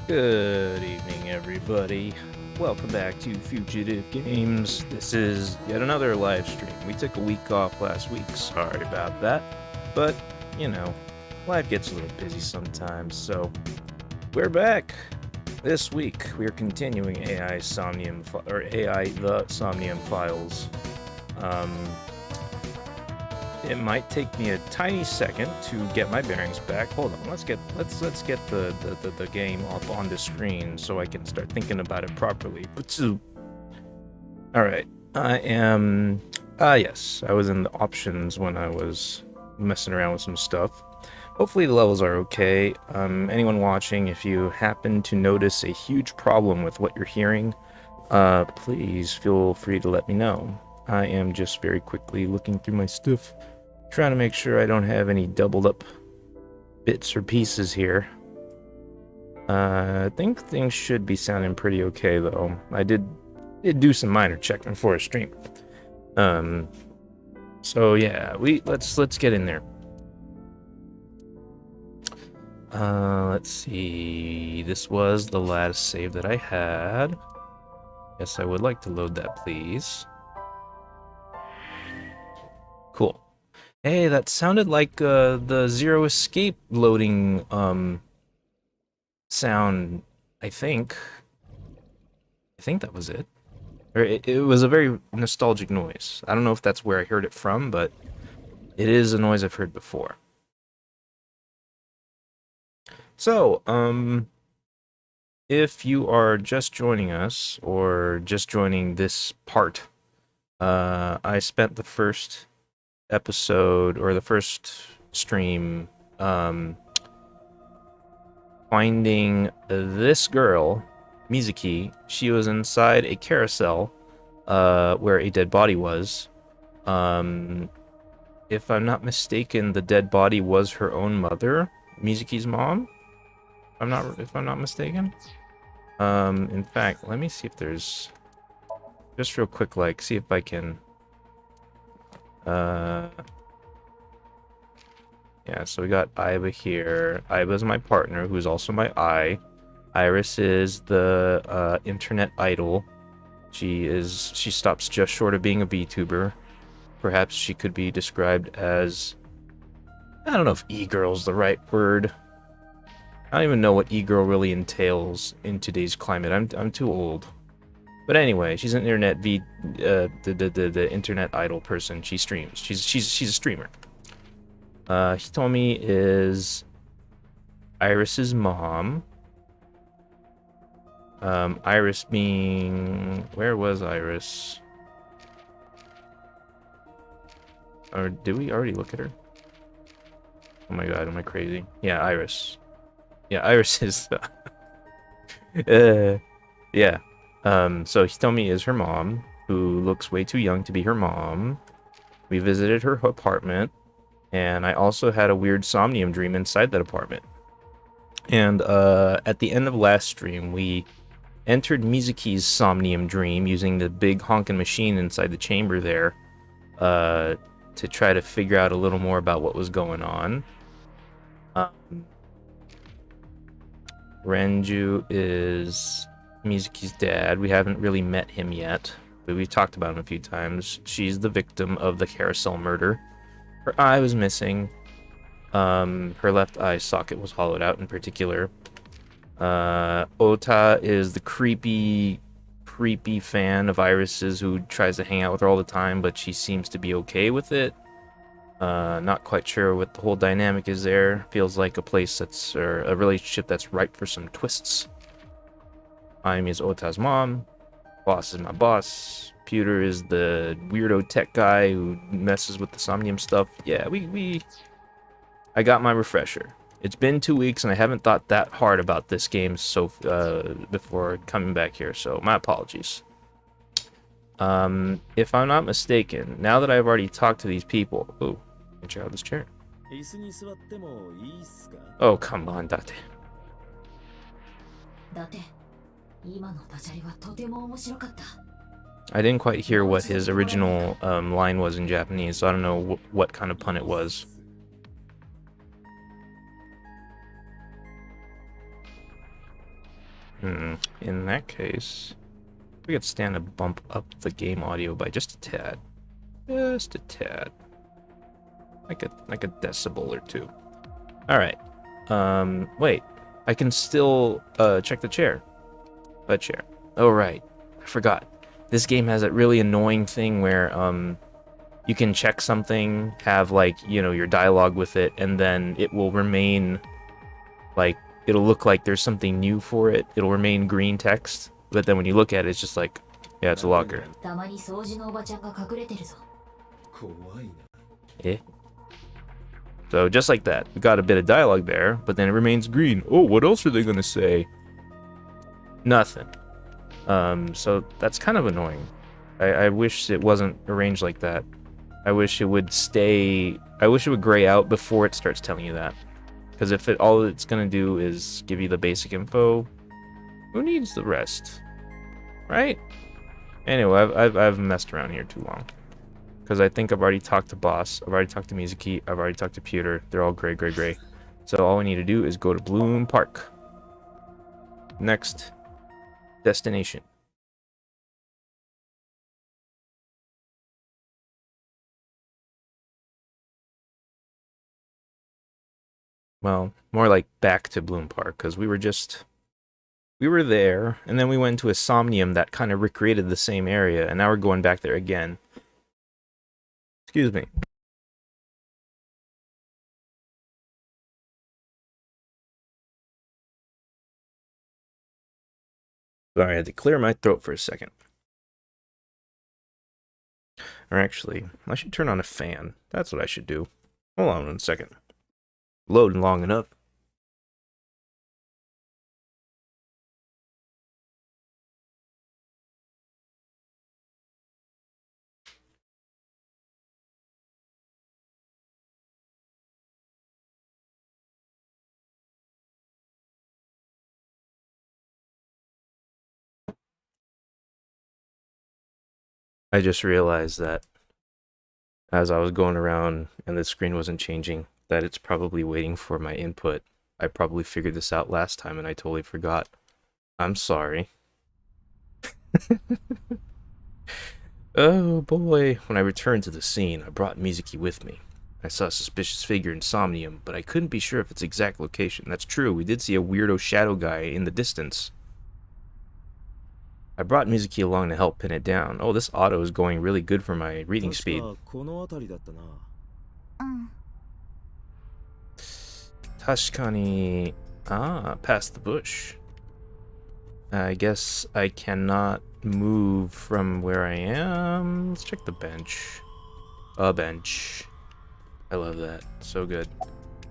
Good evening, everybody. Welcome back to Fugitive Games. This is yet another live stream. We took a week off last week. Sorry about that. But, you know, life gets a little busy sometimes, so we're back. This week, we're continuing AI Somnium, or AI the Somnium files. It might take me a tiny second to get my bearings back. Hold on, let's get the game up on the screen so I can start thinking about it properly. Alright, I am... yes, I was in the options when I was messing around with some stuff. Hopefully the levels are okay. Anyone watching, if you happen to notice a huge problem with what you're hearing, please feel free to let me know. I am just very quickly looking through my stuff, trying to make sure I don't have any doubled up bits or pieces here. I think things should be sounding pretty okay though. I did do some minor checking for a stream. So yeah, let's get in there. Let's see. This was the last save that I had. Yes, I would like to load that, please. Cool. Hey, that sounded like the Zero Escape loading sound, I think. I think that was it. Or it was a very nostalgic noise. I don't know if that's where I heard it from, but it is a noise I've heard before. So, if you are just joining us, or just joining this part, I spent the first episode, or the first stream, finding this girl, Mizuki. She was inside a carousel, where a dead body was. If I'm not mistaken, the dead body was her own mother, Mizuki's mom. If I'm not mistaken. In fact, let me see if there's just real quick, like, see if I can. Yeah, so we got Iba here. Iba's my partner, who's also my eye. Iris is the internet idol. She stops just short of being a VTuber. Perhaps she could be described as, I don't know if e-girl's the right word. I don't even know what e-girl really entails in today's climate. I'm too old. But anyway, she's an internet the internet idol person. She streams. She's a streamer. Hitomi is Iris's mom. Iris being... Where was Iris? Or did we already look at her? Oh my god, am I crazy? Yeah, Iris. Yeah, Iris is... yeah. So Hitomi is her mom, who looks way too young to be her mom. We visited her apartment, and I also had a weird Somnium dream inside that apartment. And at the end of last stream, we entered Mizuki's Somnium dream using the big honking machine inside the chamber there, to try to figure out a little more about what was going on. Renju is Mizuki's dad. We haven't really met him yet, but we've talked about him a few times. She's the victim of the carousel murder. Her eye was missing. Her left eye socket was hollowed out in particular. Ota is the creepy fan of Iris's who tries to hang out with her all the time, but she seems to be okay with it. Not quite sure what the whole dynamic is there. Feels like a place or a relationship that's ripe for some twists. Ayumi is Ota's mom. Boss is my boss. Pewter is the weirdo tech guy who messes with the Somnium stuff. Yeah, I got my refresher. It's been 2 weeks and I haven't thought that hard about this game before coming back here, so my apologies. If I'm not mistaken, now that I've already talked to these people... Ooh, let me check out this chair. Oh, come on, Date. I didn't quite hear what his original line was in Japanese, so I don't know what kind of pun it was. In that case, we could stand to bump up the game audio by just a tad. Just a tad. Like a decibel or two. Alright. Wait. I can still check the chair. Bed chair. Oh right. I forgot. This game has that really annoying thing where you can check something, have like, you know, your dialogue with it, and then it will remain like, it'll look like there's something new for it. It'll remain green text, but then when you look at it, it's just like, yeah, it's a locker. Eh? So just like that, we got a bit of dialogue there, but then it remains green. Oh, what else are they gonna say? Nothing. So that's kind of annoying. I wish it wasn't arranged like that. I wish it would stay. I wish it would gray out before it starts telling you that. Because if all it's gonna do is give you the basic info, who needs the rest, right? Anyway, I've messed around here too long. Because I think I've already talked to Boss, I've already talked to Mizuki, I've already talked to Pewter. They're all gray, gray, gray. So all we need to do is go to Bloom Park. Next destination. Well, more like back to Bloom Park, because we were there, and then we went to a Somnium that kind of recreated the same area, and now we're going back there again. Excuse me. Sorry, I had to clear my throat for a second. Or actually, I should turn on a fan. That's what I should do. Hold on 1 second. Loading long enough. I just realized that as I was going around and the screen wasn't changing, that it's probably waiting for my input. I probably figured this out last time and I totally forgot. I'm sorry. Oh boy. When I returned to the scene, I brought Mizuki with me. I saw a suspicious figure in Somnium, but I couldn't be sure of its exact location. That's true, we did see a weirdo shadow guy in the distance. I brought Mizuki along to help pin it down. Oh, this auto is going really good for my reading speed. Tashikani. Past the bush. I guess I cannot move from where I am. Let's check the bench. A bench. I love that. So good.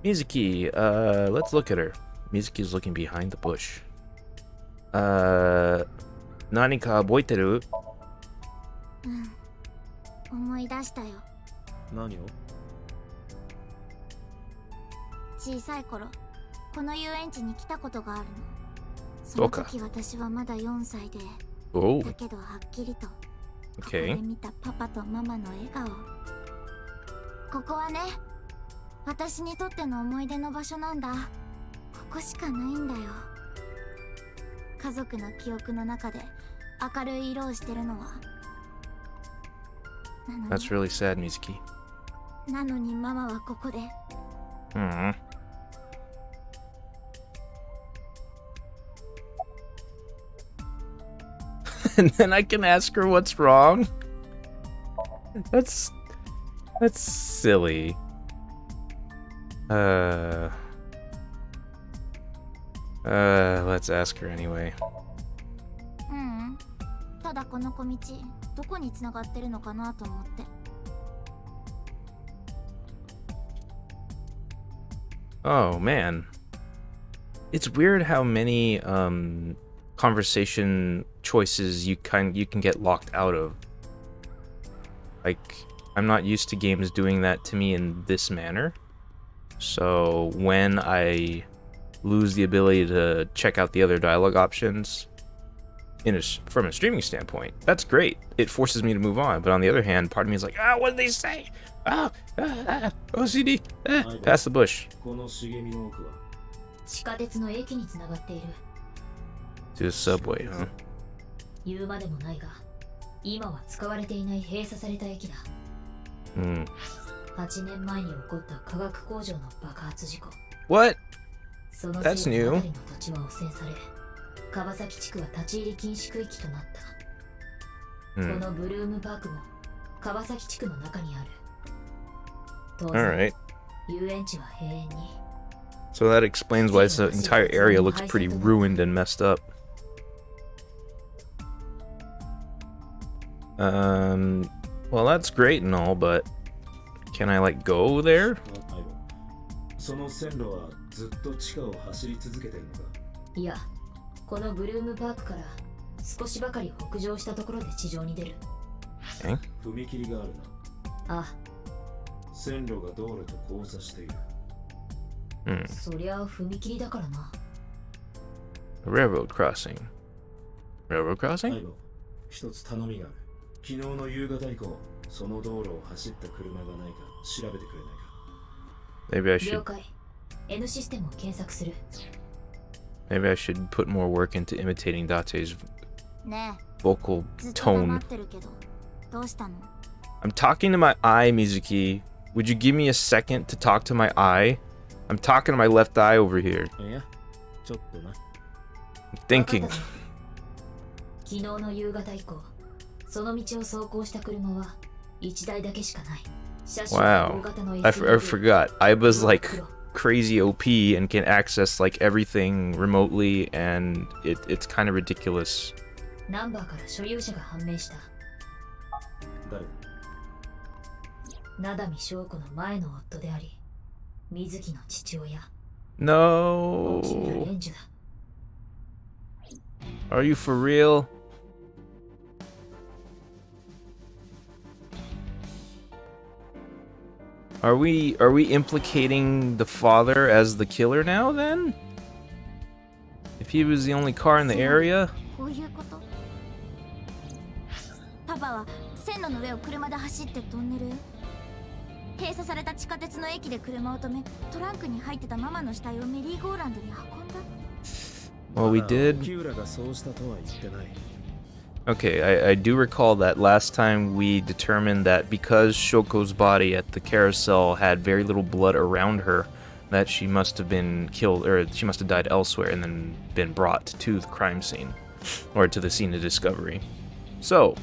Mizuki, let's look at her. Mizuki's looking behind the bush. Nani ka oboiteru? 思い出したよ。何を？小さい頃、この遊園地に来たことがあるの。そのそうか。時私はまだ4歳で、Oh, だけどはっきりと、ここ okay. で見たパパとママの笑顔。ここはね、私にとっての思い出の場所なんだ。ここしかないんだよ。家族の記憶の中で明るい色をしてるのは。なのに That's really sad, Mizuki. なのにママはここで。And then I can ask her what's wrong? That's silly. Let's ask her anyway. ただこの小道、どこに繋がってるのかなと思って。Oh man. It's weird how many conversation choices you can get locked out of. Like, I'm not used to games doing that to me in this manner. So when I lose the ability to check out the other dialogue options from a streaming standpoint, that's great. It forces me to move on. But on the other hand, part of me is like, what did they say? OCD. Pass the bush. 地下鉄の駅に繋がっている。To a subway, huh? 言うまでもないが、今は使われていない閉鎖された駅だ。Hmm. 8年前に起こった化学工場の爆発事故。 What? その That's せいで new. 辺りの土地は汚染され、川崎地区は立ち入り禁止区域となった。こ Hmm. のブルームパークも川崎地区の中にある。当 Alright. 然、遊園地は閉園に。So that explains why this entire area looks pretty ruined and messed up. Well, that's great and all, but can I, like, go there? その線路はずっと地下を走り続けてるのか。いや、このブルームパークから少しばかり北上したところで地上に出る。え？踏切があるな。あ、線路が道路と交差している。Hmm. そりゃ踏切だからな。 A railroad crossing. Railroad は crossing? いぼ、一つ頼みがある。昨日の夕方以降、その道路を走った車がないか調べてくれないか。 Maybe I 了 should 解。N システムを検索する。maybe I should put more work into imitating Date's ね vocal え、ずっと黙 tone. ってるけど、どうしたの？ I'm talking to my eye, Mizuki. Would you give me a second to talk to my eye? I'm talking to my left eye over here. いや、ちょっとな。I'm thinking. わかったぞ。昨日の夕方以降、その道を走行した車は1台だけしかない。車種は Wow. 大型の I SUV forgot. Aiba's like 黒。 crazy OP and can access like everything remotely, and it's kind of ridiculous. ナンバーから所有者が判明した。誰だ？名波翔子の前の夫であり、水木の父親、 No. 沖浦蓮樹だ。 Are you for real? Are we implicating the father as the killer now then? If he was the only car in the area? こういうこと？パパは線路の上を車で走ってトンネルへ。閉鎖された地下鉄の駅で車を止め、トランクに入ってたママの死体をメリーゴーランドに運んだ。 Well, we まだ did. 沖浦がそうしたとは言ってない。 Okay, I do recall that last time we determined that because Shoko's body at the carousel had very little blood around her, that she must have been killed, or she must have died elsewhere and then been brought to the crime scene, or to the scene of discovery. So,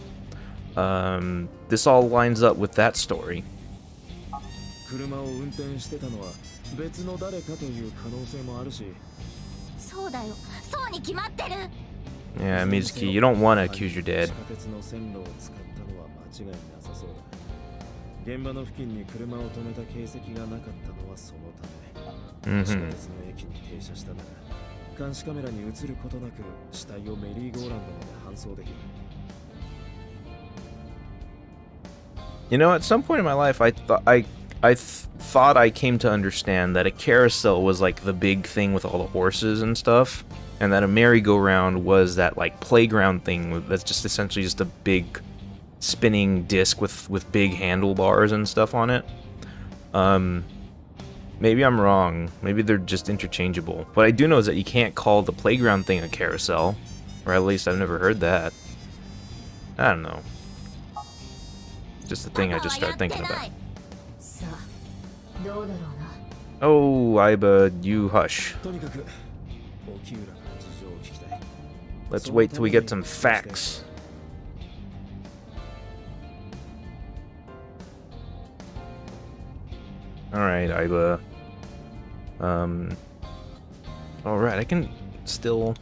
this all lines up with that story. 車を運転してたのは別の誰かという可能性もあるし。そうだよ、そうに決まってる。 Yeah, Mizuki, you don't want to accuse your dad. 地下鉄の線路を使ったのは間違いなさそうだ。現場の付近に車を止めた形跡がなかったのはそのため。地下 Mm-hmm. 鉄の駅に停車したなら監視カメラに映ることなく死体をメリーゴーランドまで搬送できる。 You know, at some point in my life, I thought I came to understand that a carousel was like the big thing with all the horses and stuff, and that a merry-go-round was that like playground thing that's just essentially just a big spinning disc with big handlebars and stuff on it. Maybe I'm wrong. Maybe they're just interchangeable. What I do know is that you can't call the playground thing a carousel, or at least I've never heard that. I don't know. Just the thing I just started thinking about. さあ、どうだろうな。 Oh, Aiba, you hush. とにかく沖浦から事情を聞きたい。 Let's wait till we get some facts. Alright, Aiba. Alright, I can still...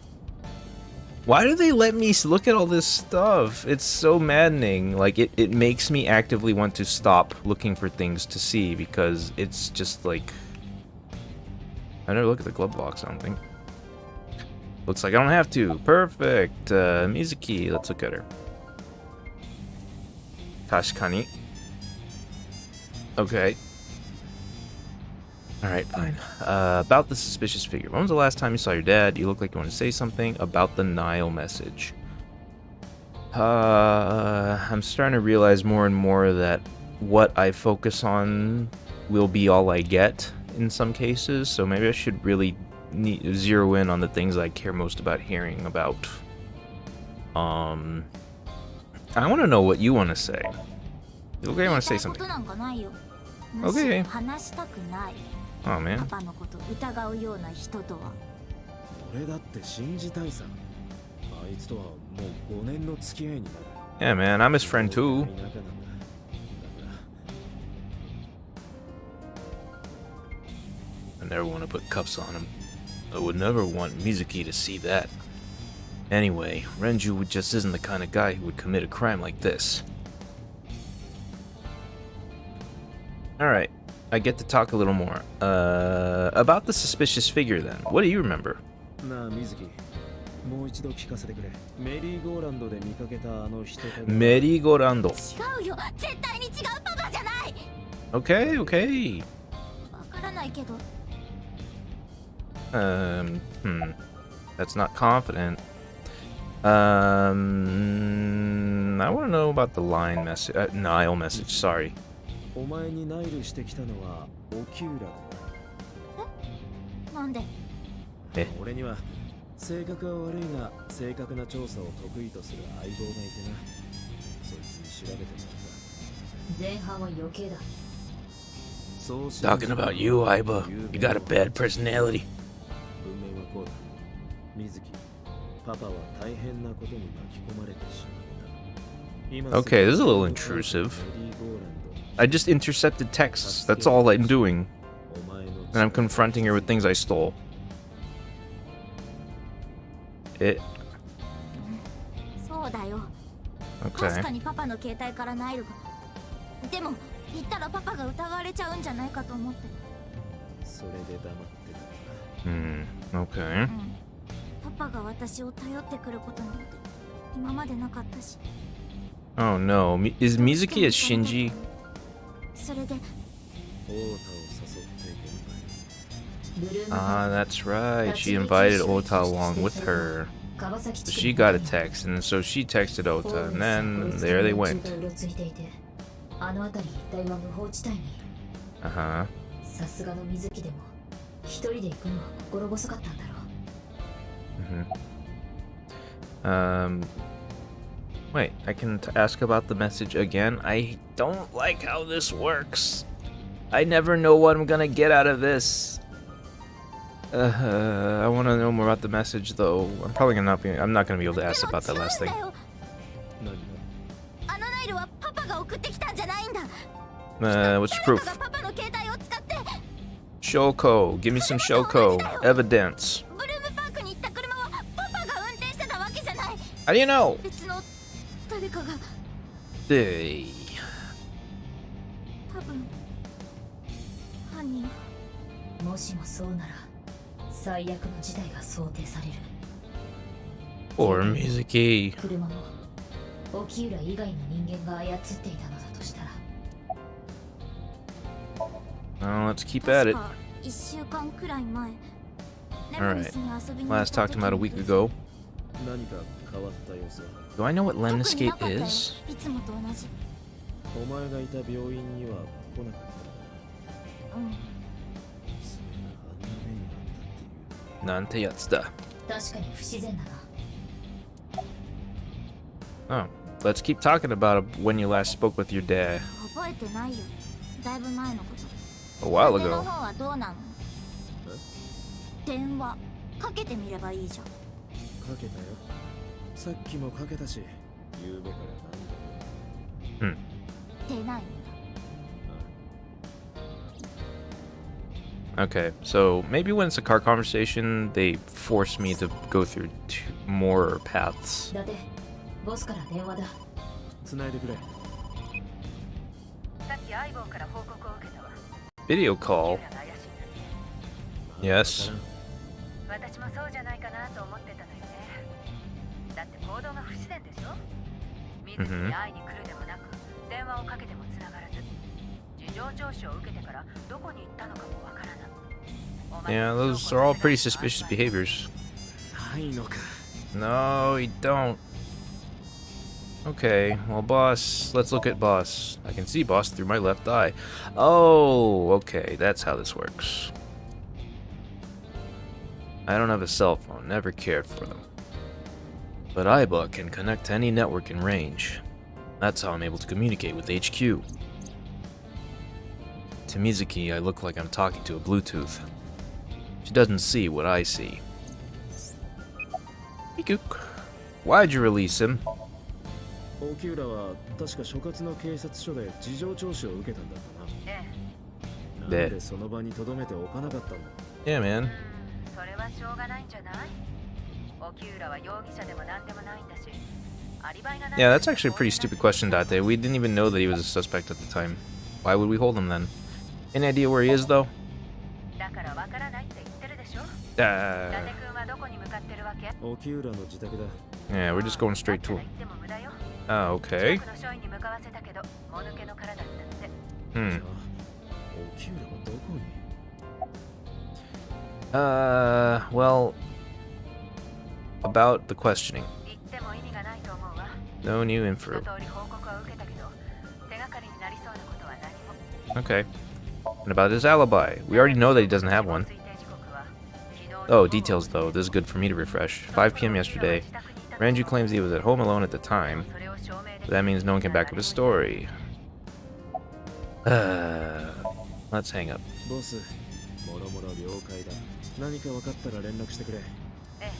Why do they let me look at all this stuff? It's so maddening. Like, it makes me actively want to stop looking for things to see, because it's just like... I never look at the glove box, I don't think. Looks like I don't have to. Perfect. Mizuki, let's look at her. Tashikani. Okay. Alright, fine. About the suspicious figure. When was the last time you saw your dad? You look like you want to say something about the Nile message. I'm starting to realize more and more that what I focus on will be all I get in some cases, so maybe I should really zero in on the things I care most about hearing about. I want to know what you want to say. Okay, I want to say something. Okay. Oh man. パパのこと疑うような人とは。俺だって信じたいさ。あいつとはもう5年の付き合いになる。Yeah, man, I'm his friend too. I never want to put cuffs on him. I would never want Mizuki to see that. Anyway, Renju just isn't the kind of guy who would commit a crime like this. Alright, I get to talk a little more. About the suspicious figure then. What do you remember? なあ、水木。もう一度聞かせてくれ。メリーゴーランドで見かけたあの人影。メリーゴーランド。違うよ、絶対に違うパパじゃない。Okay, okay. わからないけど。That's not confident. I want to know about the line message, Nile message, sorry. お前にナイルしてきたのはオキューラだ。え？なんで？え？俺には性格は悪いが正確な調査を得意とする相棒がいてな。そいつに調べてもらった。前半は余計だ。Talking about you, Aiba. You got a bad personality. 文面はこうだ。水木、パパは大変なことに巻き込まれてしまった。Okay, this is a little intrusive. I just intercepted texts. That's all I'm doing. And I'm confronting her with things I stole. It. そうだよ。 Okay. 確かにパパの携帯からナイルが。でも言ったらパパが疑われちゃうんじゃないかと思って。それで黙ってた。Okay. パパが私を頼ってくることなんて今までなかったし。Oh no. Is Mizuki a Shinji? それで。Ah, that's right. She invited Ota along with her. So she got a text, and so she texted Ota, and then there they went. Uh-huh. さすがの水木でも一人で行くのは心細かったんだろう。Wait, I can ask about the message again? I don't like how this works. I never know what I'm gonna get out of this. I want to know more about the message, though. I'm not gonna be able to ask about that last thing. What's your proof? Shoko. Give me some Shoko. Evidence. How do you know? Hey. もしもそうなら最悪の事態が想定される。 Or Mizuki. 車も沖浦以外の人間が操っていたのだとしたら。Let's keep at it. 1週間くらい前。 Alright. Last talked about a week ago. 何か変わった様子は。 Do I know what Lemniscape is? いつもと同じ。お前がいた病院には来なかった。うん。 Nante yatsuda. 確かに不自然だな。 Oh, let's keep talking about when you last spoke with your dad. 覚えてないよ。だいぶ前のこと。 A while 電話 ago. の方はどうなの？電話かけてみればいいじゃん。かけたよ。さっきもかけたし、夕べから何度も。出ないんだ。 Okay, so maybe when it's a car conversation, they force me to go through more paths. だってボスから電話だ。繋いでくれ。さっき相棒から報告を受けたわ。 Video call. Yes. 私もそうじゃないかなと思ってたのよね。だって行動が不自然でしょ。水木に会いに来るでもなく、電話をかけても繋がらず、事情聴取を受けてからどこに行ったのかもわからない。 Yeah, those are all pretty suspicious behaviors. ないのか。 No, you don't. Okay, well, boss, let's look at boss. I can see boss through my left eye. Oh, okay, that's how this works. I don't have a cell phone, never cared for them. But Aiba can connect to any network in range. That's how I'm able to communicate with HQ. To Mizuki, I look like I'm talking to a Bluetooth. She doesn't see what I see. Mikook, why'd you release him? 沖浦は確か所轄の警察署で事情聴取を受けたんだったな。ええ。なんでその場に留めておかなかったの？ Yeah, man. それはしょうがないんじゃない？沖浦は容疑者でもなんでもないんだし、アリバイがない。 Yeah, that's actually a pretty stupid question, Date. We didn't even know that he was a suspect at the time. Why would we hold him then? Any idea where he is, though? だからわからないって言ってるでしょ。伊 Uh, 達君はどこに向かってるわけ？沖浦の自宅だ。 yeah, we're just going straight to だ him. ったら言っても無駄よ。 Oh, okay. 近くの署員に向かわせたけど、もぬけの殻だったって。じゃ Hmm. あ沖浦はどこに？ Well, about the questioning. 言っても意味がないと思うわ。 No new 一 info. 通り報告は受けたけど、手がかりになりそうなことは何も。 Okay. And about his alibi. We already know that he doesn't have one. 推定時刻は昨日の Oh, details though. This is good for me to refresh. 5 p.m. yesterday. Ranju claims he was at home alone at the time. それを証明でき But that means no one can back up his story. Let's hang up. ボス、もろもろ了解だ。何か分かったら連絡してくれ。ええ、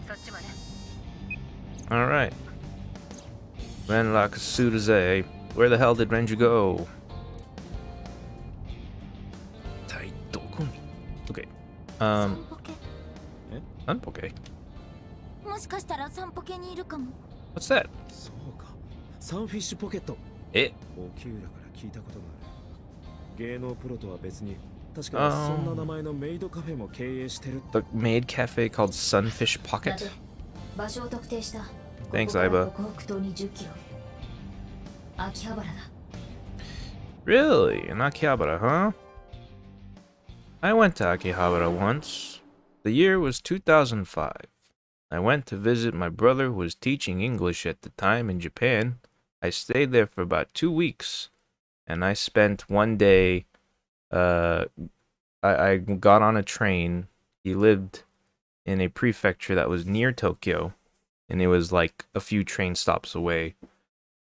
そっちもね。 Alright. Renlock Sudaze. Where the hell did Renju go? Okay. 散歩系 Sanpoke. もしかしたら散歩系にいるかも。 What's that? そうか。サンフィッシュポケット。 Eh? 沖浦から聞いたことがある。芸能プロとは別に、確かそんな名前のメイドカフェも経営してる。 The maid cafe called Sunfish だって Pocket? 場所を特定した。 Thanks, ここから Aiba. ここ北東に10キロ。秋葉原だ。 Really? In Akihabara, huh? I went to Akihabara once. The year was 2005. I went to visit my brother who was teaching English at the time in Japan. I stayed there for about 2 weeks. And I spent one day, I got on a train. He lived in a prefecture that was near Tokyo. And it was like a few train stops away.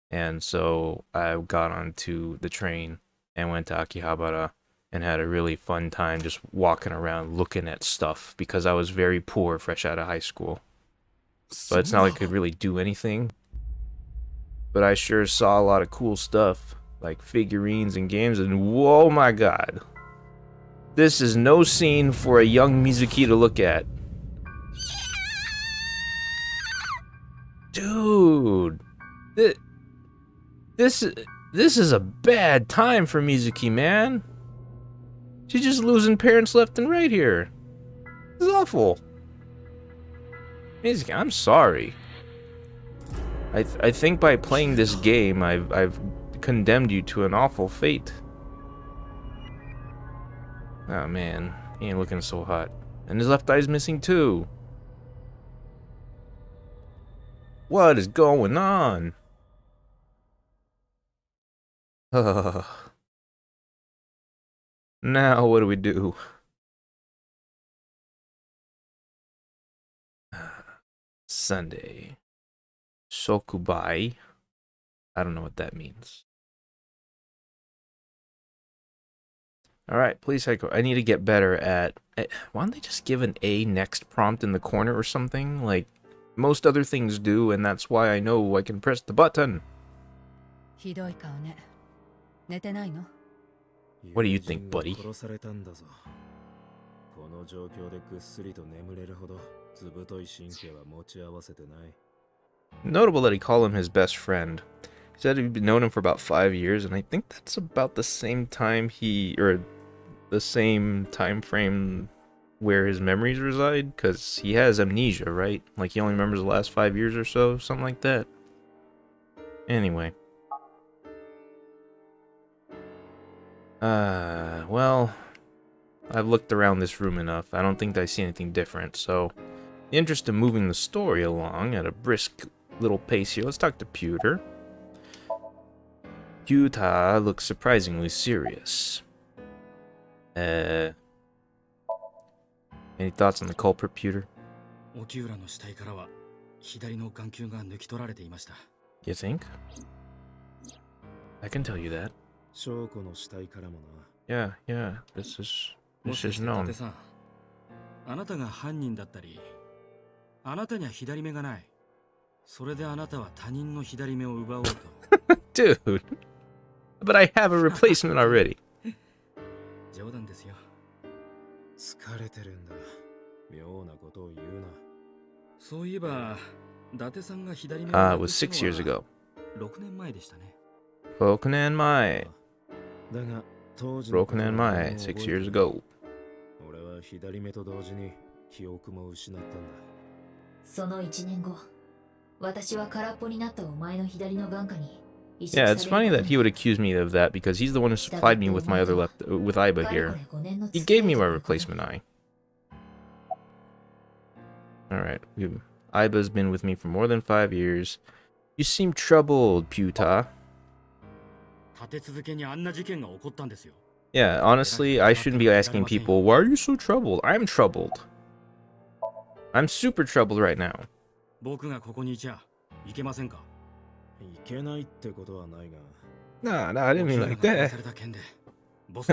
And so I got onto the train and went to Akihabara and had a really fun time just walking around looking at stuff because I was very poor fresh out of high school. But it's not like I could really do anything. But I sure saw a lot of cool stuff, like figurines and games, and whoa my god. This is no scene for a young Mizuki to look at. Dude. This is a bad time for Mizuki, man. She's just losing parents left and right here. This is awful. Mizuki, I'm sorry. I think by playing this game, I've condemned you to an awful fate. Oh man, he ain't looking so hot, and his left eye's missing too. What is going on? Now what do we do? Sunday. Sokubai. I don't know what that means. Alright, please Heiko. I need to get better at... Why don't they just give an A next prompt in the corner or something? Like most other things do, and that's why I know I can press the button. What do you think, buddy? 殺されたんだぞ。この状況でぐっすりと眠れるほどずぶとい神経は持ち合わせてない。 Notable that he called him his best friend. He said he'd known him for about 5 years, and I think that's about the same time the same time frame where his memories reside, because he has amnesia, right? Like he only remembers the last 5 years or so, something like that. Anyway. Well, I've looked around this room enough. I don't think I see anything different, so in the interest of moving the story along at a brisk little pace here, let's talk to Pewter. Yuta looks surprisingly serious. Any thoughts on the culprit, Pewter? 沖浦の死体からは左の眼球が抜き取られていました。 You think? I can tell you that. 証拠の死体からもな。Yeah, yeah. This もし is かして伊 known. 達さん、あなたが犯人だったり、あなたには左目がない。それであなたは他人の左目を奪おうと。Dude. But I have a replacement already. 冗談ですよ。疲れてるんだ。妙なことを言うな。そういえば、伊達さんが左目を It 失 was く 6 years したのは ago. 6年前でしたね。 Broken Mai. だが、当時のこと Broken は Mai. もう 6 覚えて years る。 ago. 俺は左目と同時に記憶も失ったんだ。その1年後、私は空っぽになったお前の左の眼下に移植 Yeah, さ it's れ funny る that he would accuse me of that because he's the one who supplied me with my other left with Aiba かれ here. これ5年の He 付き合 gave い me と my いうことで replacement eye. Alright. Aiba's been with me for more than 5 years. You seem troubled, Puta. 立て続けにあんな事件が起こったんですよ。 Yeah, honestly, I shouldn't be asking people, why are you so troubled? I'm troubled. I'm super troubled right now. 僕がここにいちゃいけませんか？いけないってことはないが。Nah, I didn't mean like that.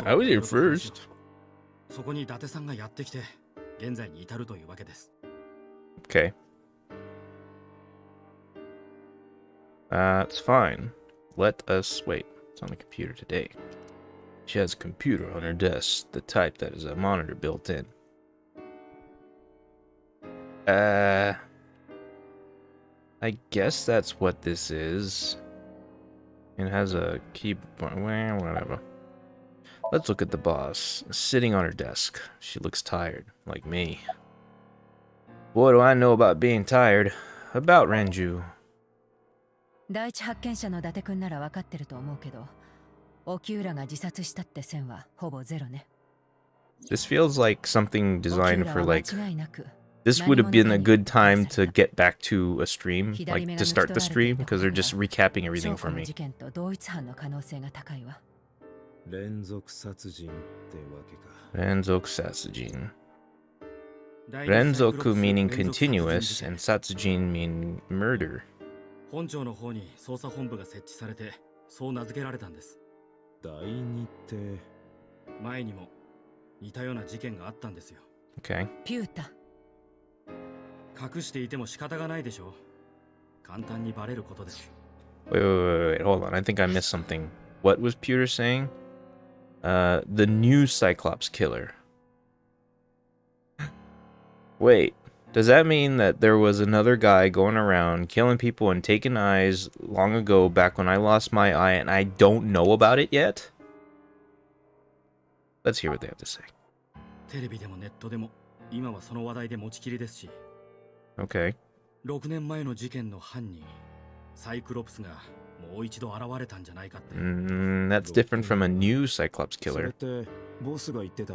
I was here first. そこに伊達さんがやってきて、現在に至るというわけです。 Okay. It's fine. Let us wait. It's on the computer today. She has a computer on her desk, the type that has a monitor built in. I guess that's what this is. It has a keyboard. Well, whatever. Let's look at the boss. Sitting on her desk. She looks tired, like me. What do I know about being tired? About Renju. 第一発見者の伊達くんなら分かってると思うけど、沖浦が自殺したって線はほぼゼロね。This feels like something 沖 designed 浦 for は like 間違いなく this would have been a good time to get back to a stream, like to start the stream, because they're just recapping everything 証 for 拠の me. 事件と同一犯の可能性が高いわ。連続殺人ってわけか。 Renzoku Satsujin. 第二サイクロプス Renzoku meaning 連続殺人 continuous 事件 and Satsujin mean murder. 本庁の方に捜査本部が設置されて、そう名付けられたんです。第二って。前にも似たような事件があったんですよ。 Okay. ピュータ、隠していても仕方がないでしょう。簡単にバレることです。 Wait, hold on. I think I missed something. What was Pewter saying? The new Cyclops killer. Wait, does that mean that there was another guy going around killing people and taking eyes long ago back when I lost my eye and I don't know about it yet? Let's hear what they have to say. テレビでもネットでも今はその話題で持ちきりですし、 Okay. 6年前の事件の犯人サイクロプスがもう一度現れたんじゃないかって。 That's different from a new Cyclops それ killer. ってボスが言ってた。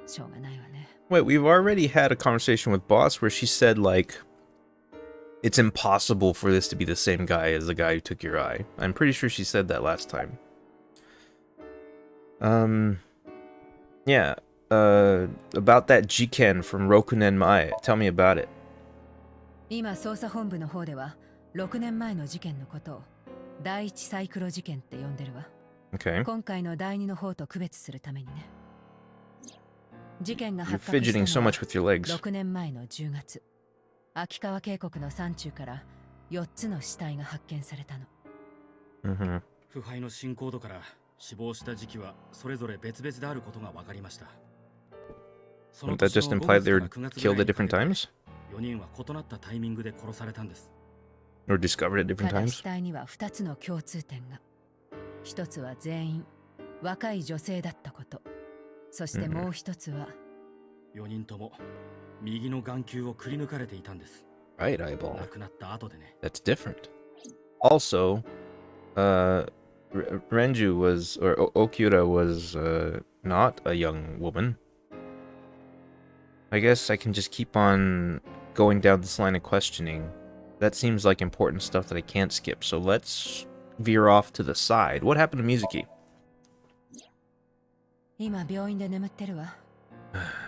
しょうがないわね。 Wait, we've already had a conversation with Boss where she said, like, it's impossible for this to be the same guy as the guy who took your eye. I'm pretty sure she said that last time. Yeah, about that Jiken from Rokunen Mai. Tell me about it. 今捜査本部の方では6年前の事件のことを第一サイクロ事件って呼んでるわ。 Okay. 今回の第二の方と区別するためにね。事件が You're 発覚 fidgeting した so のは much with your legs. 6年前の10月、秋川渓谷の山中から4つの死体が発見されたの。 Mm-hmm. 腐敗の進行度から死亡した時期はそれぞれ別々であることが分かりました。そ Wouldn't の that 年 just の imply 5 they 月 were から9月 killed ぐら at いに different かけて times? 4人は異なったタイミングで殺されたんです。 Or discovered at た different だ times? 死体には2つの共通点が。一つは全員若い女性だったこと。そしてもう一つは、 4人とも右の眼球をくり抜かれていたんです。 Right eyeball. 亡くなった後でね。 That's different. Also, Renju was, or Okyura was, not a young woman. I guess I can just keep on going down this line of questioning. That seems like important stuff that I can't skip, so let's veer off to the side. What happened to Mizuki? 今病院で眠ってるわ。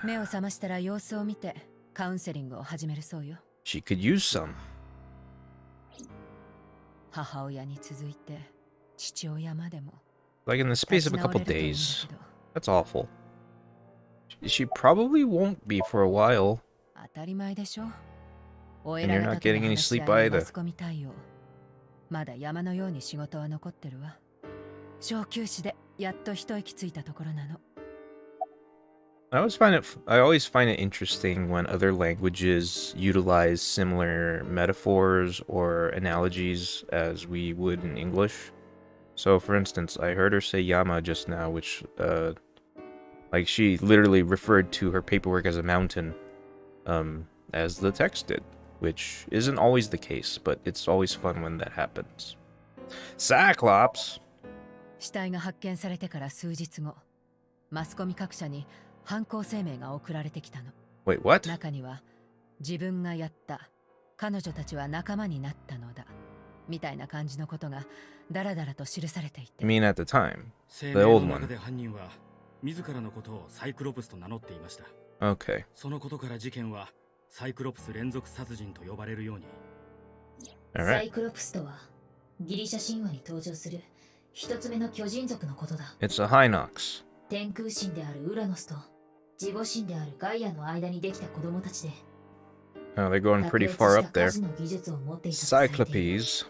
目を覚ましたら様子を見てカウンセリングを始めるそうよ。 She could use some. 母親に続いて父親までも Like in the space of a couple days. That's awful. She probably won't be for a while. 当たり前でしょ。 And you're not getting any sleep either. マスコミ対応。まだ山のように仕事は残ってるわ。小休止でやっと一息ついたところなの。 I always find it interesting when other languages utilize similar metaphors or analogies as we would in English. So, for instance, I heard her say Yama just now, which, like, she literally referred to her paperwork as a mountain, as the text did, which isn't always the case, but it's always fun when that happens. Cyclops! 死体が発見されてから数日後、マスコミ各社に犯行声明が送られてきたの。 Wait, what? 中には、自分がやった、彼女たちは仲間になったのだ、みたいな感じのことがだらだらと記されていて。I mean at the time, 声 the 明 old の中 one. で犯人は自らのことをサイクロプスと名乗っていました。 Okay. そのことから事件はサイクロプス連続殺人と呼ばれるように。 All サ right. イクロプスとはギリシャ神話に登場する一つ目の巨人族のことだ。 It's a Hinox. 天空神であるウラノスと自母神であるガイアの間にできた子供たちで、 Oh, they're going pretty 卓 far 越 up した there. 家事の技術を持っていたとされている。 Cyclopes.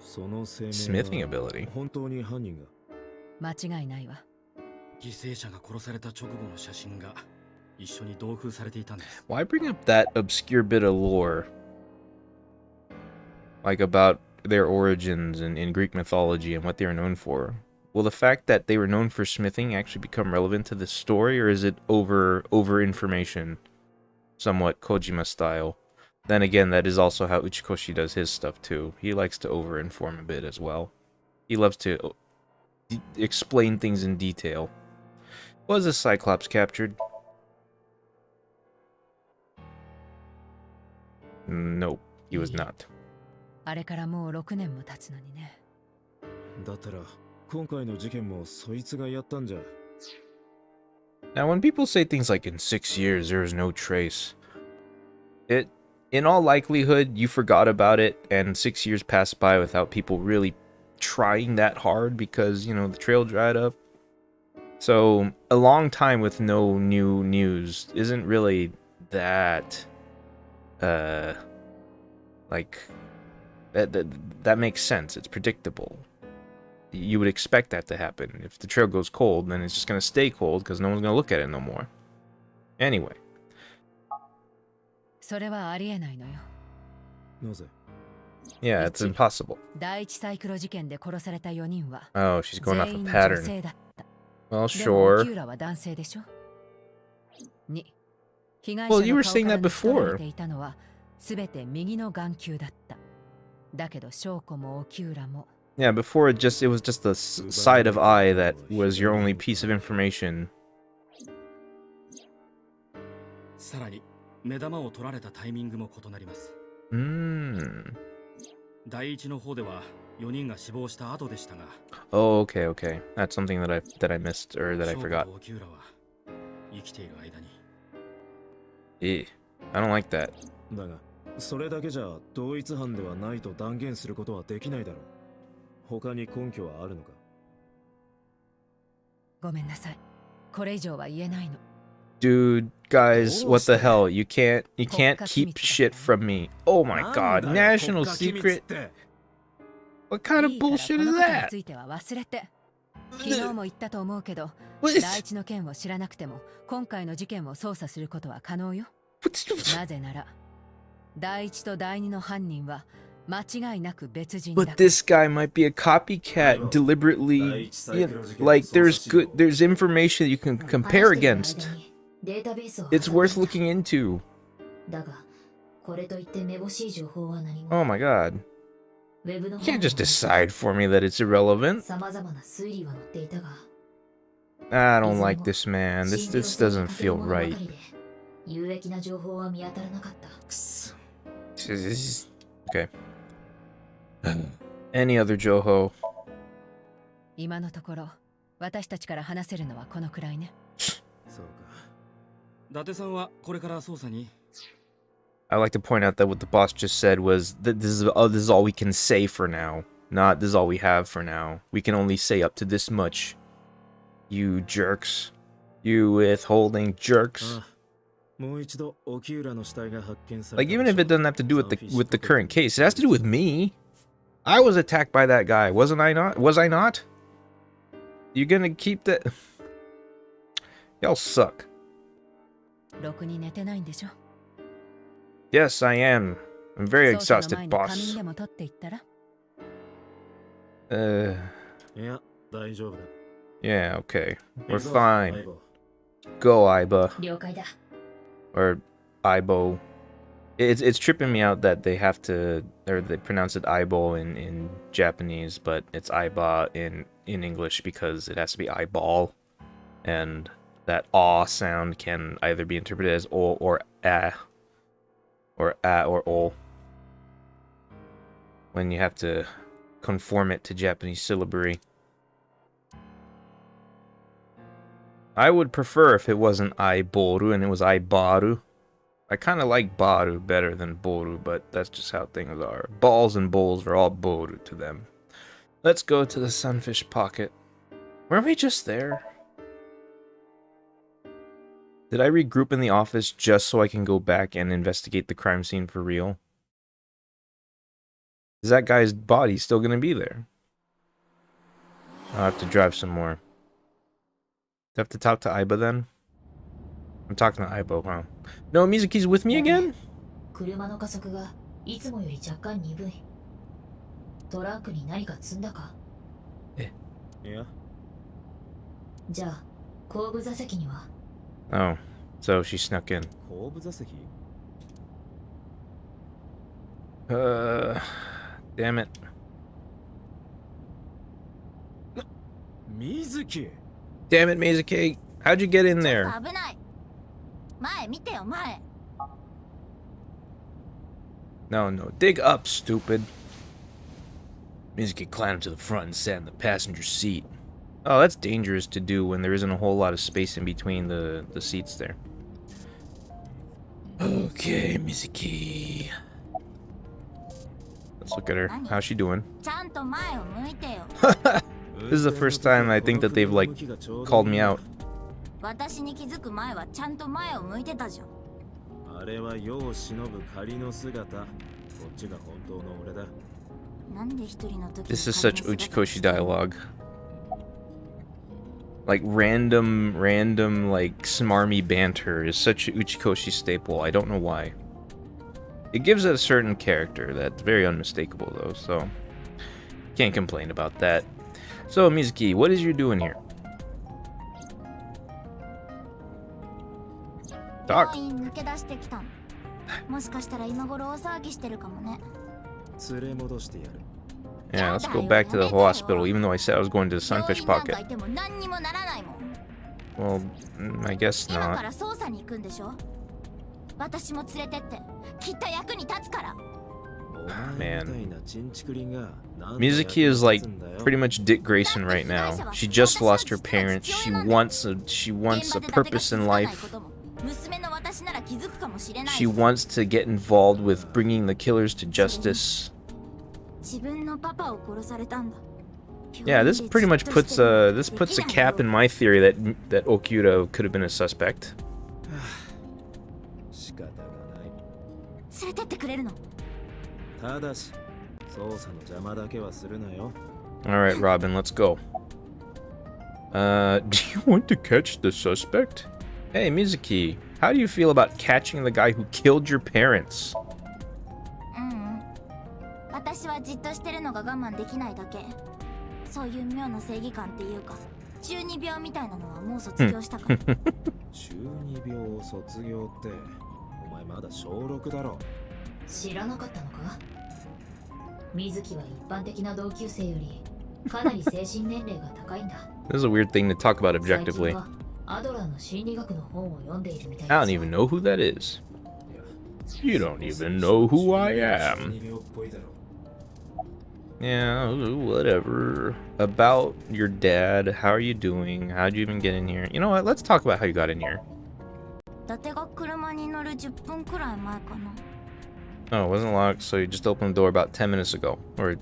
その声明 Smithing は ability. 本当に犯人が。間違いないわ。犠牲者が殺された直後の写真が一緒に同封されていたんです。 Why bring up that obscure bit of lore? Like about their origins in Greek mythology and what they are known for. Will the fact that they were known for smithing actually become relevant to this story, or is it over information? Somewhat Kojima style. Then again, that is also how Uchikoshi does his stuff too. He likes to over-inform a bit as well. He loves to explain things in detail. Was a Cyclops captured? Nope, he was not. あれからもう6年も経つのにね。だったら今回の事件もそいつがやったんじゃ。 Now, when people say things like in 6 years there is no trace, in all likelihood, you forgot about it, and 6 years passed by without people really trying that hard because, you know, the trail dried up. So, a long time with no new news isn't really that, like, that makes sense. It's predictable. You would expect that to happen. If the trail goes cold, then it's just going to stay cold because no one's going to look at it no more. Anyway. それはありえないのよ。なぜ？ Yeah, it's impossible. 第一サイクロ事件で殺された4人は Oh, she's going off 全 a 員女 pattern. 性だった。 Well, でも sure. キューラは男性でしょ。2、被害 Well, 者 you の were 顔 saying から that 抜き取られ before. ていたのはすべて右の眼球だった。だけど証拠もオキューラも Yeah, before it was just the side of eye that was your only piece of information. さらに目玉を取られたタイミングも異なります。第一の方では4人が死亡した後でしたが。 Oh, okay, okay. That's something that I missed or that I forgot. オキューラは生きている間に。I don't like that. だがそれだけじゃ同一犯ではないと断言することはできないだろう。他に根拠はあるのか？ごめんなさい。これ以上は言えないの。 Dude, guys, what the hell? You can't keep shit from me. Oh my god, national secret? What kind of いいから bullshit こ is のことに that? ついては忘れて。昨日も言ったと思うけど、 What is- 第一の件を知らなくても今回の事件を捜査することは可能よ。 What- なぜなら第一と第二の犯人は間違いなく別人だ。 But this guy might be a copycat deliberately. Like there's information you can compare 話している against. 間にデータベースを It's worth looking into. だが、これといってめぼしい情報は何も。 Oh my god. ウェブの You can't just decide for me that it's irrelevant. さまざまな推理は載っていたが、 I don't like this man. This doesn't feel right. 有益な情報は見当たらなかった。 Okay. Any other Joho? 今のところ私たちから話せるのはこのくらいね。そうか。伊達さんはこれから捜査に。 I like to point out that what the boss just said was that this is all we can say for now. Not this is all we have for now. We can only say up to this much. You jerks. You withholding jerks. Like, even if it doesn't have to do with the current case, it has to do with me. I was attacked by that guy, wasn't I not? Was I not? You gonna keep that? Y'all suck. ろくに寝てないんでしょ。 Yes, I am. I'm very 捜査の exhausted, 前に仮 boss. 眠でも取っていったら。いや、大丈夫だ。 Yeah, okay. We're 行くぞ fine. 相棒。 Go, Aiba. 了解だ。 Or Aibo. It's tripping me out that they have to, or they pronounce it Aibo in Japanese, but it's Aiba in English because it has to be eyeball. And that aw sound can either be interpreted as o or a or o. When you have to conform it to Japanese syllabary. I would prefer if it wasn't Aiboru and it was Aibaru. I kind of like Baru better than Boru, but that's just how things are. Balls and bowls are all Boru to them. Let's go to the Sunfish Pocket. Weren't we just there? Did I regroup in the office just so I can go back and investigate the crime scene for real? Is that guy's body still gonna be there? I'll have to drive some more. Do I have to talk to Aiba then? I'm talking to Aiba, huh? No, Mizuki's with me again? 車の加速がいつもより若干鈍い。トランクに何か積んだか？いや。じゃあ、後部座席には？ Oh, so she snuck in. 後部座席？ Damn it. Mizuki! Damn it, Mizuki. How'd you get in there? 危ない。前見てよ、前。 No, no. Dig up, stupid. Mizuki climbed to the front and sat in the passenger seat. Oh, that's dangerous to do when there isn't a whole lot of space in between the seats there. Okay, Mizuki. Let's look at her. How's she doing? ちゃんと前を向いてよ。 This is the first time I think that they've, like, called me out. 私に気づく前はちゃんと前を向いてたじゃん。あれは世を忍ぶ仮の姿。こっちが本当の俺だ。なんで一人の時 This is such Uchikoshi dialogue. Like random, like smarmy banter is such an Uchikoshi staple. I don't know why. It gives it a certain character that's very unmistakable though, so can't complain about that. So Mizuki, what is you doing here? Doc. 病院抜け出してきたの。もしかしたら今頃大騒ぎしてるかもね。連れ戻してやる。 Yeah, let's go back to the hospital, even though I said I was going to the Sunfish 病院なんか Pocket. いても何にもならないもん。 Well, I guess 今か not. ら捜査に行くんでしょ。私も連れてってきっと役に立つから。 Mizuki is like pretty much Dick Grayson right now. She just lost her parents. She wants a purpose in life. She wants to get involved with bringing the killers to justice. Yeah, this pretty much puts a cap in my theory that Okuda could have been a suspect. Alright, Robin, let's go. Do you want to catch the suspect? Hey, Mizuki, how do you feel about catching the guy who killed your parents? 私はじっとしてるのが我慢できないだけ。そういう妙な正義感っていうか、中二病みたいなのはもう卒業したから。中二病卒業って、お前まだ小6だろ。知らなかったのか？水木は一般的な同級生よりかなり精神年齢が高いんだ。This is a weird thing to talk about objectively. 最近はアドラーの心理学の本を読んでいるみたい I don't even know who that is. You don't even know who I am. Yeah, whatever. About your dad, how are you doing? How'd you even get in here? You know what? Let's talk about how you got in here. 伊達が車に乗る10分くらい前かな。 Oh, it wasn't locked, so you just opened the door about 10 minutes ago. Or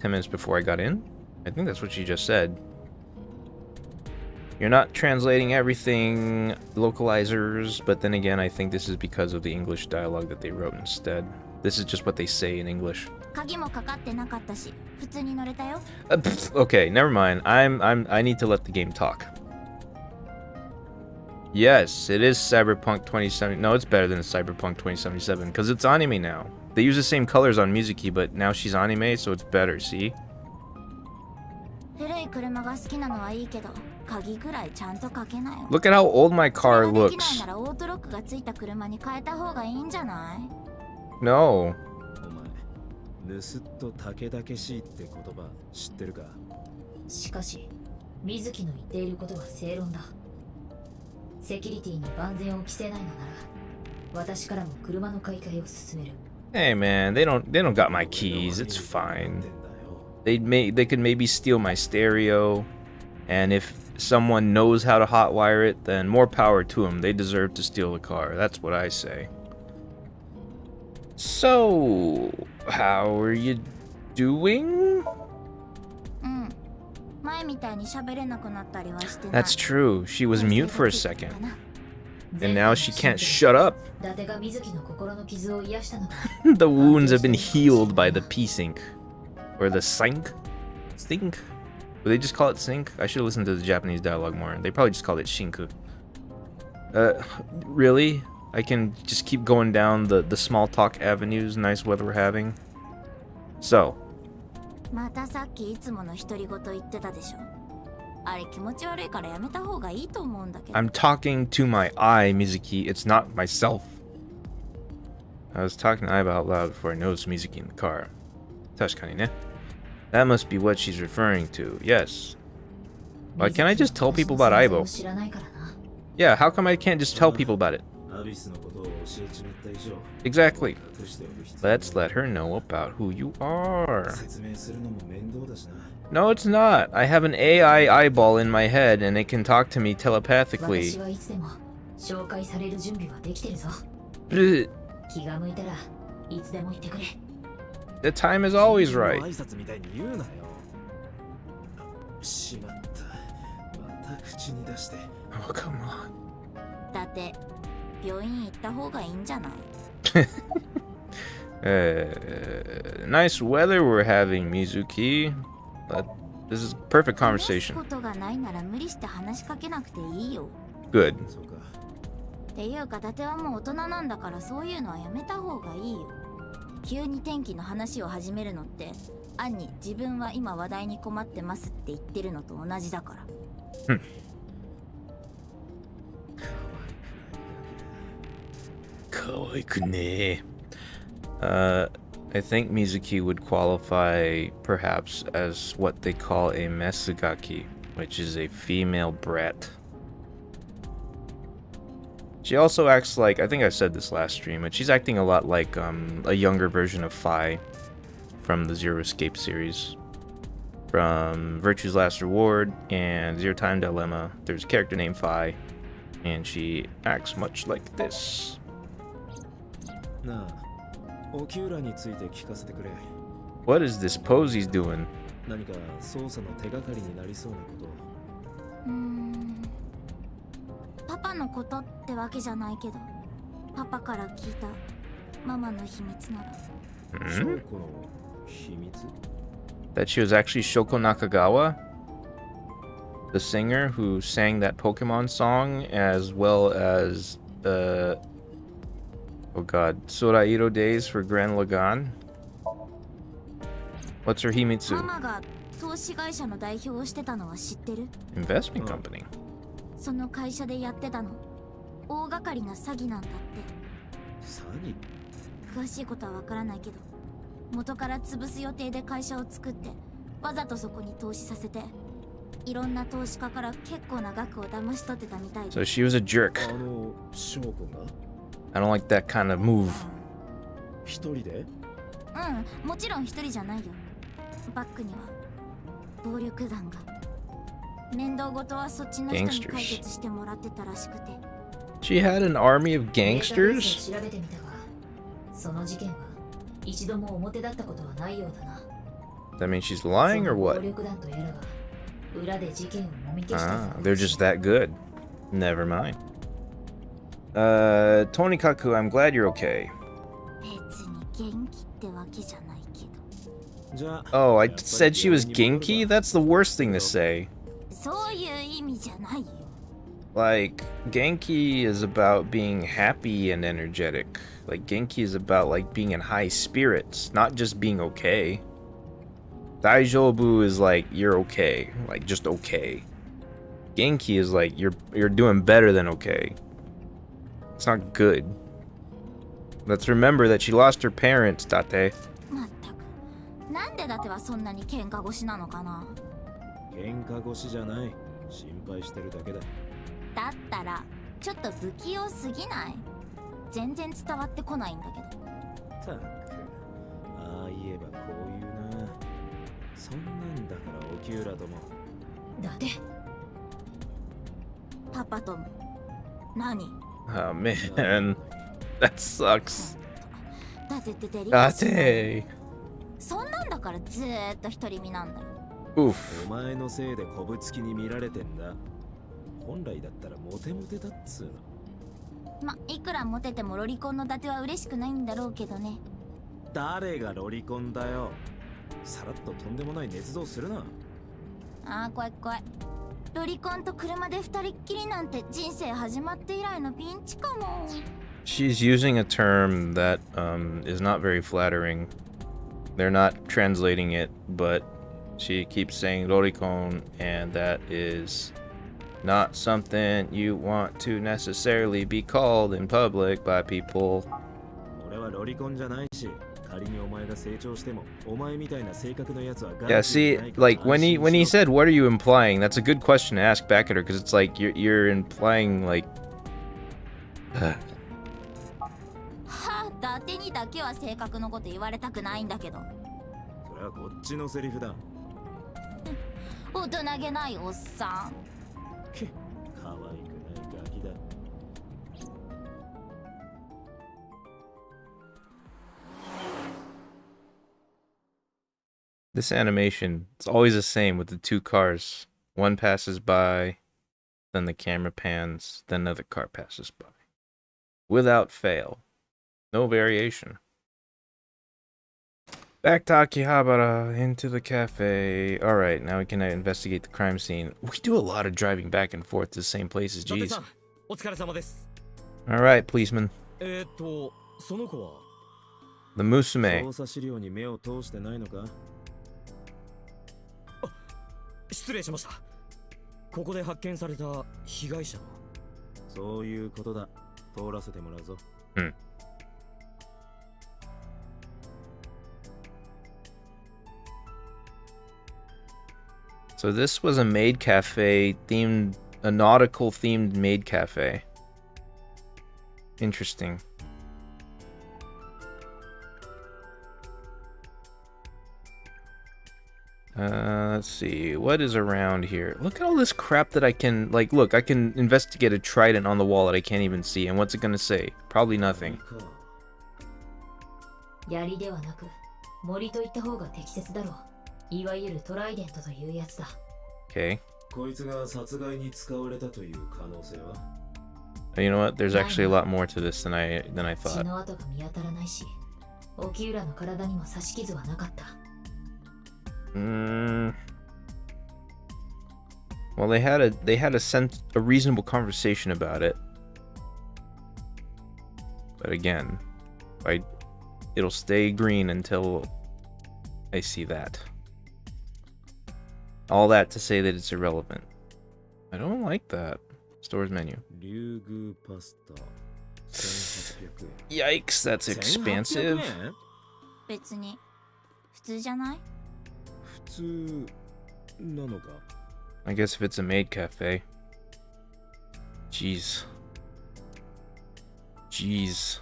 10 minutes before I got in? I think that's what you just said. You're not translating everything, localizers, but then again, I think this is because of the English dialogue that they wrote instead. This is just what they say in English. 鍵もかかってなかったし、普通に乗れたよ。Okay, never mind. I need to let the game talk. Yes, it is Cyberpunk 2070. No, it's better than Cyberpunk 2077 because it's anime now. They use the same colors on Mizuki, but now she's anime, so it's better. See? 古い車が好きなのはいいけど、鍵ぐらいちゃんとかけなよ。 Look at how old my そ car れができない looks. ならオートロックがついた車に変えた方がいいんじゃない？ No. お前盗っと竹々しいって言葉知ってるか？しかし水木の言っていることは正論だ。セキュリティに万全を期せないのなら私からも車の買い替えを進める。 Hey man, they don't got my keys. It's fine. They could maybe steal my stereo, and if someone knows how to hotwire it, then more power to them. They deserve to steal the car. That's what I say. So, how are you doing? うん。前みたいに喋れなくなったりはしてない。 That's true. She was mute for a second, かな。 and now she can't shut up. 伊達が水木の心の傷を癒したのか。 The wounds have been healed by the P-Sync. Or the Sync? Sync? Would they just call it Sync? I should have listened to the Japanese dialogue more. They probably just called it Shinku. Really? I can just keep going down the small talk avenues, nice weather we're having. So. またさっきいつもの独り言言ってたでしょ。あれ気持ち悪いからやめた方がいいと思うんだけど。 I'm talking to my eye, Mizuki. It's not myself. I was talking to Aiba out loud before I noticed Mizuki in the car. 確かにね. That must be what she's referring to. Yes. Why can't I just tell people about Aibo? 知らないからな。 Yeah, how come I can't just tell people about it? アビスのことを教えちまった以上 Exactly. 隠しておく必要は Let's let her know about who you are. 説明するのも面倒だしな。 No, it's not. I have an AI eyeball in my head and it can talk to me 私 telepathically. はいつでも紹介される準備はできてるぞ。 Bleh. 気が向いたらいつでも言ってくれ。 The time is always right. 挨拶みたいに言うなよ。しまった。また口に出して。 Oh, come on. だって病院行った方がいいんじゃない？ Nice weather we're having, Mizuki. This is perfect 話す conversation. ことがないなら無理して話しかけなくていいよ。 Good. そうか。っていうか伊達はもう大人なんだからそういうのはやめた方がいいよ。急に天気の話を始めるのって暗に自分は今話題に困ってますって言ってるのと同じだから。Kawaii-kune. I think Mizuki would qualify perhaps as what they call a mesugaki, which is a female brat. She also acts like, I think I said this last stream, but she's acting a lot like a younger version of Fi from the Zero Escape series. From Virtue's Last Reward and Zero Time Dilemma, there's a character named Fi, and she acts much like this. なあ、オキューラについて聞かせてくれ。 What is this pose he's doing? 何か捜査の手がかりになりそうなこと。パパのことってわけじゃないけどパパから聞いたママの秘密なら。翔子の秘密？ That she was actually Shoko Nakagawa, the singer who sang that Pokemon song, as well as oh god, Sorairo Days for Gran Lagan. What's her マ himitsu? マが投資会社の代表をしてたのは知ってる？ Investment company. その会社でやってたの大掛かりな詐欺なんだって。詐欺？詳しいことはわからないけど元から潰す予定で会社を作ってわざとそこに投資させていろんな投資家から結構な額を騙し取ってたみたいで。 So she was a jerk. 翔子が I don't like that kind of move. 一人で？うん、もちろん一人じゃないよ。バックには暴力団が。面倒事はそっちの人に解決してもらってたらしくて。She had an army of データベー gangsters? スを調べてみたが、その事件は一度も表だったことはないようだな。 That means she's lying or その暴 what? 力団とやらが裏で事件をもみ消した Ah, they're just that good. Never mind. Tonikaku, I'm glad you're okay. 別に元気ってわけじゃないけど。じゃあ Oh, I やっぱり said she was 病院に戻 ginky? るか That's the worst thing to say. そういう意味じゃないよ。 Like, Genki is about being happy and energetic. Like, Genki is about, like, being in high spirits, not just being okay. Daijobu is like, you're okay. Like, just okay. Genki is like, you're doing better than okay. It's not good. Let's remember that she lost her parents, Tate. まったく。なんでだってはそんなに喧嘩腰なのかな。喧嘩腰じゃない。心配してるだけだ。だったらちょっと不器用すぎない？全然伝わってこないんだけど。たく、ああ言えばこういうな。そんなんだから沖浦とも。だってパパとも。何？ Oh man, that sucks. だってってデリカシー。 Tate. そんなんだからずーっと独り身なんだよ。 Oof. お前のせいでこぶつきに見られてんだ。本来だったらモテモテだっつうの。ま、いくらモテてもロリコンの伊達は嬉しくないんだろうけどね。誰がロリコンだよ。さらっととんでもない捏造するな。ああ、怖い怖い。ロリコンと車で二人っきりなんて人生始まって以来のピンチかも。 She's using a term that is not very flattering. They're not translating it, but she keeps saying Rorikon, and that is not something you want to necessarily be called in public by people. 俺はロリコンじゃないし、仮にお前が成長しても、お前みたいな性格のやつは Yeah, see, like when he said, "What are you implying?" That's a good question to ask back at her because it's like you're implying like. はあ、伊達にだけは性格のこと言われたくないんだけど。それはこっちのセリフだ。大人げないおっさん。け、可愛くないガキだ。This animation, it's always the same with the two cars. One passes by, then the camera pans, then another car passes by. Without fail. No variation. Back to Akihabara, into the cafe. Alright, now we can investigate the crime scene. We do a lot of driving back and forth to the same places, jeez. お疲れ様です。 Alright, policeman. その子は The Musume. 捜査資料に目を通してないのか？失礼しました。ここで発見された被害者はそういうことだ。通らせてもらうぞ。So this was a maid cafe themed, a nautical themed maid cafe. Interesting. Let's see, what is around here? Look at all this crap that I can, like, look, I can investigate a trident on the wall that I can't even see, and what's it gonna say? Probably nothing. 槍ではなく森と言った方が適切だろう。いわゆるトライデントというやつだ。Okay. こいつが殺害に使われたという可能性は？ You know what? There's actually a lot more to this than I 血 thought. の跡が見当たらないし、沖浦の体にも刺し傷はなかった。Well, they had a reasonable conversation about it, but again, it'll stay green until I see that. All that to say that it's irrelevant. I don't like that. Store's menu. 竜宮パスタ1800円。 Yikes, that's expansive. 1800円？別に普通じゃない？普通なのか？ I guess if it's a maid cafe. Jeez. Jeez.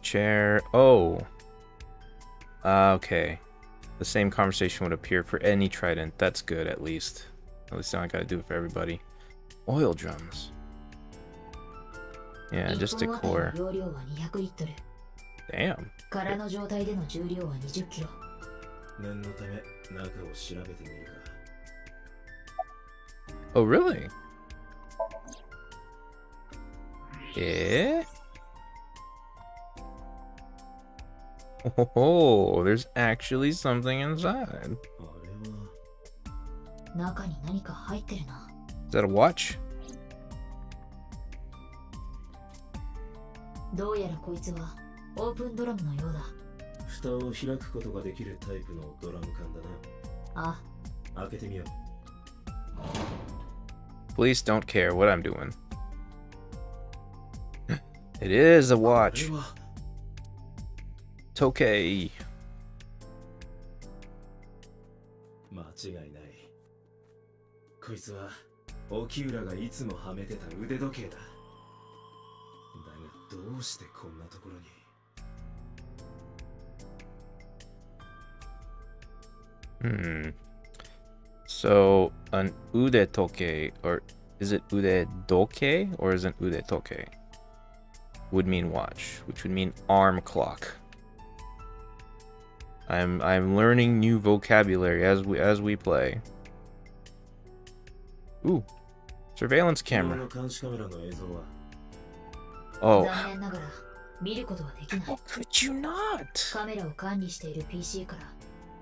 Chair. Oh. Okay. The same conversation would appear for any trident. That's good, at least. At least I don't gotta do it for everybody. Oil drums. Yeah, just decor. 容量は200リットル。 Damn. 空の状態での重量は20キロ。念のため中を調べてみるか。 Oh, really? Yeah? Oh, there's actually something inside. あれは中に何か入ってるな。 Is that a watch? どうやらこいつはオープンドラムのようだ。蓋を開くことができるタイプのドラム缶だあ、な。開けてみよう。 Police don't care what I'm doing. It is a あ watch. れは Tokei. 間違いない。こいつは沖浦がいつもはめてた腕時計だ。だがどうしてこんなところに。 So an ude toke, or is it ude doke, or is it ude toke? Would mean watch, which would mean arm clock. I'm learning new vocabulary as we play. Ooh, surveillance 昨日 camera. の監視カメラの映像は Oh, 残念ながら見ることはできない。 how could you not? カメラを管理している PC から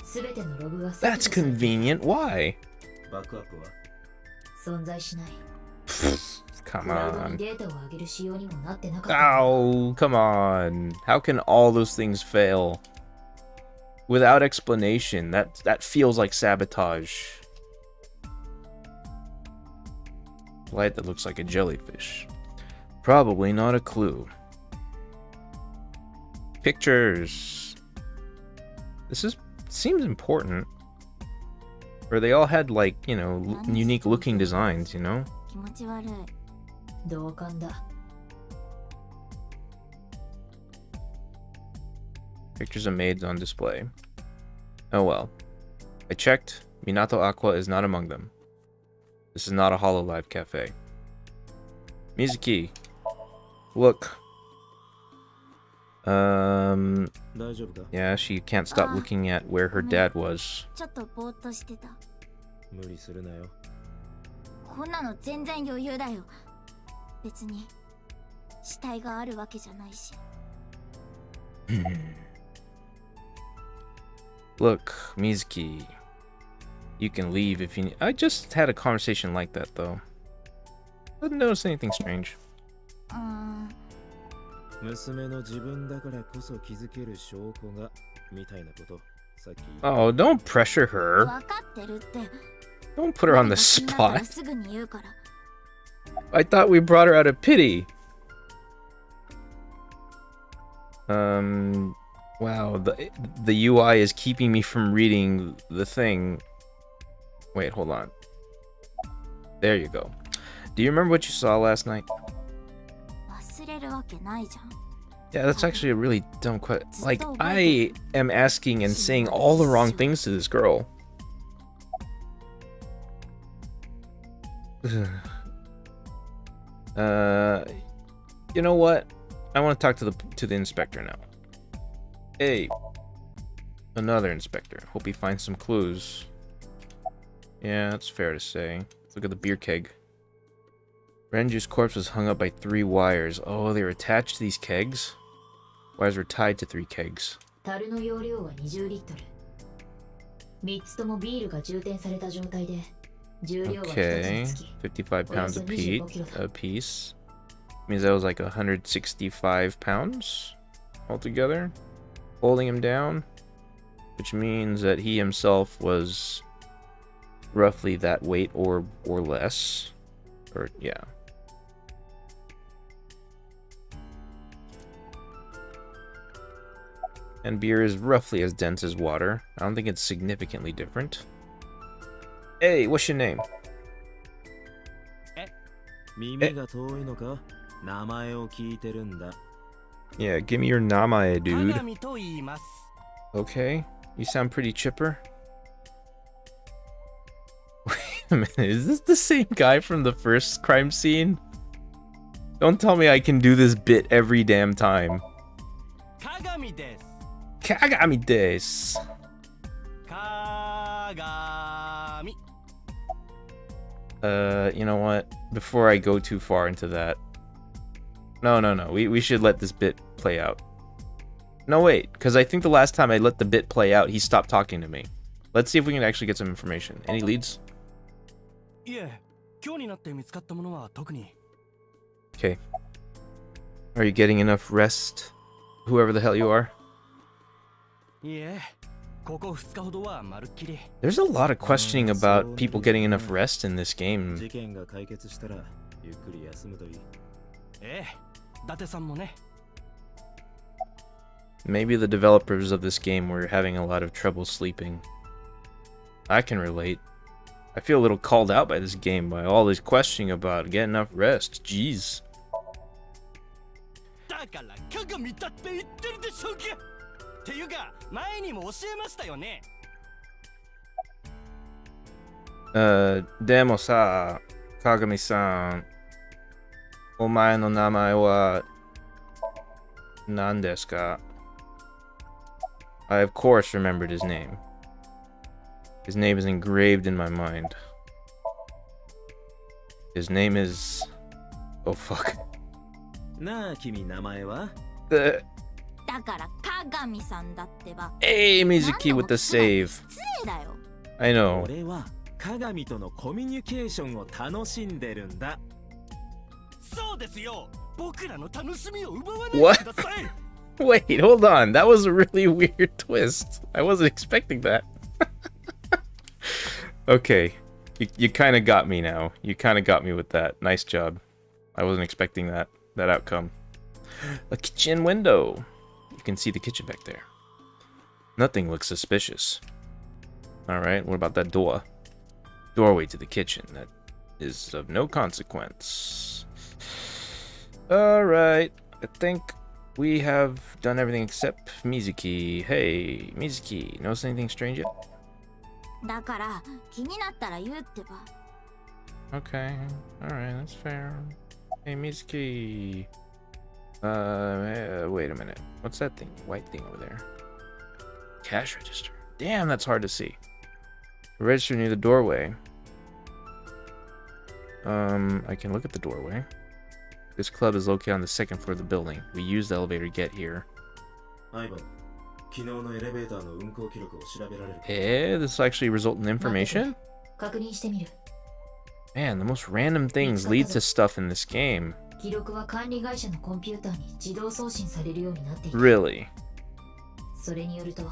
全てのログが That's convenient. Why? バックアップは存在しない。 Come クラウドに on. データを上げる仕様にもなってなかった。 Ow, come on. How can all those things fail? Without explanation, that feels like sabotage. Light that looks like a jellyfish. Probably not a clue. Pictures. This seems important. Or they all had like, you know, unique looking designs, you know? 気持ち悪い。同感だ。 Pictures of maids on display. Oh well. I checked. Minato Aqua is not among them. This is not a Hololive cafe. Mizuki. Look. 大丈夫か Yeah, she can't stop looking at where her dad was. ちょっとぼーっとしてた。無理するなよ。こんなの全然余裕だよ。別に死体があるわけじゃないし。Look, Mizuki. You can leave if you need. I just had a conversation like that though. Didn't notice anything strange. 娘の自分だからこそ気づける証拠がみたいなことさっき Oh, don't pressure her. 分かってるって。 Don't put her on the 気になったら spot. すぐに言うから。 I thought we brought her out of pity. Wow, the UI is keeping me from reading the thing. Wait, hold on. There you go. Do you remember what you saw last night? 忘れるわけないじゃん。 Yeah, that's actually a really dumb question. Like, I am asking and saying all the wrong things to this girl. You know what? I want to talk to the inspector now. Hey, another inspector. Hope he finds some clues. Yeah, that's fair to say. Let's look at the beer keg. Renju's corpse was hung up by 3 wires. Oh, they were attached to these kegs? Wires were tied to 3 kegs. 樽の容量は20リットル。3つともビールが充填された状態で、重量は1つ Okay, につき。 55 pounds a piece. Means that was like 165 pounds altogether. Holding him down, which means that he himself was roughly that weight or less. Or yeah. And beer is roughly as dense as water. I don't think it's significantly different. Hey, what's your name? 耳が遠いのか名前を聞いてるんだ Yeah, give me your namae, dude. 鏡と言います。 Okay, you sound pretty chipper. Wait a minute, is this the same guy from the first crime scene? Don't tell me I can do this bit every damn time. 鏡です。 Kagami desu. 鏡。 You know what? Before I go too far into that. No. We should let this bit play out. No, wait, because I think the last time I let the bit play out, he stopped talking to me. Let's see if we can actually get some information. Any leads? いえ、今日になって見つかったものは特に。 Okay. Are you getting enough rest? Whoever the hell you are? いえ、ここ2日ほどはまるっきり。 There's a lot of questioning about people getting enough rest in this game. 事件が解決したらゆっくり休むといい。ええ、伊達さんもね。 Maybe the developers of this game were having a lot of trouble sleeping. I can relate. I feel a little called out by this game by all this questioning about getting enough rest. Jeez. だから鏡だって言ってるでしょうが。っていうか前にも教えましたよね。でもさ、Kagami-san、お前の名前は何ですか? I of course remembered his name. His name is engraved in my mind. His name is... Oh fuck. なあ、君名前は? だから鏡さんだってば。 Hey, Mizuki with the save. 失礼だよ。 I know. 俺は鏡とのコミュニケーションを楽しんでるんだ。そうですよ。僕らの楽しみを奪わないでください。 Wait, hold on. That was a really weird twist. I wasn't expecting that. Okay. You kind of got me now. You kind of got me with that. Nice job. I wasn't expecting that outcome. A kitchen window. You can see the kitchen back there. Nothing looks suspicious. Alright, what about that door? Doorway to the kitchen. That is of no consequence. Alright, I think we have done everything except Mizuki. Hey, Mizuki, notice anything strange yet? だから気になったら言うってば。 Okay, alright, that's fair. Hey, Mizuki. Wait a minute. What's that thing? White thing over there. Cash register. Damn, that's hard to see. Register near the doorway. I can look at the doorway. This club is located on the second floor of the building. We use the elevator to get here. This will actually result in information? 確認してみる。 Man, the most random things lead to stuff in this game. 記録は管理会社のコンピューターに自動送信されるようになっている。 Really? それによると、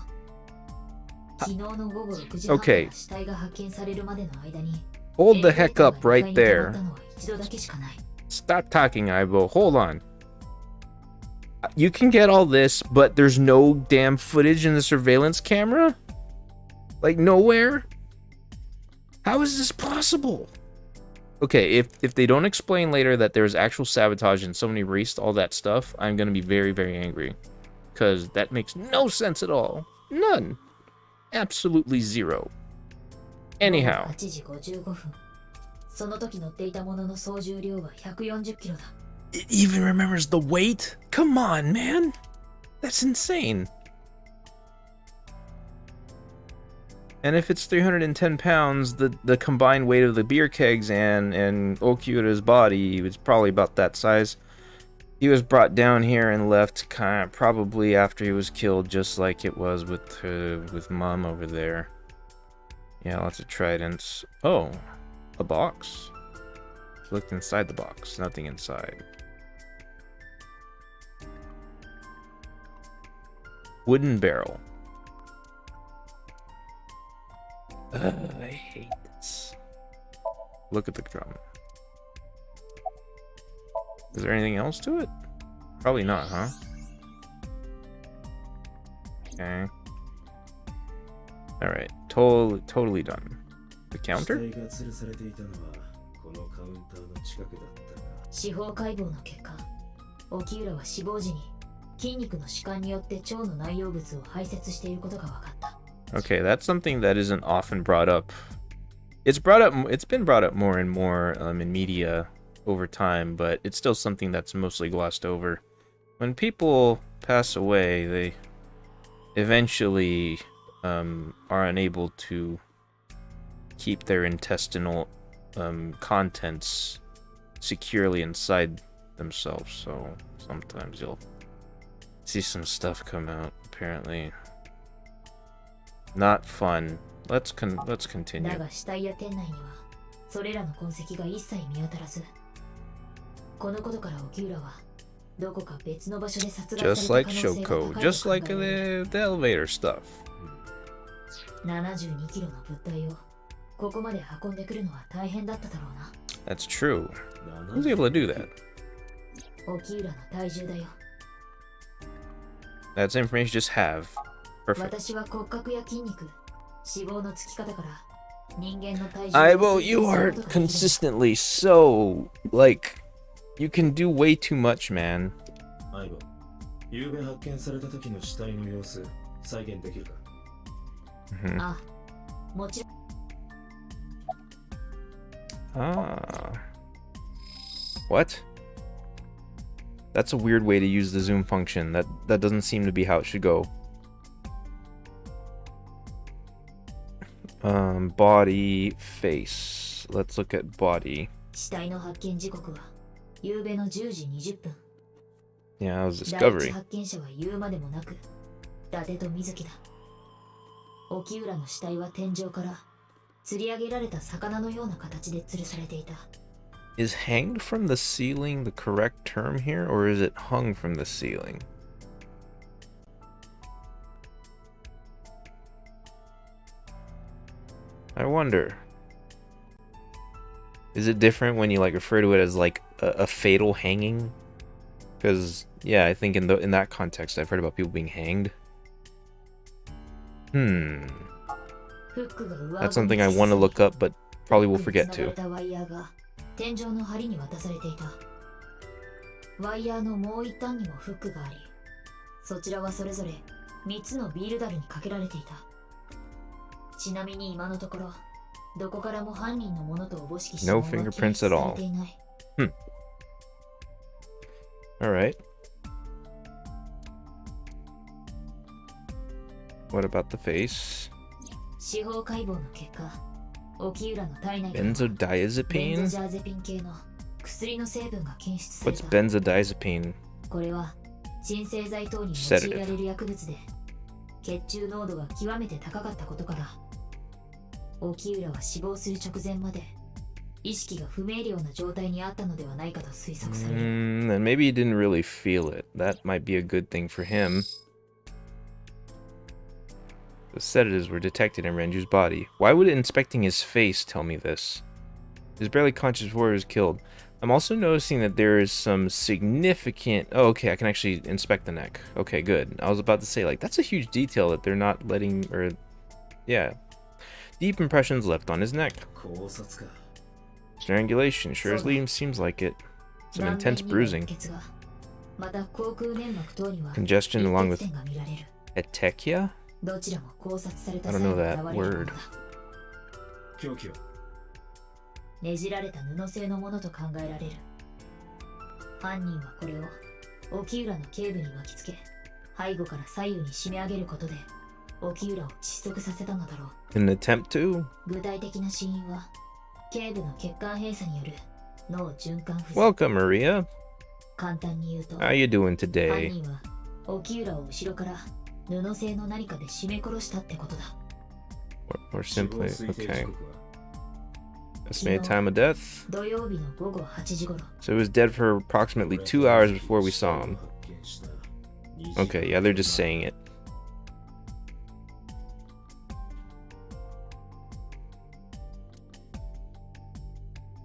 昨日の午後6時半から死体が発見されるまでの間に、 Hold the heck up right エレベーター there. が2階に止まったのは一度だけしかない。 Stop talking, Aibo. Hold on. You can get all this, but there's no damn footage in the surveillance camera? Like, nowhere? How is this possible? Okay, if they don't explain later that there's actual sabotage and somebody erased all that stuff, I'm gonna be very, very angry. Because that makes no sense at all. None. Absolutely zero. Anyhow. 8時55分。その時乗っていたものの総重量は140キロだ。 It even remembers the weight? Come on, man. That's insane. And if it's 310 pounds, the combined weight of the beer kegs and Okyura's body was probably about that size. He was brought down here and left probably after he was killed, just like it was with Mom over there. Yeah, lots of tridents. Oh, a box. Looked inside the box. Nothing inside. Wooden barrel. I hate this. Look at the drum. Is there anything else to it? Probably not, huh? Okay. Alright. Totally done. The counter? 司法解剖の結果、沖浦は死亡時に筋肉の弛緩によって腸の内容物を排泄していることが分かった。 Okay, that's something that isn't often brought up. It's been brought up more and more in media over time, but it's still something that's mostly glossed over. When people pass away, they eventually are unable to keep their intestinal contents securely inside themselves, so sometimes you'll see some stuff come out. Apparently not fun. Let's continue. だが死体や店内にはそれらの痕跡が一切見当たらず、このことから沖浦はどこか別の場所で殺害 Just され like た可能性が高い Shoko, と just 考え like られる。 the elevator stuff. 72キロの物体をここまで運んでくるのは大変だっただろうな。 That's true. Who's able to do that? 沖浦の体重だよ。 That's information you just have. Perfect. 私は骨格や筋肉、脂肪のつき方から人間の体重 Aibo, you are consistently so, like, you can do way too much, man. 相棒、夕べ発見された時の死体の様子再現できるか？ Mhm. あ、もちろん。 Ah. What? That's a weird way to use the zoom function. That doesn't seem to be how it should go. Body, face. Let's look at body. 死体の発見時刻は夕べの10時20分。 Yeah, that was 第一 discovery. 発見者は言うまでもなく、伊達と水木だ。沖浦の死体は天井から釣り上げられた魚のような形で吊るされていた。 Is hanged from the ceiling the correct term here, or is it hung from the ceiling? I wonder. Is it different when you like refer to it as like a fatal hanging? Because yeah, I think in that context, I've heard about people being hanged. That's something I want to look up, but probably will forget to. 天井の梁に渡されていた。ワイヤーのもう一端にもフックがあり、そちらはそれぞれ3つのビール樽にかけられていた。ちなみに今のところ、どこからも犯人のものとおぼしき指紋は No 検 fingerprints 出 at され all. ていない。 Alright. What about the face? 司法解剖の結果、沖浦の体内からベン Benzodiazepine? ゾジャーゼピン系の薬の成分が検出され What's た。 benzodiazepine? これは鎮静剤等に用いられる薬物で、血中濃度が極めて高かったことから、沖浦は死亡する直前まで意識が不明瞭な状態にあったのではないかと推測される。Then maybe he didn't really feel it. That might be a good thing for him. The sedatives were detected in Renju's body. Why would inspecting his face tell me this? He was barely conscious before he was killed. I'm also noticing that there is some significant... Oh, okay, I can actually inspect the neck. Okay, good. I was about to say, like, that's a huge detail that they're not letting... Or, yeah. Deep impressions left on his neck. Strangulation. Sure as seems like it. Some intense bruising. Congestion along with... Petechia? I don't know that word. ねじられた布製のものと考えられる。犯人はこれを沖浦の頸部に巻きつけ、背後から左右に締め上げることで沖浦を窒息させたのだろう。In an attempt to? 具体的な死因は頸部の血管閉鎖による脳循環不全。 Welcome, Maria. 簡単に言うと、 How you doing 犯 today? 人は沖浦を後ろから布製の何かで絞め殺したってことだ。Or simply, okay. Estimated time of death. 土曜日の午後8時頃。 So he was dead for approximately 2 hours before we saw him. Okay, yeah, they're just saying it.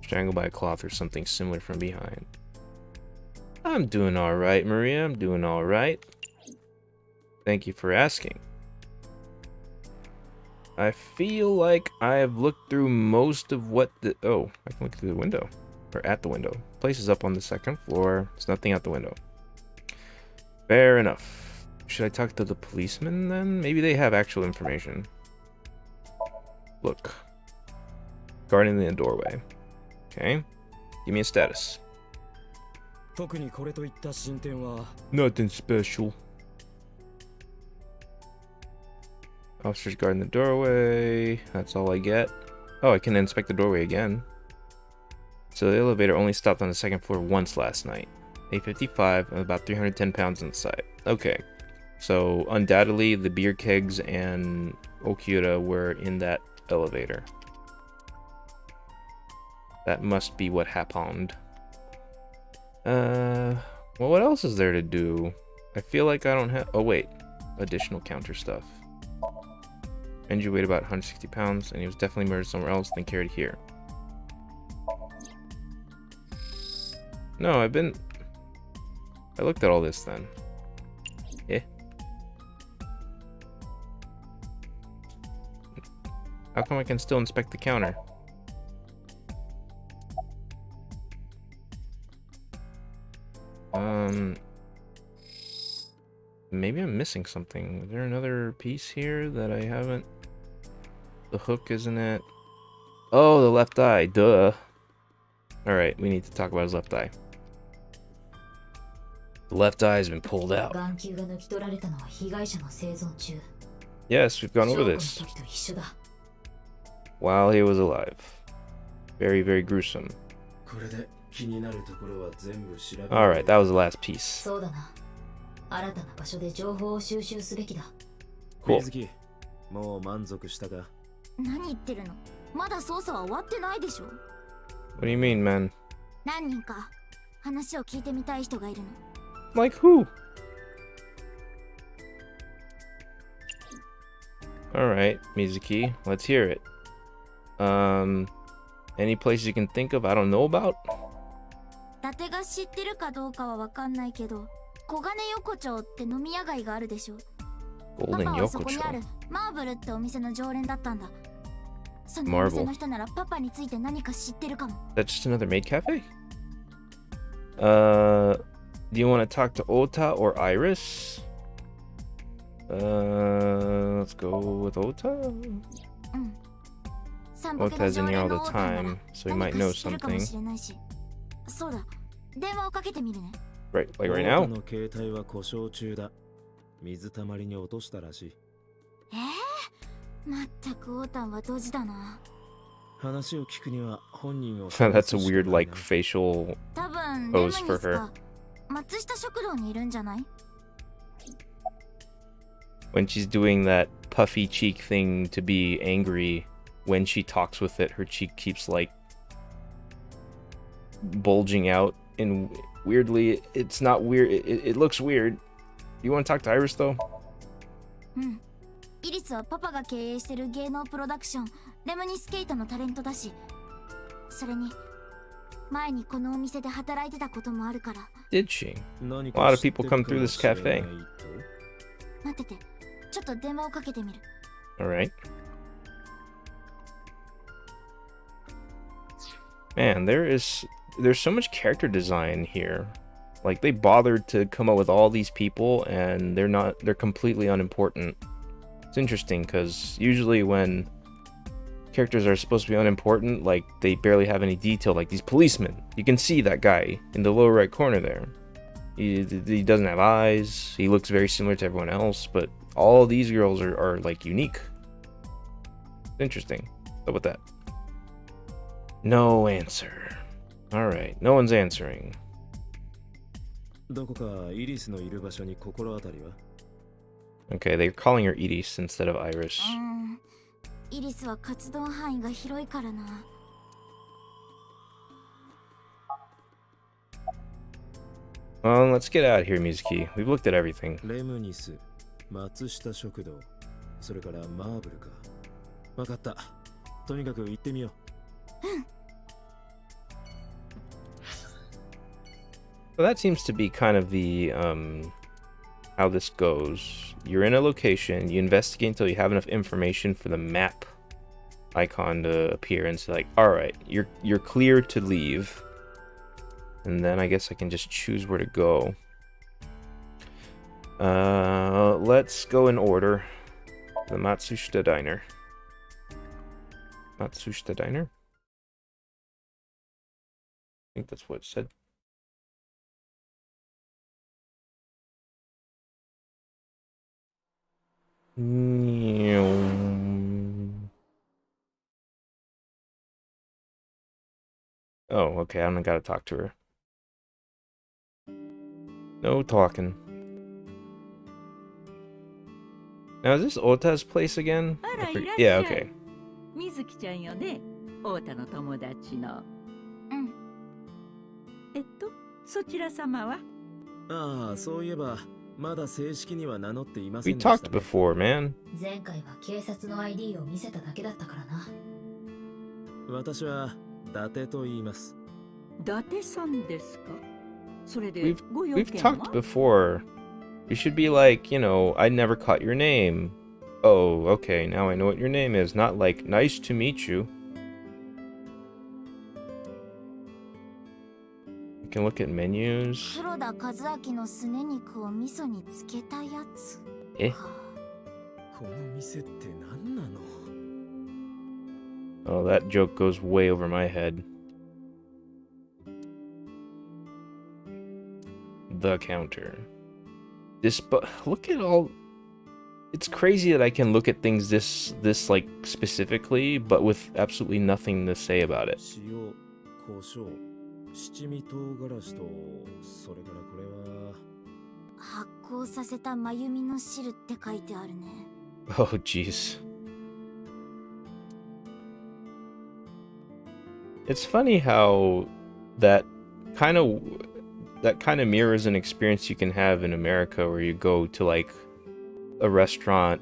Strangled by a cloth or something similar from behind. I'm doing alright, Maria. I'm doing alright. Thank you for asking. I feel like I have looked through most of what the... Oh, I can look through the window. Or at the window. Place is up on the second floor. There's nothing out the window. Fair enough. Should I talk to the policeman then? Maybe they have actual information. Look. Guarding the doorway. Okay. Give me a status. 特にこれといった進展は Nothing special. Officers guarding the doorway. That's all I get. Oh, I can inspect the doorway again. So the elevator only stopped on the second floor once last night. 8:55 and about 310 pounds inside. Okay. So undoubtedly the beer kegs and Okura were in that elevator. That must be what happened. Well, what else is there to do? I feel like I don't have... Oh, wait. Additional counter stuff. Benji weighed about 160 pounds, and he was definitely murdered somewhere else than carried here. No, I looked at all this then. Yeah. How come I can still inspect the counter? Maybe I'm missing something. Is there another piece here that I haven't? The hook, isn't it? Oh, the left eye. Duh. Alright, we need to talk about his left eye. The left eye has been pulled out. 眼球が抜き取られたのは被害者の生存中。 Yes, we've gone over 証拠の this. 時と一緒だ。 While he was alive. Very, very gruesome. これで気になるところは全部調べ Alright, that was the last piece. そうだな。新たな場所で情報を収集すべきだ。 Cool. 水木、もう満足したか？何言ってるの？まだ捜査は終わってないでしょ。 What do you mean, man? 何人か話を聞いてみたい人がいるの。 Like who? Alright, Mizuki, let's hear it. Any places you can think of I don't know about? 伊達が知ってるかどうかはわかんないけど、小金横丁って飲み屋街があるでしょ。パ Golden パはそこにある Yokocho. マーブルってお店の常連だったんだ。そのお Marble. 店の人ならパパについて何か知ってるかも。 That's just another maid cafe? Do you want to talk to Ota or Iris? Let's go with Ota. うん。散歩系の Ota's in 常 here 連 all の the オーターなら time, so he 何 might か know 知ってるかも something. しれないし。そうだ。電話をかけてみるね。 Right, like right オー now? タの携帯は故障中だ。水たまりに落としたらしい。まったくオータンはドジだな。話を聞くには本人を That's a weird, like, facial 多分レムニ pose ス for her. か松下食堂にいるんじゃない？ When she's doing that puffy cheek thing to be angry, when she talks with it, her cheek keeps, like, bulging out. And weirdly, it's not weird. It looks weird. You want to talk to Iris, though? うん。イリスはパパが経営してる芸能プロダクションレムニスケイトのタレントだし、それに前にこのお店で働いてたこともあるから。 Did she? 何 A か lot of 知って people る come か through も this しれない cafe. と？待ってて、ちょっと電話をかけてみる。 Alright. Man, there's so much character design here. Like, they bothered to come up with all these people, and they're completely unimportant. It's interesting, because usually when characters are supposed to be unimportant, like, they barely have any detail, like these policemen. You can see that guy in the lower right corner there. He doesn't have eyes, he looks very similar to everyone else, but all these girls are like, unique. Interesting. How about that? No answer. Alright, no one's answering. どこかイリスのいる場所に心当たりは？ Okay, they're calling her Edis instead of Iris. イリスは活動範囲が広いからな。Well, let's get out of here, Mizuki. We've looked at everything. レムニス、松下食堂、それからマーブルか。わかった。とにかく行ってみよう。So that seems to be kind of the how this goes. You're in a location, you investigate until you have enough information for the map icon to appear and say like, alright, you're clear to leave. And then I guess I can just choose where to go. Let's go in order. The Matsushita Diner. Matsushita Diner? I think that's what it said. Oh, okay, I don't gotta talk to her. No talking. Now, is this Ota's place again? Yeah, okay. 水木ちゃんよね、太田の友達の。うん。そちら様は？ああ、そういえばまだ正式には名乗っていませ We んでした、ね。 talked before, man. 前回は警察の ID を見せただけだったからな。私は伊達と言います。伊達さんですか？それで We've talked before. You should be like, you know, I never caught your name. Oh, okay, now I know what your name is. Not like, nice to meet you. You can look at menus. 黒田和明のすね肉を味噌につけたやつ。え？この店って何なの？ Oh, that joke goes way over my head. The counter. Look at all. It's crazy that I can look at things this like specifically, but with absolutely nothing to say about it. 塩、胡椒、七味唐辛子と、それからこれは発酵させたまゆみの汁って書いてあるね。Oh, jeez. It's funny how that kind of mirrors an experience you can have in America where you go to like a restaurant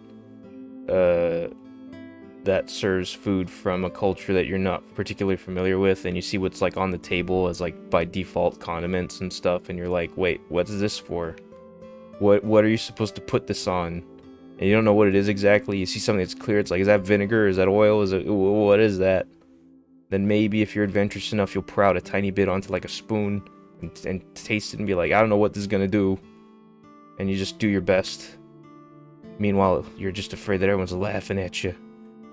that serves food from a culture that you're not particularly familiar with, and you see what's like on the table as like by default condiments and stuff, and you're like, wait, what is this for? What are you supposed to put this on? And you don't know what it is exactly. You see something that's clear, it's like, is that vinegar? Is that oil? Is it, what is that? Then maybe if you're adventurous enough, you'll pour out a tiny bit onto like a spoon and taste it and be like, I don't know what this is gonna do. And you just do your best. Meanwhile, you're just afraid that everyone's laughing at you.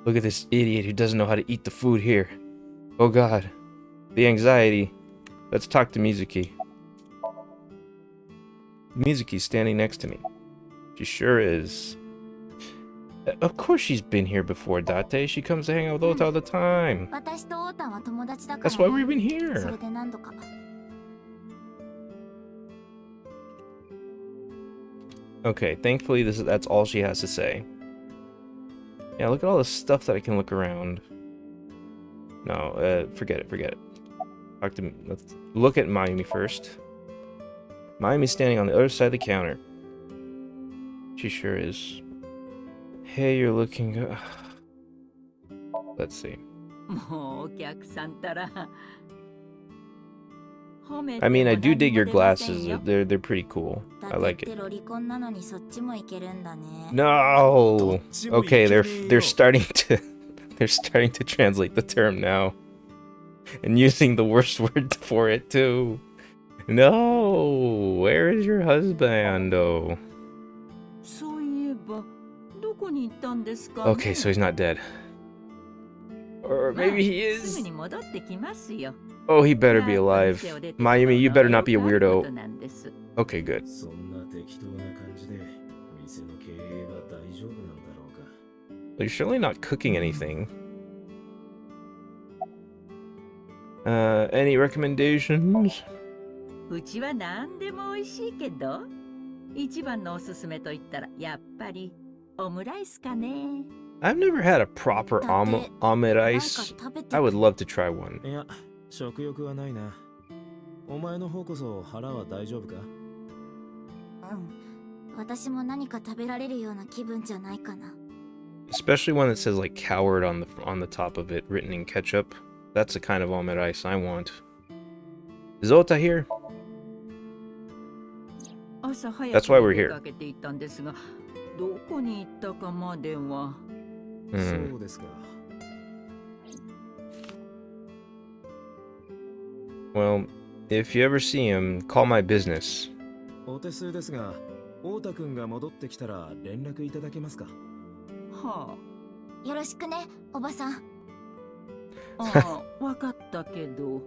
Look at this idiot who doesn't know how to eat the food here. Oh god. The anxiety. Let's talk to Mizuki. Mizuki's standing next to me. She sure is. Of course she's been here before, Date. She comes to hang out with Ota all the time. That's why we've been here. Okay, thankfully that's all she has to say. Yeah, look at all the stuff that I can look around. No, forget it. Let's look at Mayumi first. Mayumi's standing on the other side of the counter. She sure is. Hey, you're looking good. Let's see. I mean, I do dig your glasses. They're pretty cool. I like it. No. Okay, they're starting to translate the term now, and using the worst word for it too. No. Where is your husband? Oh. Okay, so he's not dead. Or maybe he is. Oh, he better be alive. Mayumi, you better not be a weirdo. Okay, good. Well, you're surely not cooking anything. Any recommendations? I've never had a proper omelet ice. I would love to try one. 食欲はないな。お前の方こそ腹は大丈夫か？私も何か食べられるような気分じゃないかな。 Especially one that says like coward on the top of it, written in ketchup. That's the kind of omelet ice I want. Is Ota here? That's why we're here. Well, if you ever see him, call my business. 太田くんが戻ってきたら連絡いただけますか？はよろしくね、おばさん。あ、わかったけど。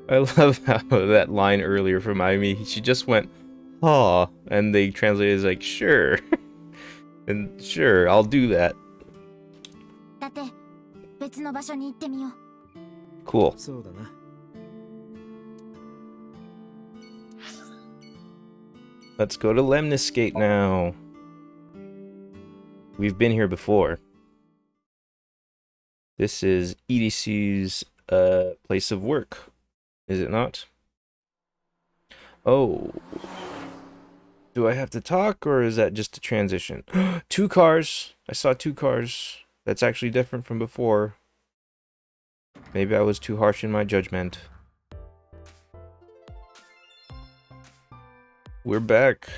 I love how that line earlier from Amy, she just went, "Huh," and they translated as like, "Sure," and sure, I'll do that. だって別の場所に行ってみよう。Cool. そうだな。Let's go to Lemniscate now. We've been here before. This is EDC's place of work, is it not? Oh. Do I have to talk, or is that just a transition? 2 cars! I saw 2 cars. That's actually different from before. Maybe I was too harsh in my judgment. We're back.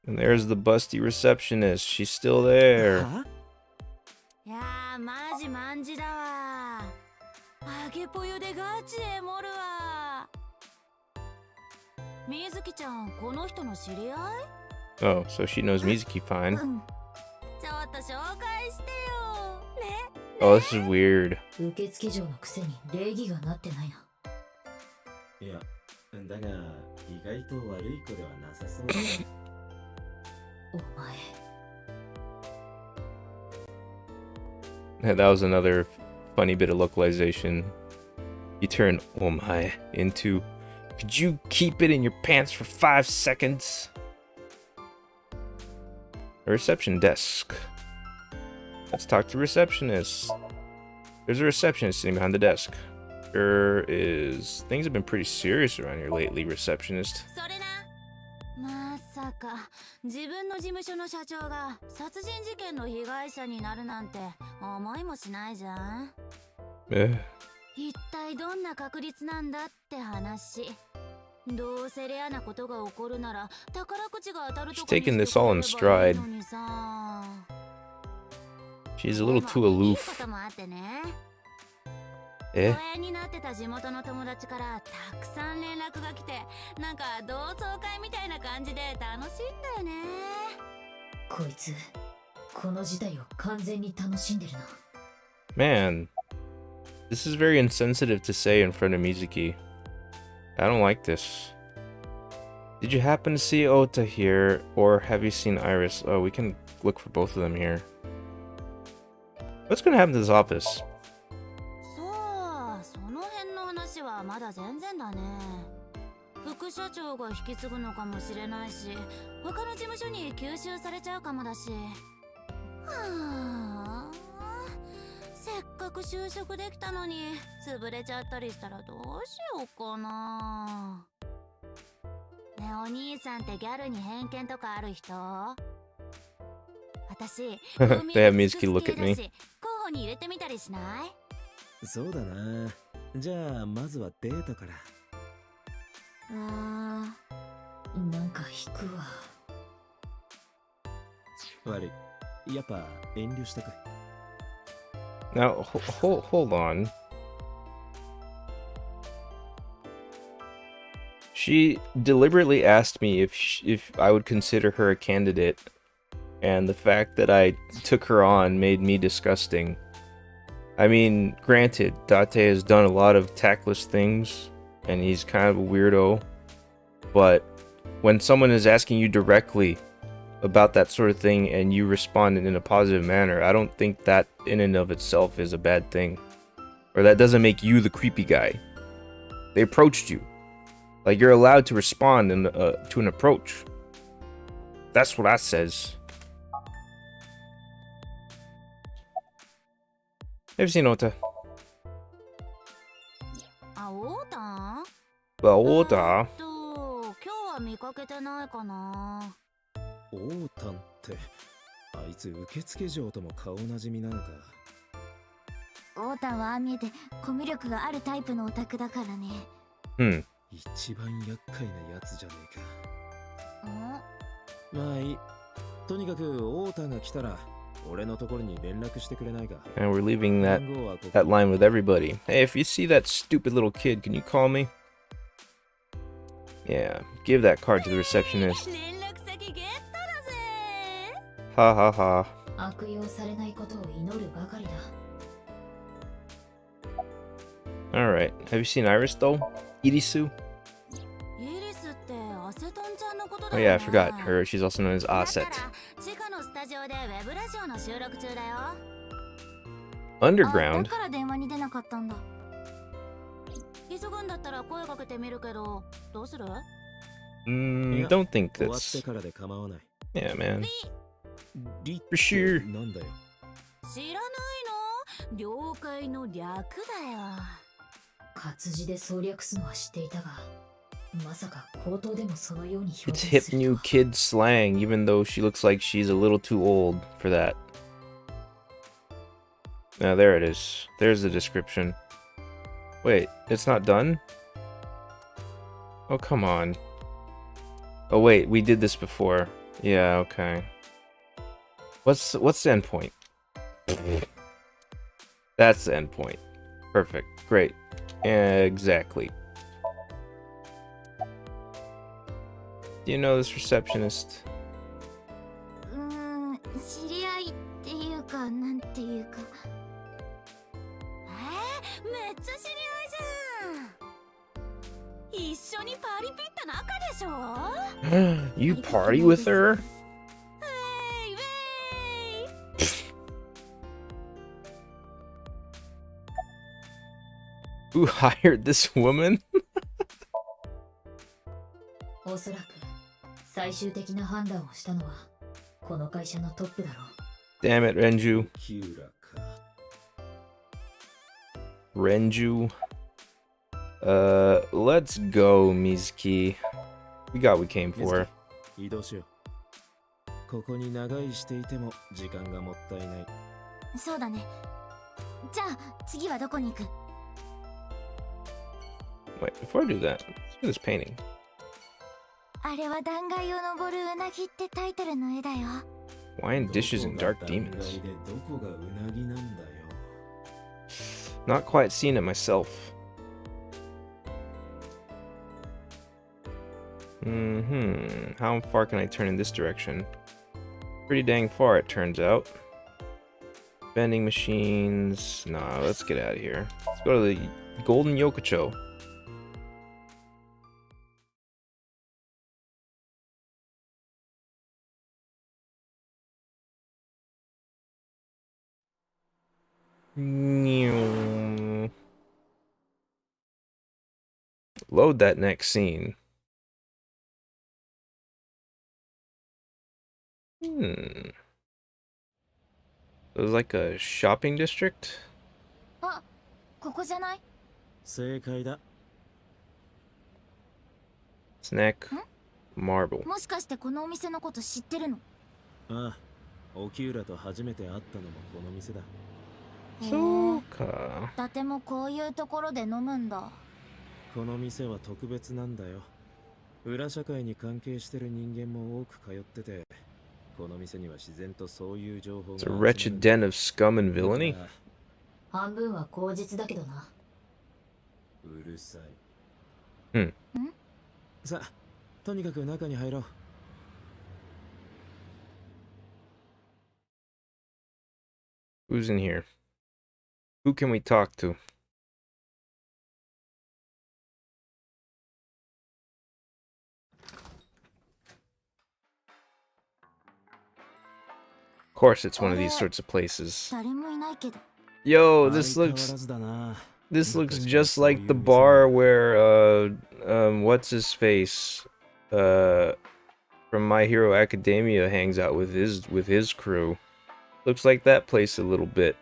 And there's the busty receptionist. She's still there. いやー、マジマンジだわ。あげぽよでガチで盛るわ。みずきちゃん、この人の知り合い？ Oh, so she knows Mizuki fine. ちょっと紹介してよ。ね。Oh, this is weird. 受付嬢のくせに礼儀がなってないな。いや、だが意外と悪い子ではなさそうだ。お前。That was another funny bit of localization. You turn "oh my" into "could you keep it in your pants for 5 seconds?" A reception desk. Let's talk to receptionist. There's a receptionist sitting behind the desk. There is... Things have been pretty serious around here lately, receptionist. それな。まさか自分の事務所の社長が殺人事件の被害者になるなんて思いもしないじゃん。一体どんな確率なんだって話。どうせレアなことが起こるなら宝くじが当たるとこにしてくれればいいのにさ。 She's taking this all in stride. She's a little too aloof. 疎遠になってた地元の友達からたくさん連絡が来て、なんか同窓会みたいな感じで楽しいんだよね。こいつ、この事態を完全に楽しんでるな。Man, this is very insensitive to say in front of Mizuki. I don't like this. Did you happen to see Ota here, or have you seen Iris? Oh, we can look for both of them here. What's gonna happen to this office? そう、その辺の話はまだ全然だね。副社長が引き継ぐのかもしれないし、他の事務所に吸収されちゃうかもだし。はあ、せっかく就職できたのに潰れちゃったりしたらどうしようかな。ねえ、お兄さんってギャルに偏見とかある人？私、They have Mizuki look at me. 候補に入れてみたりしない？そうだな。じゃあまずはデートから。なんか引くわ。悪い。やっぱ遠慮しとく。Now, hold on. She deliberately asked me if I would consider her a candidate, and the fact that I took her on made me disgusting. I mean, granted, Date has done a lot of tactless things, and he's kind of a weirdo, but when someone is asking you directly about that sort of thing and you respond in a positive manner, I don't think that in and of itself is a bad thing. Or that doesn't make you the creepy guy. They approached you. Like, you're allowed to respond to an approach. That's what that says. Have you seen Ota? あ、オータン？ Ota? 今日は見かけてないかな。オータンって、あいつ受付嬢とも顔なじみなのか。オータンはああ見えてコミュ力があるタイプのオタクだからね。一番厄介なやつじゃねえか。まあいい。とにかくオータンが来たら俺のところに連絡してくれないか。And we're leaving that line with everybody. Hey, if you see that stupid little kid, can you call me? Yeah, give that card to the receptionist. Ha ha ha. 悪用されないことを祈るばかりだ。 Alright, have you seen Iris though? Irisu? イリスってアセトンちゃんのことだ Oh よね。 yeah, I forgot her. She's also known as だ Aset. から地下のスタジオでウェブラジオの収録中だよ。あ、 Underground? だから電話に出なかったんだ。急ぐんだったら声かけてみるけど、どうする？ Don't think 終わって that's... からで構わない。 Yeah, man. リッ For sure. なんだよ。知らないの？了解の略だよ。活字で省略すのは知っていたが、まさか口頭でもそのように表 It's 現 hip する new とは。 kid slang, even though she looks like she's a little too old for that. Now there it is. There's the description. Wait, it's not done? Oh, come on. Oh wait, we did this before. Yeah, okay. What's the endpoint? That's the endpoint. Perfect. Great. Exactly. Do you know this receptionist? 知り合いっていうか、なんていうか。めっちゃ知り合いじゃん。一緒にパリピった仲でしょ？ You party with her? ウェイウェイ。 Who hired this woman? おそらく最終的な判断をしたのはこの会社のトップだろう。 Damn it, Renju. キューラか。 Renju. Let's go, Mizuki. We got what we came for. 移動しよう。ここに長居していても時間がもったいない。そうだね。じゃあ次はどこに行く？ Wait, before I do that, let's look at this painting. あれは断崖を登るうなぎってタイトルの絵だよ。 Wine dishes and dark どこが断 demons. 崖でどこがうなぎなんだよ。 Not quite seen it myself. How far can I turn in this direction? Pretty dang far, it turns out. Vending machines. Nah, let's get out of here. Let's go to the Golden Yokocho. Load that next scene. It was like a shopping district? あ、ここじゃない？正解だ。 Snack. Marble. もしかしてこのお店のこと知ってるの？ああ、オキューラと初めて会ったのもこの店だ。そうか。伊達もこういうところで飲むんだ。この店は特別なんだよ。裏社会に関係してる人間も多く通ってて、この店には自然とそういう情報が It's a wretched den of scum and villainy. 半分は口実だけどな。うるさい。うん。さあ、とにかく中に入ろう。Who's in here? Who can we talk to? Of course, it's one of these sorts of places. 誰もいないけど。 Yo, this looks just like the bar where what's his face from My Hero Academia hangs out with his crew. Looks like that place a little bit.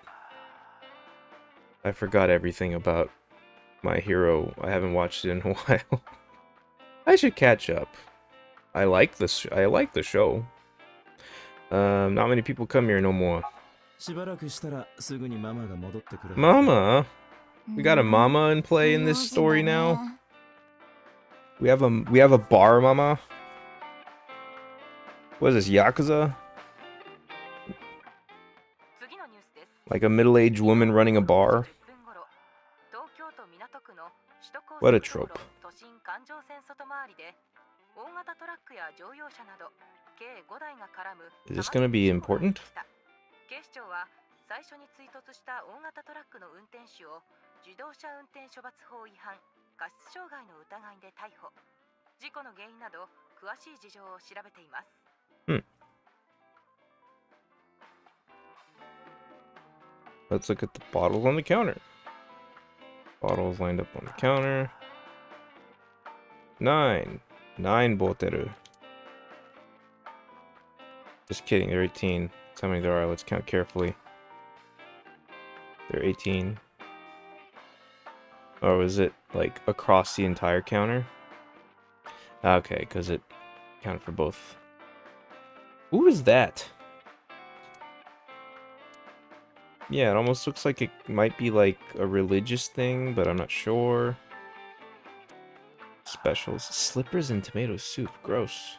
I forgot everything about My Hero. I haven't watched it in a while. I should catch up. I like the show. Not many people come here no more. Mama? We got a mama in play in this story now? We have a bar mama? What is this, Yakuza? Like a middle-aged woman running a bar? 東京都港区の首都高 What a 速道 trope. 路都心環状線外回りで大型トラックや乗用車など計5台が絡む Is this gonna be important? 警視庁は最初に追突した大型トラックの運転手を自動車運転処罰法違反過失傷害の疑いで逮捕。事故の原因など詳しい事情を調べています。Let's look at the bottles on the counter. Bottles lined up on the counter. 9 boteru. Just kidding, they're 18. That's how many there are. Let's count carefully. They're 18. Or was it like across the entire counter? Okay, because it counted for both. Who is that? Yeah, it almost looks like it might be like a religious thing, but I'm not sure. Specials. Slippers and tomato soup. Gross.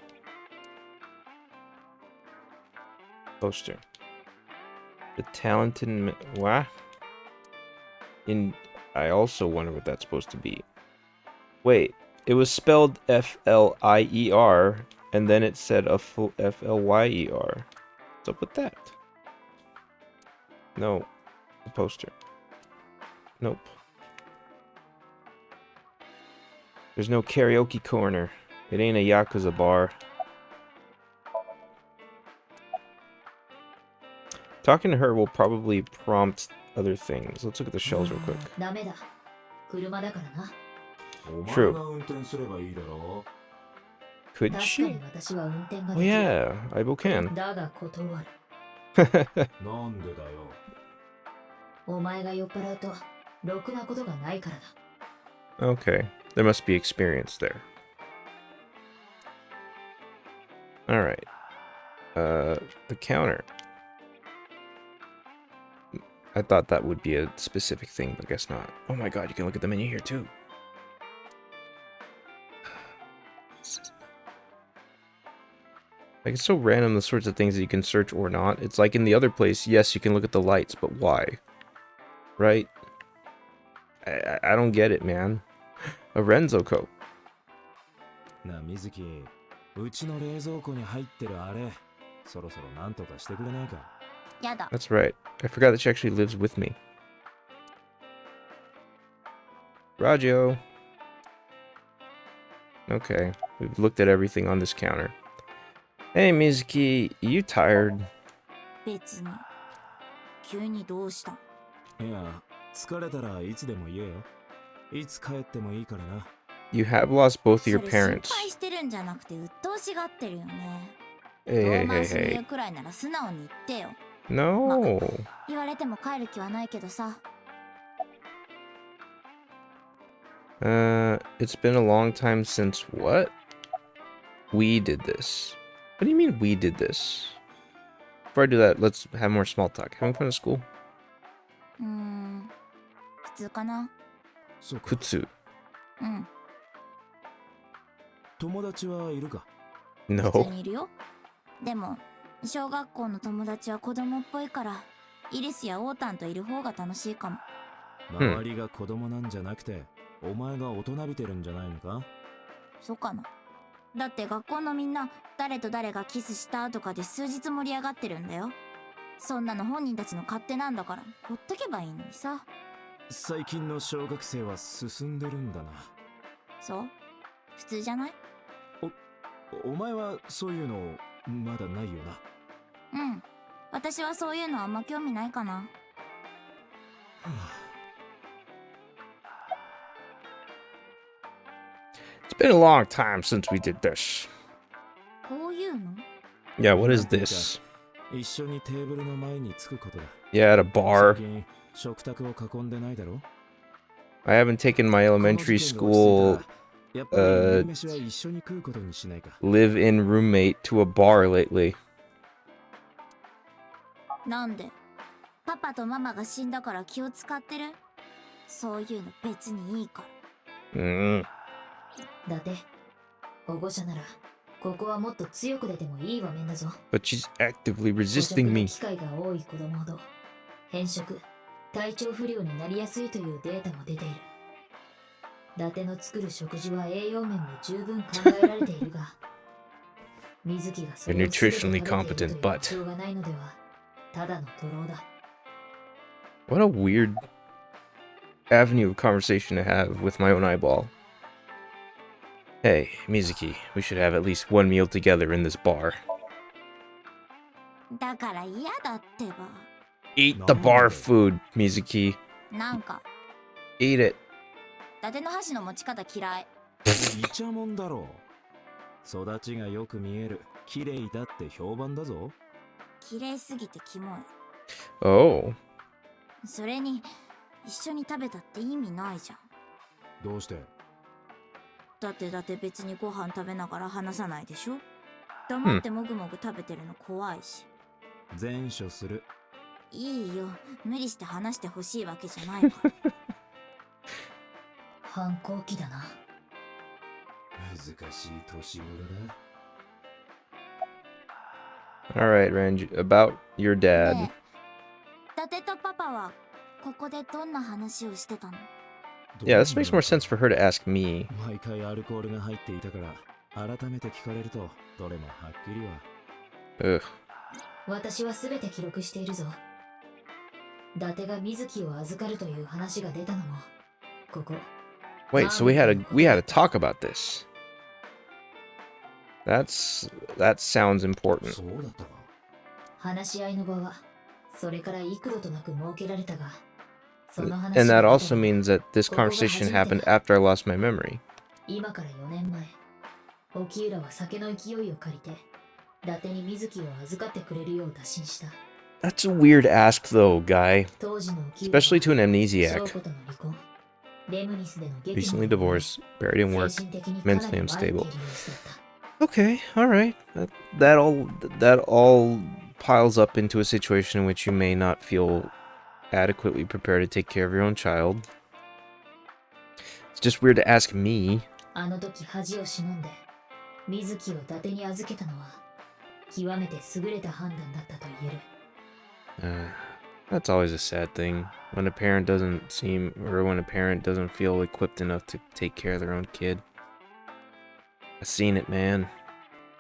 Poster. The talented... What? I also wonder what that's supposed to be. Wait. It was spelled F-L-I-E-R, and then it said F-L-Y-E-R. What's up with that? No. The poster. Nope. There's no karaoke corner. It ain't a Yakuza bar. Talking to her will probably prompt other things. Let's look at the shelves real quick. ダメだ。車だからな。 True. Could 確か she? に私は運転が Oh できる。 yeah, Aibo can. だが断る。なんでだよ。お前が酔っ払うとろくなことがないからだ。 Okay, there must be experience there. Alright. The counter. I thought that would be a specific thing, but I guess not. Oh my god, you can look at the menu here too. Like, it's so random, the sorts of things that you can search or not. It's like in the other place, yes, you can look at the lights, but why? Right? I don't get it, man. A Renzo coat. なあ、水木。うちの冷蔵庫に入ってるあれ、そろそろなんとかしてくれないか。やだ。 That's right. I forgot that she actually lives with me. Raggio. Okay, we've looked at everything on this counter. Hey, Mizuki, you tired? 別に。急にどうした？いや、疲れたらいつでも言えよ。いつ帰ってもいいからな。You have lost both そ your れ心 parents. 配してるんじゃなくて鬱陶しがってるよね。 Hey, 遠 hey, 回しに hey, 言 hey. うくらいなら素直に言ってよ。 No. 言われても帰る気はないけどさ。 It's been a long time since what? We did this. What do you mean we did this? Before I do that, let's have more small talk. Having fun at school? 普通かな。そうか。 Kutsu. うん。友達はいるか。普 No. 通にいるよ。でも小学校の友達は子供っぽいからイリスやオータンといる方が楽しいかも。周りが子供なんじゃなくて、お前が大人びてるんじゃないのか。そうかな。だって学校のみんな誰と誰がキスしたとかで数日盛り上がってるんだよ。そんなの本人たちの勝手なんだからほっとけばいいのにさ。最近の小学生は進んでるんだな。そう普通じゃない？お前はそういうのまだないよな。うん。私はそういうのあんま興味ないかな。It's been a long time since we did this. こういうの？ Yeah, what is this? 一緒にテーブルの前につくことだ。 Yeah, at a bar. 最近食卓を囲んでないだろ。 I haven't taken my elementary school やっぱり昼飯は一緒に食うことにしないか。 live-in roommate to a bar lately. なんで？パパとママが死んだから気を使ってる？そういうの別にいいから。だって保護者ならここはもっと強く出てもいい場面だぞ。 But she's actively resisting 捕食の me. 機会が多い子供ほど変色、体調不良になりやすいというデータも出ている。伊達の作る食事は栄養面も十分考えられているが、水木がそれを全て食べているという保証がないのではただの徒労だ。 What a weird avenue of conversation to have with my own eyeball. Hey, Mizuki, we should have at least one meal together in this bar. だから嫌だってば。 Eat the bar food, Mizuki. なんか Eat it. 伊達の箸の持ち方嫌い。イチャモンだろう。育ちがよく見える、綺麗だって評判だぞ。綺麗すぎてキモい。 Oh. それに一緒に食べたって意味ないじゃん。どうして？だって別にご飯食べながら話さないでしょ。黙ってもぐもぐ食べてるの怖いし。前処する。いいよ、無理して話してほしいわけじゃないから。反抗期だな。難しい年頃だ。 Alright, Ranj, about your dad. ねえ、伊達とパパはここでどんな話をしてたの？ Yeah, this makes more sense for her to ask me. 毎回アルコールが入っていたから、改めて聞かれるとどれもはっきりは。Ugh. 私は全て記録しているぞ。伊達が水木を預かるという話が出たのもここ。 Wait, so we had a talk about this. That sounds important. そうだったか。話し合いの場はそれから幾度となく設けられたが、その話 And that は also means that this conversation happened after I lost my memory. 今から4年前、沖浦は酒の勢いを借りて伊達に水木を預かってくれるよう打診した。 That's a weird ask though, guy. 当時の沖浦は Especially to an amnesiac. 翔子との離婚、レムニスでの激務 Recently divorced, buried in work, 精神的に mentally かなり unstable. 参っている様子だった。 Okay, alright. That all piles up into a situation in which you may not feel adequately prepared to take care of your own child. It's just weird to ask me. あの時恥を忍んで水木を伊達に預けたのは極めて優れた判断だったと言える。 That's always a sad thing when a parent doesn't seem, or when a parent doesn't feel equipped enough to take care of their own kid. I've seen it, man.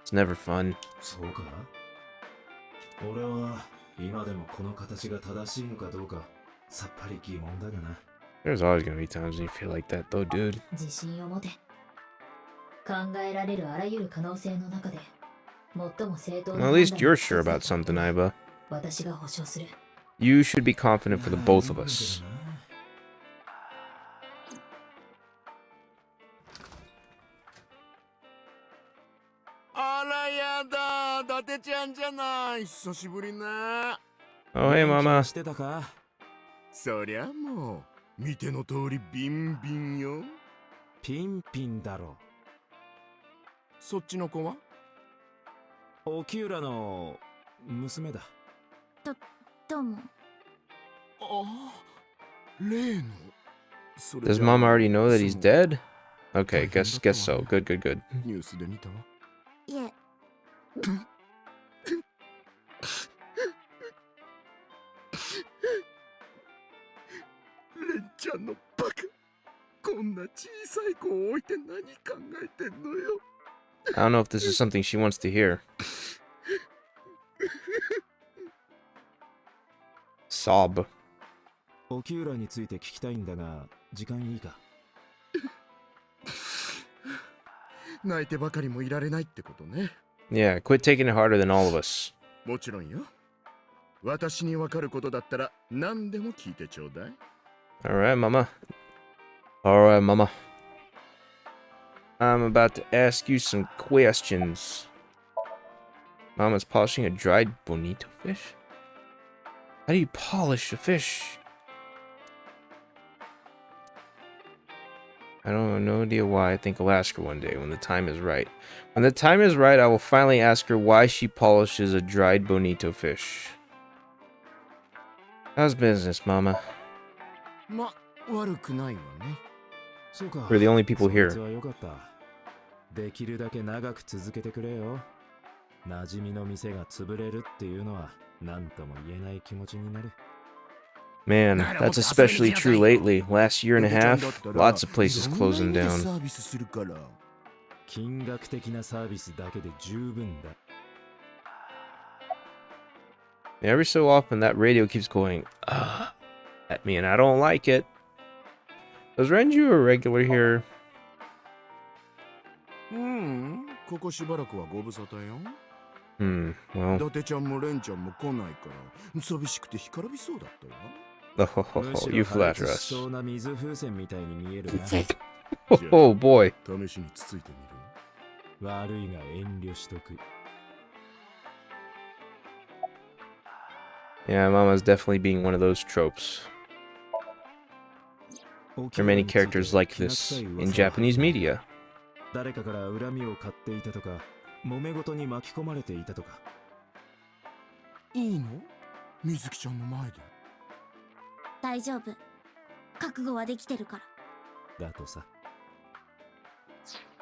It's never fun. そうか。俺は今でもこの形が正しいのかどうかさっぱり疑問だがな。 There's always gonna be times when you feel like that, though, dude. 自信を持て。考えられるあらゆる可能性の中で最も正当 Well, な at least you're sure about something, Aiba. 私が保証する。 You should be confident for the both of us. あらやだ、伊達ちゃんじゃない。久しぶりね。 Oh, hey, Mama. してたか。そりゃもう見ての通りビンビンよ。ピンピンだろ。そっちの子は？沖浦の娘だ。どうも。ああ、例の。それ Does じゃ Mom already know that he's そう dead? Okay, 大変 guess だった so. わね。 Good, good, good. ニュースで見たわ。いえ、レンちゃんのバカ。こんな小さい子を置いて何考えてんのよ。 I don't know if this is something she wants to hear. Sob. 沖浦について聞きたいんだが、時間いいか。泣いてばかりもいられないってことね。Yeah, quit taking it harder than all of us. もちろんよ。私にわかることだったら何でも聞いてちょうだい。Alright, Mama. Alright, Mama. I'm about to ask you some questions. Mama's polishing a dried bonito fish? How do you polish a fish? I don't have no idea why. I think I'll ask her one day when the time is right. When the time is right, I will finally ask her why she polishes a dried bonito fish. How's business, Mama? ま、悪くないわね。そうか。 We're the only people here. そいつはよかった。できるだけ長く続けてくれよ。馴染みの店が潰れるっていうのは何とも言えない気持ちになる。Man, that's especially true lately. Last year and a half, lots of places closing down. 金額的なサービスだけで十分だ。 Every so often, that radio keeps going at me, and I don't like it. Was Renju a regular here? ここしばらくはご無沙汰よ。Well. 伊達ちゃんもレンちゃんも来ないから寂しくて干からびそうだったよ。 Oh, you flatter us. そうな水風船みたいに見えるな。 Oh boy. 試しにつついてみる。悪いが遠慮しとく。 Yeah, Mama's definitely being one of those tropes. There are many characters like this in Japanese media. 誰かから恨みを買っていたとか、揉め事に巻き込まれていたとか。いいの？水木ちゃんの前で。大丈夫。覚悟はできてるから。だとさ。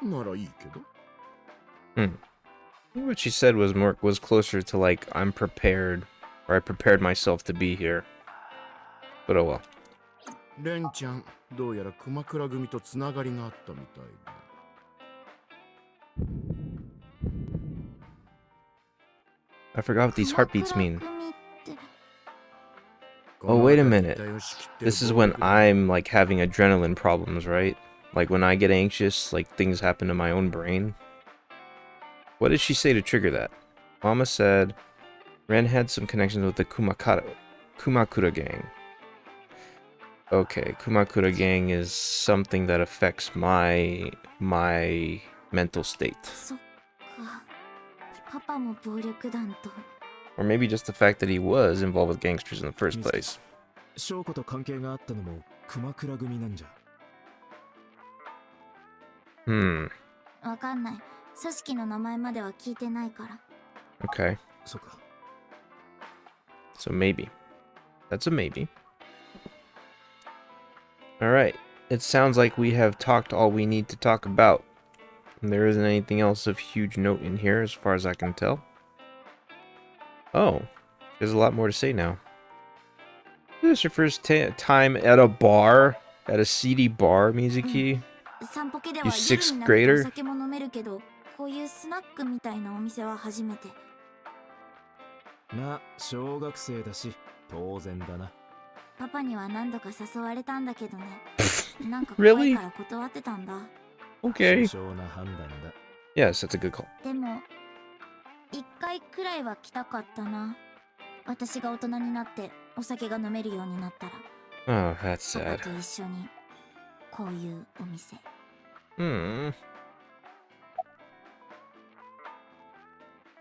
ならいいけど。I think what she said was closer to like I'm prepared, or I prepared myself to be here. But oh well. レンちゃん、どうやら熊倉組とつながりがあったみたいだ。 I forgot what these heartbeats mean. Oh, wait a minute. This is when I'm like having adrenaline problems, right? Like when I get anxious, like things happen to my own brain. What did she say to trigger that? Mama said Ren had some connections with the Kumakura gang. Okay, Kumakura gang is something that affects my mental state. Or maybe just the fact that he was involved with gangsters in the first place. 翔子と関係があったのも熊倉組なんじゃ。わかんない。組織の名前までは聞いてないから。 Okay. そうか。 So maybe. That's a maybe. Alright. It sounds like we have talked all we need to talk about. There isn't anything else of huge note in here as far as I can tell. Oh. There's a lot more to say now. Is this your first time at a bar? At a seedy bar, Mizuki? You sixth grader? こういうスナックみたいなお店は初めて。まあ、小学生だし、当然だな。パパには何度か誘われたんだけどね。なんか怖いから断ってたんだ。Okay. Yes, that's a good call. でも、一回くらいは来たかったな。私が大人になってお酒が飲めるようになったら。Oh, that's パ sad. パと一緒にこういうお店。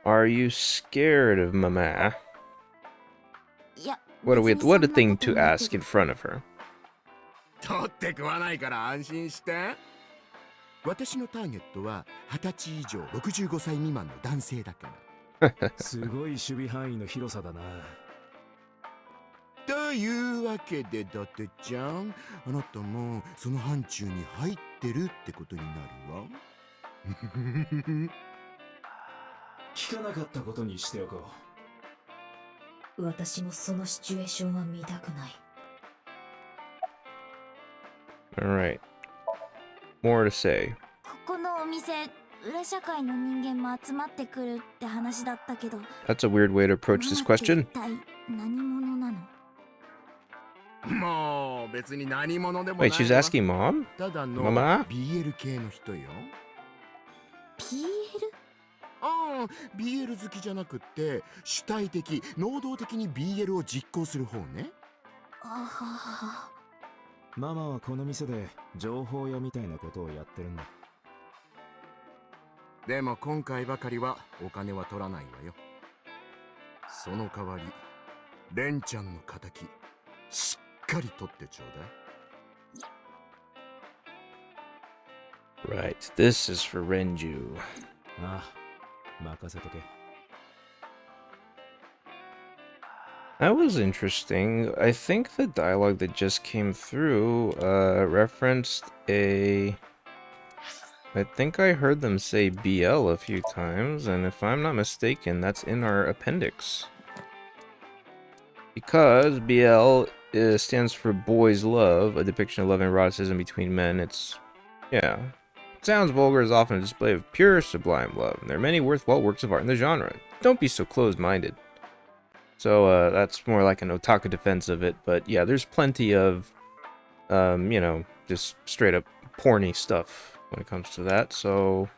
Are you scared of Mama? いや、 What a thing to ask in front of her. 取って食わないから安心して。私のターゲットは20歳以上65歳未満の男性だから。すごい守備範囲の広さだな。というわけで伊達ちゃん、あなたもその範疇に入ってるってことになるわ。聞かなかったことにしておこう。私もそのシチュエーションは見たくない。Alright. More to say. ここのお店、裏社会の人間も集まってくるって話だったけど。That's a weird way to approach this question. 一体何者なの？もう別に何者でもない。Wait, she's asking mom? ただの Mama? BL 系の人よ。BL？ ああ、BL 好きじゃなくって主体的、能動的に BL を実行する方ね。あはは。ママはこの店で情報屋みたいなことをやってるんだ。でも今回ばかりはお金は取らないわよ。その代わり、レンちゃんの仇、しっかり取ってちょうだい。Right, this is for Renju. ああ、任せとけ。That was interesting. I think the dialogue that just came through referenced a... I think I heard them say BL a few times, and if I'm not mistaken, that's in our appendix. Because BL stands for boys' love, a depiction of love and eroticism between men. It's, yeah. It sounds vulgar is often a display of pure, sublime love, and there are many worthwhile works of art in the genre. Don't be so closed-minded. So, that's more like an otaku defense of it, but yeah, there's plenty of, you know, just straight-up porny stuff when it comes to that, so,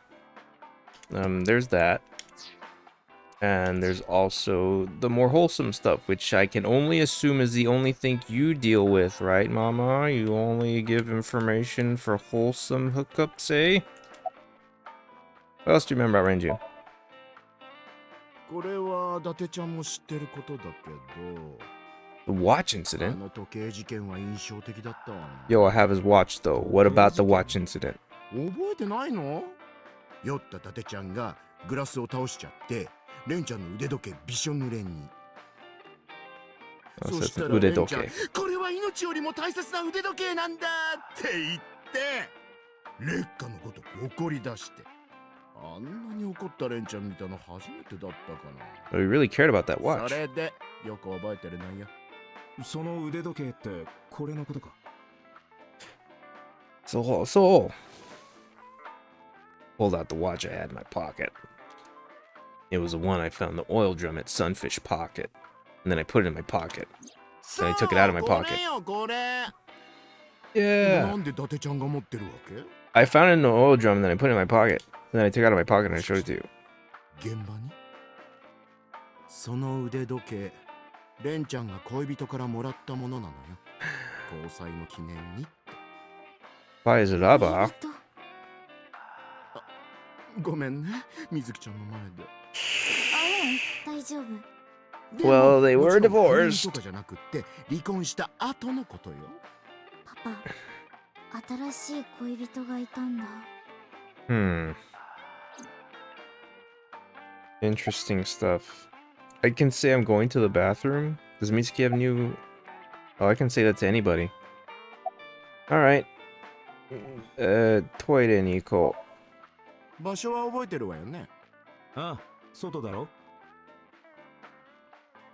there's that. And there's also the more wholesome stuff, which I can only assume is the only thing you deal with, right, Mama? You only give information for wholesome hookups, eh? What else do you remember about Renju? これは伊達ちゃんも知ってることだけど The watch あ incident? の時計事件は印象的だったわな Yo, I have his watch, though. What about the watch incident? 覚えてないの酔った伊達ちゃんがグラスを倒しちゃってレンちゃんの腕時計びしょ濡れに Oh, そ so し it's た an らレンちゃん ude-doke. これは命よりも大切な腕時計なんだって言って劣化のごとく怒り出してあんなに怒ったレンちゃん見たの初めてだったかな We really cared about that そ watch. れでよく覚えてるのよその腕時計ってこれのことか So, pulled out the watch I had in my pocket. It was the one I found in the oil drum at Sunfish Pocket. And then I put it in my pocket. Then I took it out of my これ pocket. よこれ Yeah. なんで伊達ちゃんが持ってるわけ I found it in the oil drum and then I put it in my pocket. And then I took it out of my pocket and I showed it to you. 現場にその腕時計レンちゃんが恋人からもらったものなのよ交際の記念に Tali'Zorah? ごめんね水木ちゃんの前であ、うん、大丈夫。 Well, they も were ちろん不倫 divorced. とかじゃなくって離婚した後のことよパパ、新しい恋人がいたんだ。Hmm. Interesting stuff. I can say I'm going to the bathroom. Does Mitsuki have new... Oh, I can say that to anybody. Alright. Toiletに行こう。場所は覚えてるわよねああ外だろ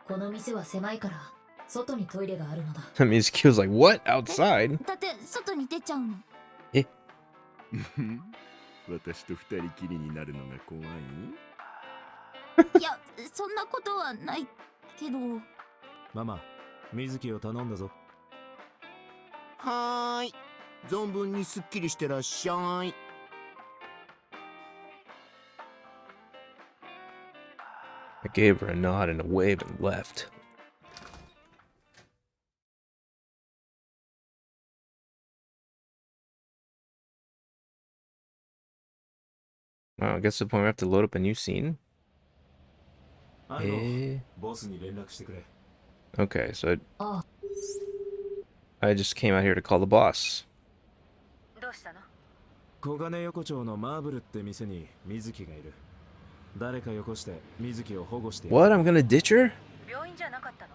この店は狭いから外にトイレがあるのだ Mitsuki was like, what? Outside? だって外に出ちゃうの。私と二人きりになるのが怖いいや、そんなことはないけど。ママ水木を頼んだぞはーい存分にすっきりしてらっしゃい I gave her a nod and a wave and left. Wow, I guess the point we have to load up a new scene? あの Eh. ボスに連絡してくれ Okay, so ああ I just came out here to call the boss. どうしたの？小金横丁のマーブルって店に水木がいる誰かよこして水木を保護してやる What? I'm gonna ditch her? 病院じゃなかったの？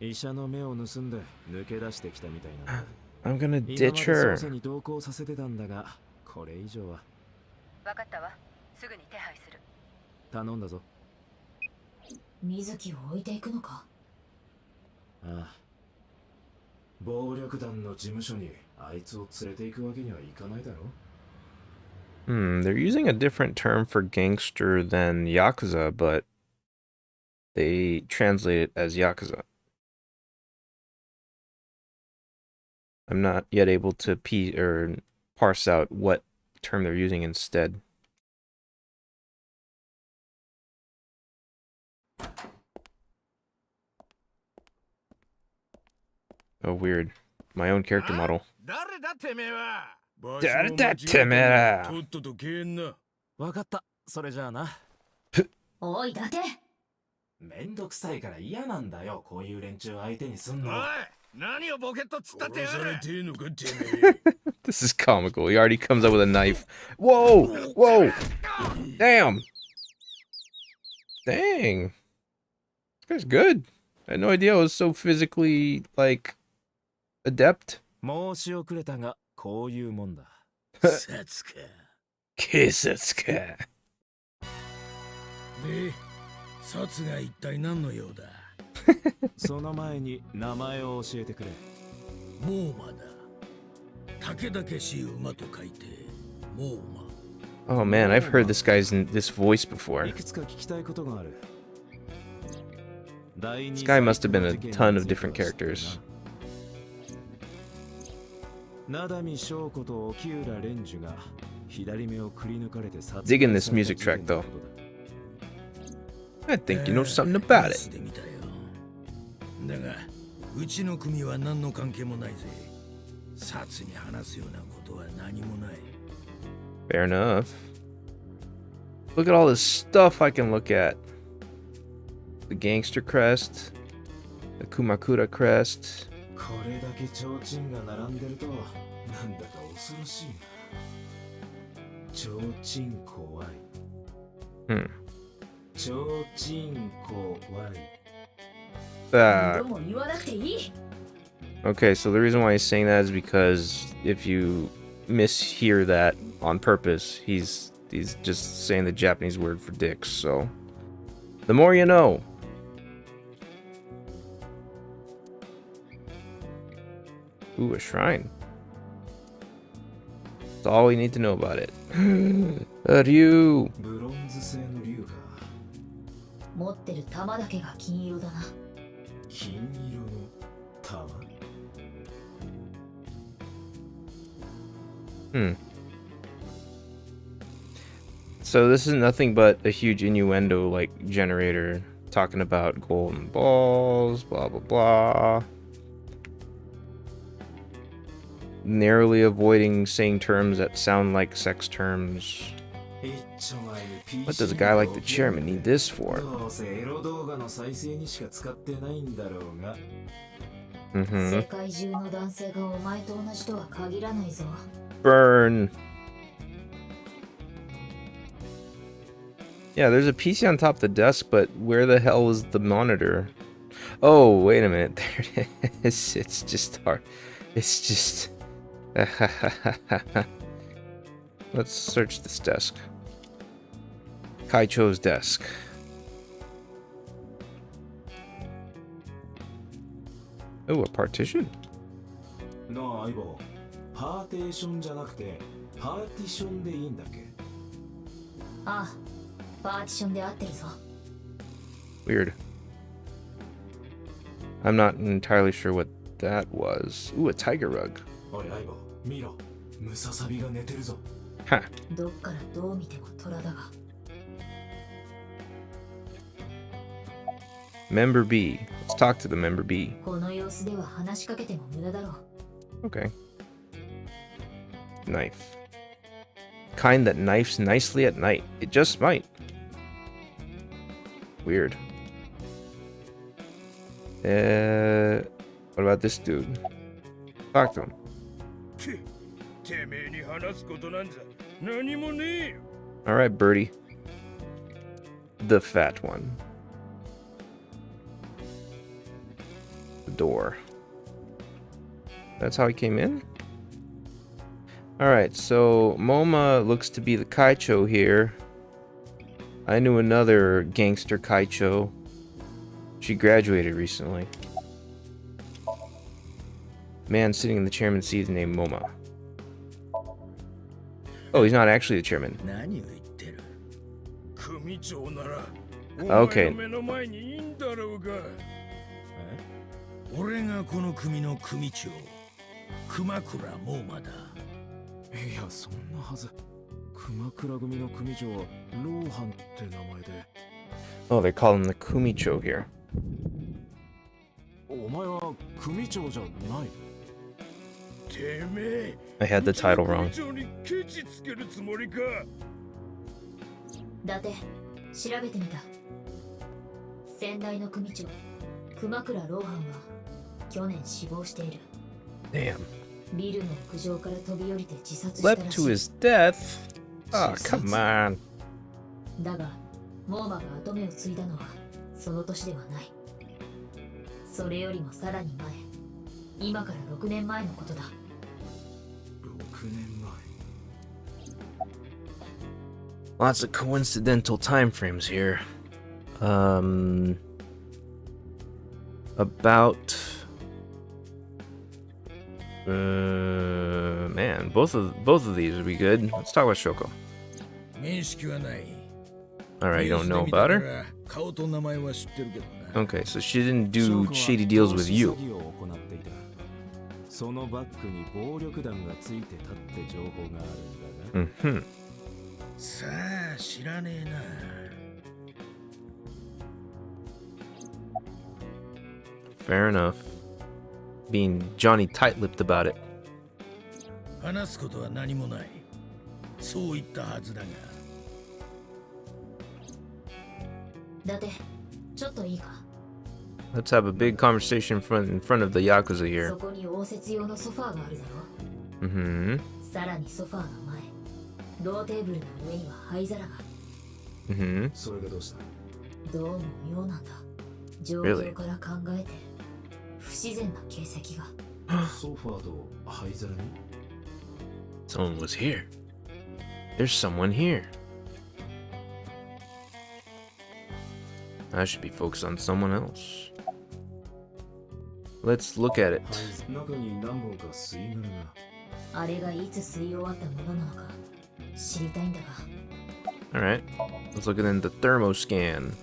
医者の目を盗んで抜け出してきたみたいな I'm gonna 今 ditch まで捜査 her. に同行させてたんだがこれ以上は分かったわ。すぐに手配する。頼んだぞ水木を置いていくのかああ暴力団の事務所にあいつを連れて行くわけにはいかないだろ They're using a different term for gangster than Yakuza, but they translate it as Yakuza. I'm not yet able to parse out what term they're using instead. Oh, weird. My own character model. 誰だてめえは誰だてめえらとっとと消えんなわかったそれじゃあなおい伊達めんどくさいから嫌なんだよこういう連中相手にすんのおい何をボケっとつったってやる This is comical. He already comes up with a knife. Whoa! Whoa! Damn! Dang. This guy's good. I had no idea I was so physically, like, adept. 申し遅れたがこういうもんださつか警察か。で、サツが一体何の用だその前に名前を教えてくれ。モーマだ。武田けしい馬と書いてモーマ。 Oh man, I've heard this voice before. いくつか聞きたいことがある。 This guy must have been a ton of different characters. 灘見翔子と沖浦蓮樹が左目をくり抜かれて殺害 Digging this music track though. I think you know something about it. だがうちの組は何の関係もないぜ。殺に話すようなことは何もない。 Fair enough. Look at all this stuff I can look at. The gangster crest, the Kumakura crest. これだけ提灯が並んでるとなんだか恐ろしいな。提灯怖い。提灯怖い。Ah. どうも言わなくていい。 Okay, so the reason why he's saying that is because if you mishear that on purpose, he's just saying the Japanese word for dicks. So the more you know. Ooh, a shrine. That's all we need to know about it. Ryu. ブロンズ製の竜か。持ってる玉だけが金色だな。金色の玉。So this is nothing but a huge innuendo like generator talking about golden balls, blah blah blah. Narrowly avoiding saying terms that sound like sex terms. What does a guy like the chairman need this for? Burn. Yeah, there's a PC on top of the desk, but where the hell is the monitor? Oh, wait a minute. There it is. It's just hard. It's just... Let's search this desk. Kaicho's desk. Oh, a partition? No, Aibo. Partition じゃなくて partition でいいんだっけ？ああ、パーティションで合ってるぞ。 Weird. I'm not entirely sure what that was. Ooh, a tiger rug. おい、Aibo、見ろ。ムササビが寝てるぞ。Ha. どっからどう見ても虎だが。 Member B. Let's talk to the member B. この様子では話しかけても無駄だろう。 Okay. Knife. Kind that knifes nicely at night. It just might. Weird. What about this dude? Talk to him. Alright, Birdie. The fat one. The door. That's how he came in? Alright, so Moma looks to be the Kaicho here. I knew another gangster Kaicho. She graduated recently. Man sitting in the chairman's seat is named Moma. Oh, he's not actually the chairman. Okay. 俺がこの組の組長、熊倉モーマだ。いや、そんなはず。熊倉組の組長はローハンって名前で。Oh, they call him the Kumicho here. お前は組長じゃない。てめえ、 I had the title wrong. 組長にケチつけるつもりか。だって調べてみた。先代の組長、熊倉ローハンは去年死亡している。 Damn. ビルの屋上から飛び降りて自殺したら Leapt し to い。 his death? Oh, come on. だが、モーマが跡目を継いだのはその年ではない。それよりもさらに前、今から6年前のことだ。6年前。 Lots of coincidental time frames here. about man, both of these would be good. Let's talk about Shoko. 面識はない。 Alright, you don't know about her? 顔と名前は知ってるけどな。 Okay, so she didn't do shady deals with you. そのバックに暴力団がついてたって情報があるんだが。Mm-hmm. さあ、知らねえな。Fair enough. Being Johnny tight-lipped about it. 話すことは何もない。そう言ったはずだが。だってちょっといいか。 Let's have a big conversation in front of the Yakuza here. そこに応接用のソファーがあるだろ。Mm-hmm. さらにソファーの前、ローテーブルの上には灰皿が。Mm-hmm. それがどうした？どうも妙なんだ。状況から考えて不自然な形跡が。ソファーと灰皿に？ Someone was here. There's someone here. I should be focused on someone else. Let's look at it. 中に何本か吸い殻が。あれがいつ吸い終わったものなのか知りたいんだが。 Alright. Let's look at in the thermoscan.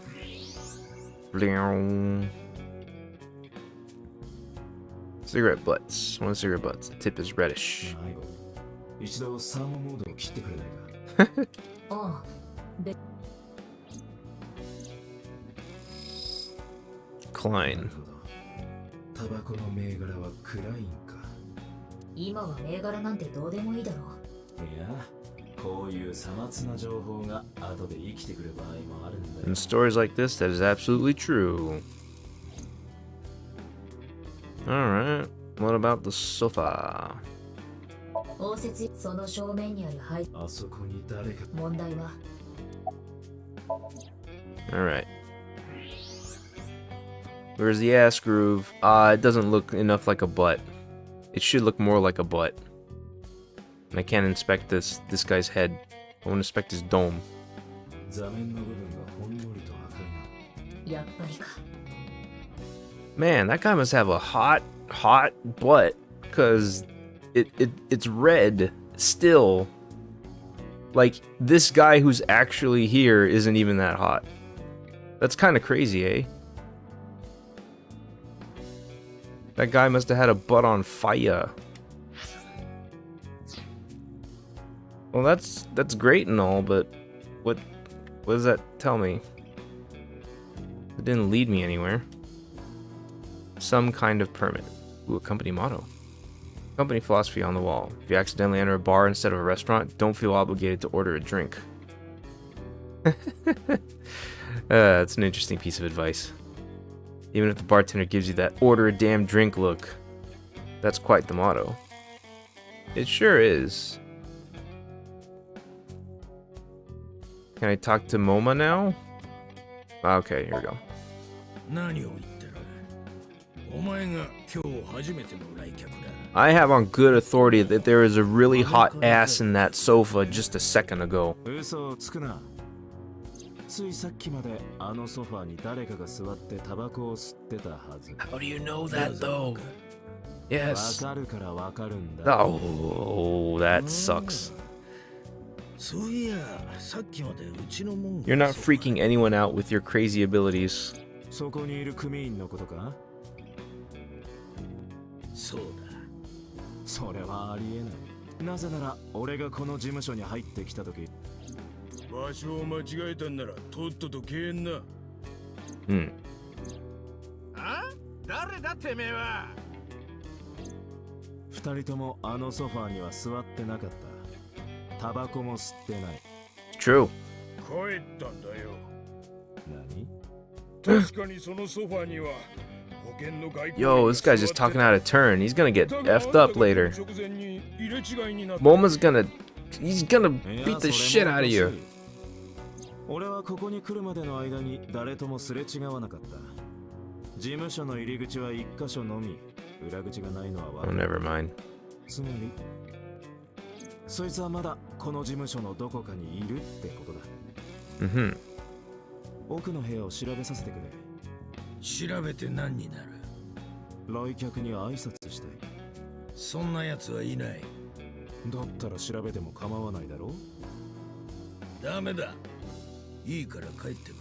Bleong. Cigarette butts. One cigarette butts. The tip is reddish. 一度サーモモードを切ってくれないか。ああ、Klein. タバコの銘柄は暗いんか。今は銘柄なんてどうでもいいだろう。いや、こういうさまつな情報が後で生きてくる場合もあるんだよ。 In stories like this, that is absolutely true. Alright. What about the sofa? 応接その正面にある灰。あそこに誰か。問題は。 Alright. Where's the ass groove? It doesn't look enough like a butt. It should look more like a butt. And I can't inspect this guy's head. I want to inspect his dome. 座面の部分がほんのりと赤いな。やっぱりか。 Man, that guy must have a hot butt, cause it's red still. Like, this guy who's actually here isn't even that hot. That's kind of crazy, eh? That guy must have had a butt on fire. Well, that's great and all, but what does that tell me? It didn't lead me anywhere. Some kind of permit. Ooh, a company motto. Company philosophy on the wall. If you accidentally enter a bar instead of a restaurant, don't feel obligated to order a drink. That's an interesting piece of advice. Even if the bartender gives you that order a damn drink look. That's quite the motto. It sure is. Can I talk to Moma now? Okay, here we go. 何を言ってる？お前が今日初めての来客だ。 I have on good authority that there is a really hot ass in that sofa just a second ago. 嘘をつくな。ついさっきまであのソファーに誰かが座ってタバコを吸ってたはず。 How do you know that though? Yes. わかるからわかるんだ。Oh, that sucks. そういや、さっきまでうちのもん。 You're not freaking anyone out with your crazy abilities. そこにいる組員のことか？そうだ。それはありえない。なぜなら俺がこの事務所に入ってきた時。場所を間違えたんならとっとと消えんな。あ？誰だてめえは？二人ともあのソファーには座ってなかった。タバコも吸ってない。True. 帰ったんだよ。何？確かにそのソファーには。Yo, this guy's just talking out of turn. He's gonna get effed up later. Moma's he's gonna beat the shit out of you. 俺はここに来るまでの間に誰ともすれ違わなかった。事務所の入り口は一箇所のみ。裏口がないのは分かる。Oh, never mind. つまり、そいつはまだこの事務所のどこかにいるってことだ。Mm-hmm. 奥の部屋を調べさせてくれ。調べて何になる？来客に挨拶したい。そんな奴はいない。だったら調べても構わないだろ。ダメだ。いいから帰ってく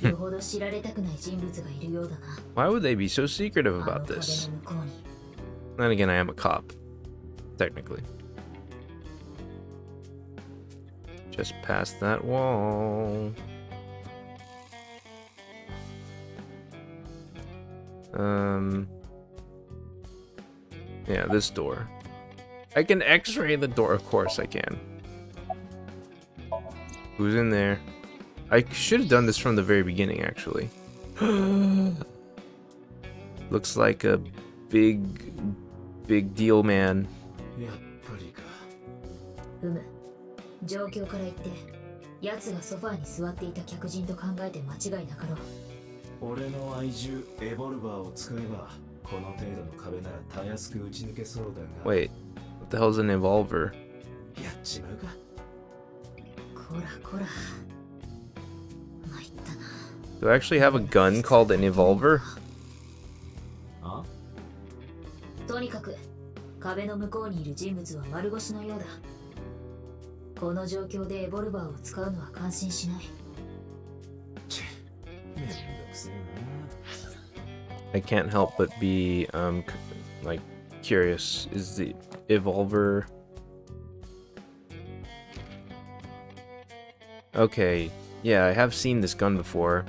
れ。よほど知られたくない人物がいるようだな。Why would they be so secretive あ about の壁 this? の向こうに。 Then again, I am a cop. Technically. Just past that wall. Yeah, this door. I can x-ray the door, of course I can. Who's in there? I should have done this from the very beginning, actually. Looks like a big deal man. やっぱりか。状況から言って奴がソファーに座っていた客人と考えて間違いなかろう。俺の愛獣エボルバーを使えばこの程度の壁ならたやすく打ち抜けそうだが。 Wait, what the hell's an evolver? やっちまうか。こらこら。参ったな。 Do I actually have a gun called an evolver? あ？とにかく壁の向こうにいる人物は丸腰のようだ。この状況でエボルバーを使うのは感心しない。めんどくせえな。 I can't help but be like curious. Is the evolver? Okay, yeah, I have seen this gun before.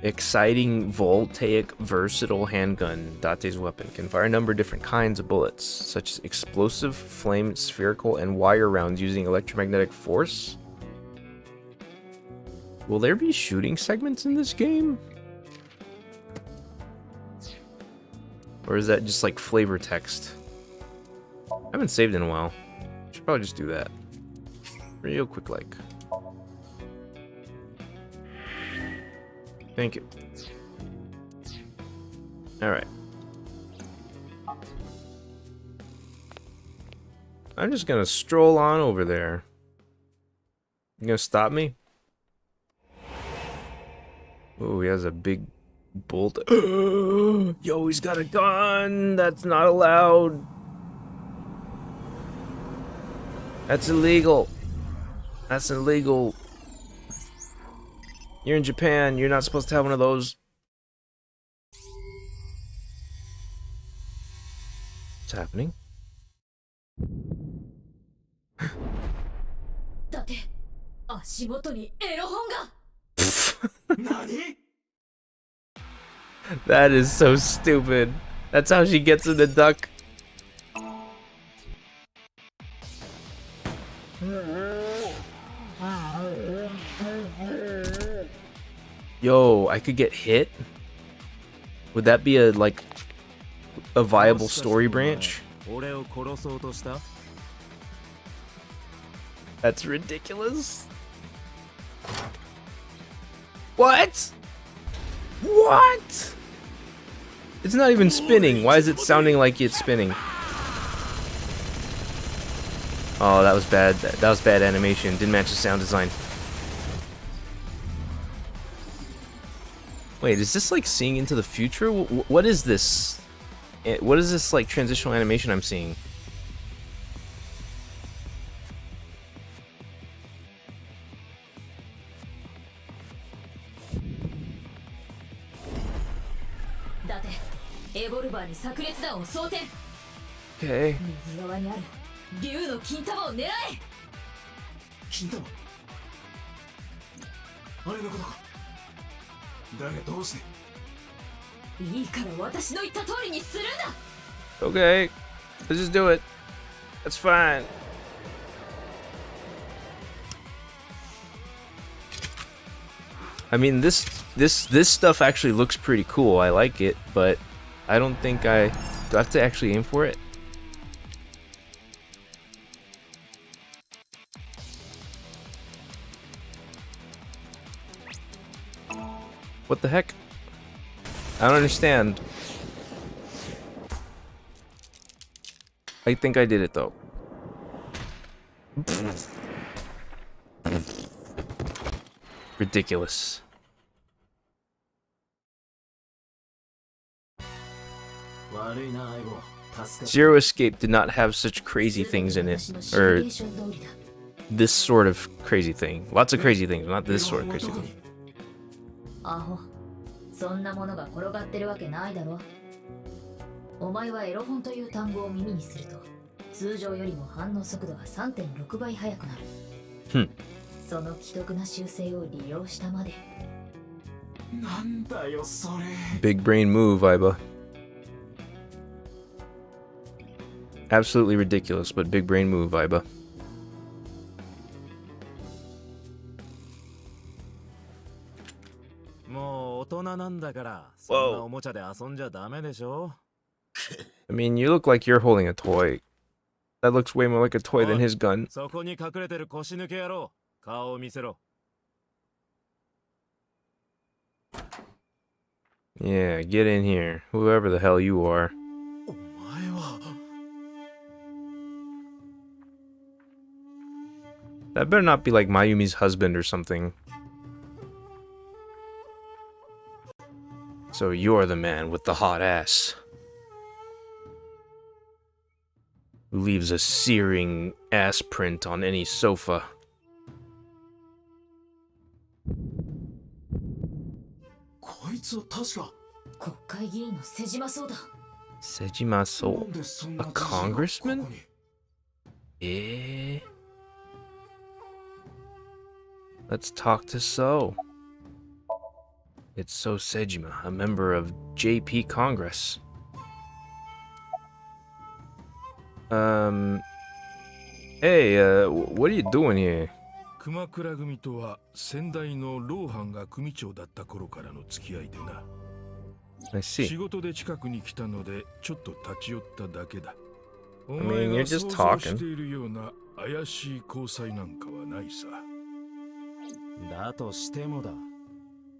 Exciting, voltaic, versatile handgun. Date's weapon can fire a number of different kinds of bullets, such as explosive, flame, spherical, and wire rounds using electromagnetic force. Will there be shooting segments in this game? Or is that just like flavor text? I haven't saved in a while. Should probably just do that. Real quick like. Thank you. Alright. I'm just gonna stroll on over there. You gonna stop me? Oh, he has a big bolt. Yo, he's got a gun! That's not allowed! That's illegal! That's illegal! You're in Japan, you're not supposed to have one of those. What's happening? だって足元にエロ本が。何？ That is so stupid. That's how she gets in the duck. Yo, I could get hit? Would that be a viable story branch? 俺を殺そうとした？ That's ridiculous. What? What? It's not even spinning. Why is it sounding like it's spinning? Oh, that was bad. That was bad animation. Didn't match the sound design. Wait, is this like seeing into the future? What is this? What is this like transitional animation I'm seeing? Okay. 右側にある竜の金玉を狙え。金玉？あれのことか。だがどうして？いいから私の言った通りにするんだ。 Okay. Let's just do it. That's fine. I mean, this stuff actually looks pretty cool. I like it, but I don't think do I have to actually aim for it? What the heck? I don't understand. I think I did it though. Ridiculous. Zero Escape did not have such crazy things in it. Or this sort of crazy thing. Lots of crazy things, not this sort of crazy thing. アホ、そんなものが転がってるわけないだろ。お前はエロ本という単語を耳にすると、通常よりも反応速度が 3.6 倍速くなる。その既得な習性を利用したまで。なんだよそれ。Big brain move, Iba. Absolutely ridiculous, but big brain move, Iba. もう大人なんだから、そんなおもちゃで遊んじゃダメでしょ。I mean, you look like you're holding a toy. That looks way more like a toy than his gun. そこに隠れてる腰抜け野郎、顔を見せろ。Yeah, get in here, whoever the hell you are. お前は。That better not be like Mayumi's husband or something. So you're the man with the hot ass. Who leaves a searing ass print on any sofa. こいつは確か国会議員の瀬島そうだ。Sejima So? A congressman? Eh? Let's talk to So. It's So Sejima, a member of JP Congress. Hey, what are you doing here? 熊倉組とは先代の老藩が組長だった頃からの付き合いでな。I see. 仕事で近くに来たのでちょっと立ち寄っただけだ。お I 前 mean, が you're just 想像 talking. しているような怪しい交際なんかはないさ。だとしてもだ。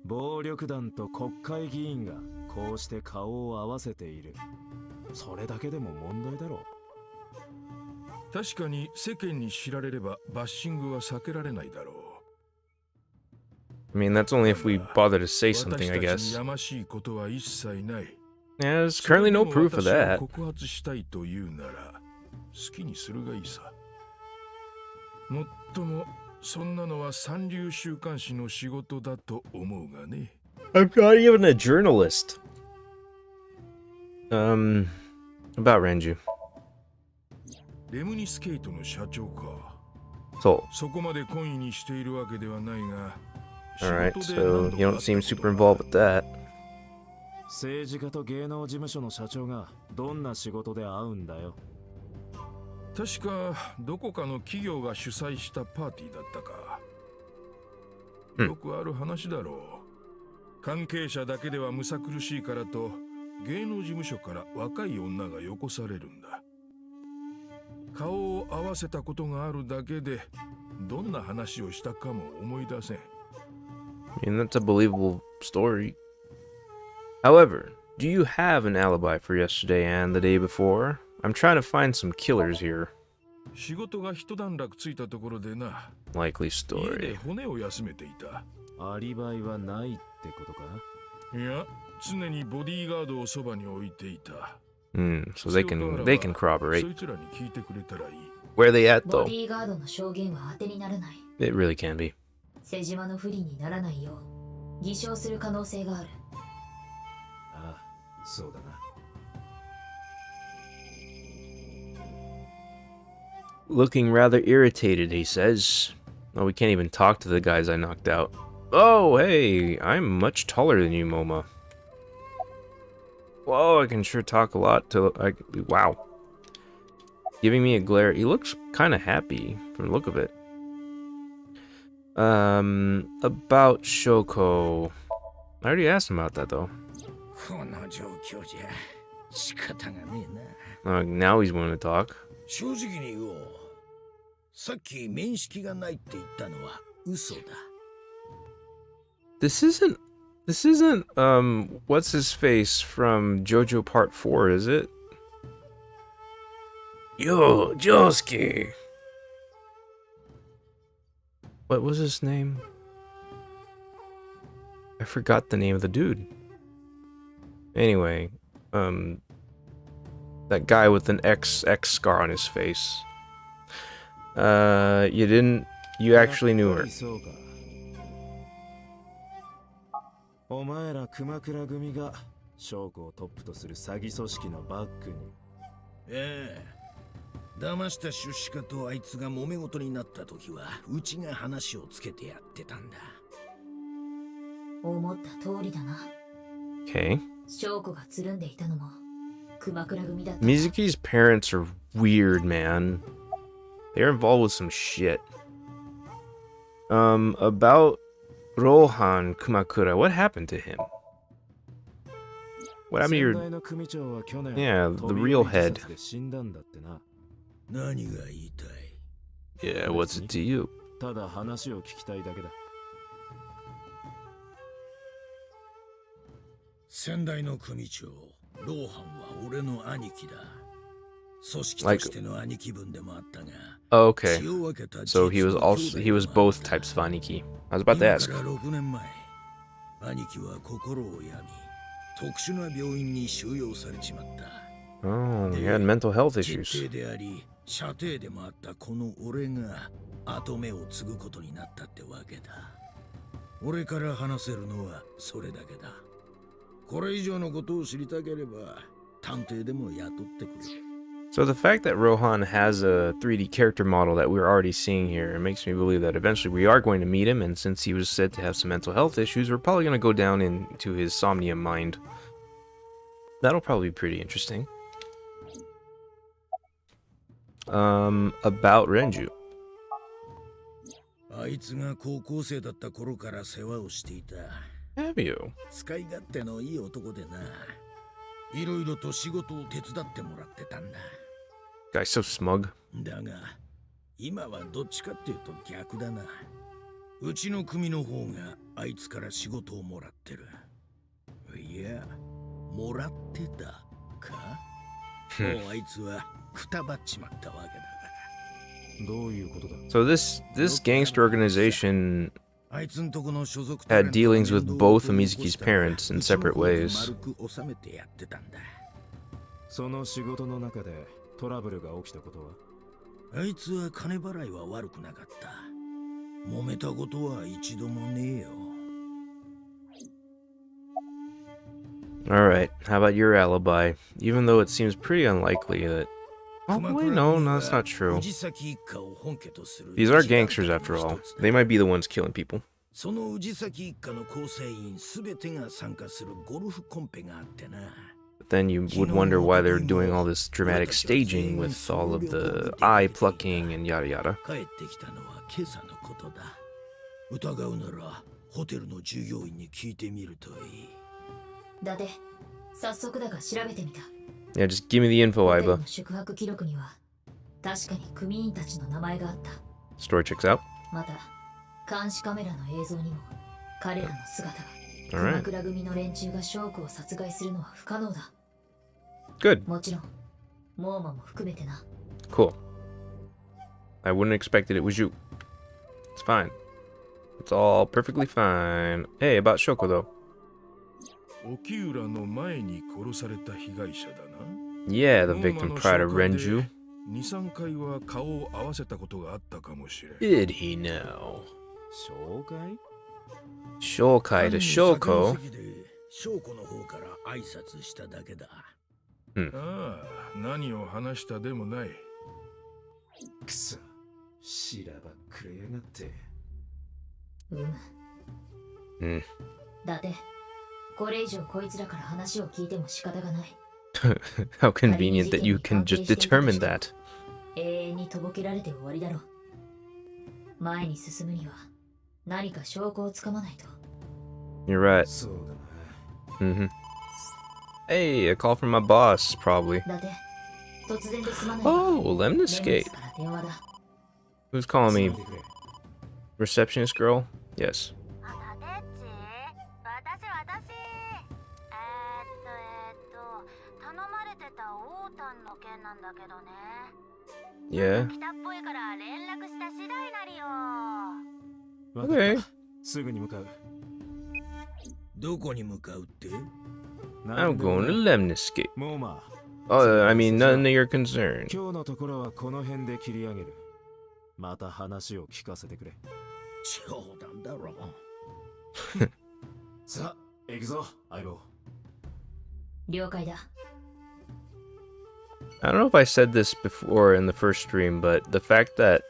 暴力団と国会議員がこうして顔を合わせている。それだけでも問題だろう。確かに世間に知られればバッシングは避けられないだろう。I mean, that's only if we bother to say something, I 私たち guess. にやましいことは一切ない。 Yeah, there's currently no proof of それで that. も私を告発したいというなら好きにするがいいさ。もっともそんなのは三流週刊誌の仕事だと思うがね。I'm not even a journalist. About Renju. レムニスケートの社長か。 So, そこまで懇意にしているわけではないが。 alright, so you don't seem super involved with that. 政治家と芸能事務所の社長がどんな仕事で会うんだよ。確かどこかの企業が主催したパーティーだったか。よくある話だろう。関係者だけではむさ苦しいからと芸能事務所から若い女がよこされるんだ。顔を合わせたことがあるだけでどんな話をしたかも思い出せん。 I mean, that's a believable story. However, do you have an alibi for yesterday and the day before? I'm trying to find some killers here. 仕事が一段落ついたところでな。 Likely 家で story. 骨を休めていた。アリバイはないってことか。いや、常にボディーガードをそばに置いていた。 So they can corroborate. そいつらに聞いてくれたらいい。 Where are they at ボ though? ディーガードの証言は当てにならない。 It really can be. 瀬島の不利にならないよう偽証する可能性がある。ああ、そうだな。Looking rather irritated, he says. Oh, we can't even talk to the guys I knocked out. Oh, hey, I'm much taller than you, Moma. Whoa, I can sure talk a lot to... wow. Giving me a glare. He looks kind of happy from the look of it. About Shoko. I already asked him about that, though. この状況じゃ仕方がねえな。 Now he's willing to talk. 正直に言おう。さっき面識がないって言ったのは嘘だ。 This isn't, what's his face from JoJo Part 4, is it? Yo, Josuke! What was his name? I forgot the name of the dude. Anyway, That guy with an XX scar on his face. You actually knew her. そうか。お前ら熊倉組が証拠をトップとする詐欺組織のバックに。ええ。騙した出資家とあいつが揉め事になった時はうちが話をつけてやってたんだ。思った通りだな。Okay. 証拠がつるんでいたのも熊倉組だった。 Mizuki's parents are weird, man. They're involved with some shit. About Rohan Kumakura, what happened to him? What happened to your... Yeah, the real head. 何が言いたい? Yeah, what's it to you? ただ話を聞きたいだけだ。先代の組長、ローハンは俺の兄貴だ。組織としての兄貴分でもあったが。Oh, okay. So he was both types of Aniki. I was about to ask. 今から6年前、兄貴は心を病み、特殊な病院に収容されちまった。Oh, he had mental health issues. 実弟であり、舎弟でもあったこの俺が跡目を継ぐことになったってわけだ。俺から話せるのはそれだけだ。これ以上のことを知りたければ探偵でも雇ってくれ。So the fact that Rohan has a 3D character model that we're already seeing here, it makes me believe that eventually we are going to meet him, and since he was said to have some mental health issues, we're probably going to go down into his Somnium mind. That'll probably be pretty interesting. About Renju. あいつが高校生だった頃から世話をしていた。Have you? 使い勝手のいい男でな。いろいろと仕事を手伝ってもらってたんだ。Guy's so smug. だが、今はどっちかっていうと逆だな。うちの組の方があいつから仕事をもらってる。いや、もらってたかもうあいつはくたばっちまったわけだから。どういうことだ? So this gangster organization had dealings with both of Mizuki's parents in separate ways. その仕事の中でトラブルが起きたことは? あいつは金払いは悪くなかった。揉めたことは一度もねえよ。 Alright, how about your alibi? Even though it seems pretty unlikely that... Oh, wait, no, that's not true. These are gangsters after all. They might be the ones killing people. その氏崎一家の構成員すべてが参加するゴルフコンペがあってな。 But then you would wonder why they're doing all this dramatic staging with all of the eye plucking and yada yada. 帰ってきたのは今朝のことだ。疑うならホテルの従業員に聞いてみるといい。だって早速だが調べてみた。 Yeah, just give me the info, Aiba. 宿泊記録には確かに組員たちの名前があった。 Story checks out. また監視カメラの映像にも彼らの姿が。 Alright. 熊倉組の連中が将校を殺害するのは不可能だ。 Good. もちろんモーマも含めてな。 Cool. I wouldn't expect that it was you. It's fine. It's all perfectly fine. Hey, about Shoko though. 沖浦の前に殺された被害者だな。 Yeah, the victim prior to Renju. 2、3回は顔を合わせたことがあったかもしれん。 Did he know? 紹介? Shokai to Shoko. 翔子の方から挨拶しただけだ。ああ、何を話したでもない。くそ、しらばっくれやがって。だってこれ以上こいつらから話を聞いても仕方がない。 How convenient that you can just determine that. 永遠にとぼけられて終わりだろう。前に進むには何か証拠をつかまないと。 You're right. そうだな。Hey, a call from my boss, probably. だって突然ですまない。 Oh, Lemniscape. Who's calling me? Receptionist girl? Yes. Yeah. Okay. すぐに向かう。どこに向かうって? I'm going to Lemniscape. モーマ、Oh, I mean, none of your concern. 今日のところはこの辺で切り上げる。また話を聞かせてくれ。冗談だろ。さあ、行くぞ、相棒。了解だ。I don't know if I said this before in the first stream, but the fact that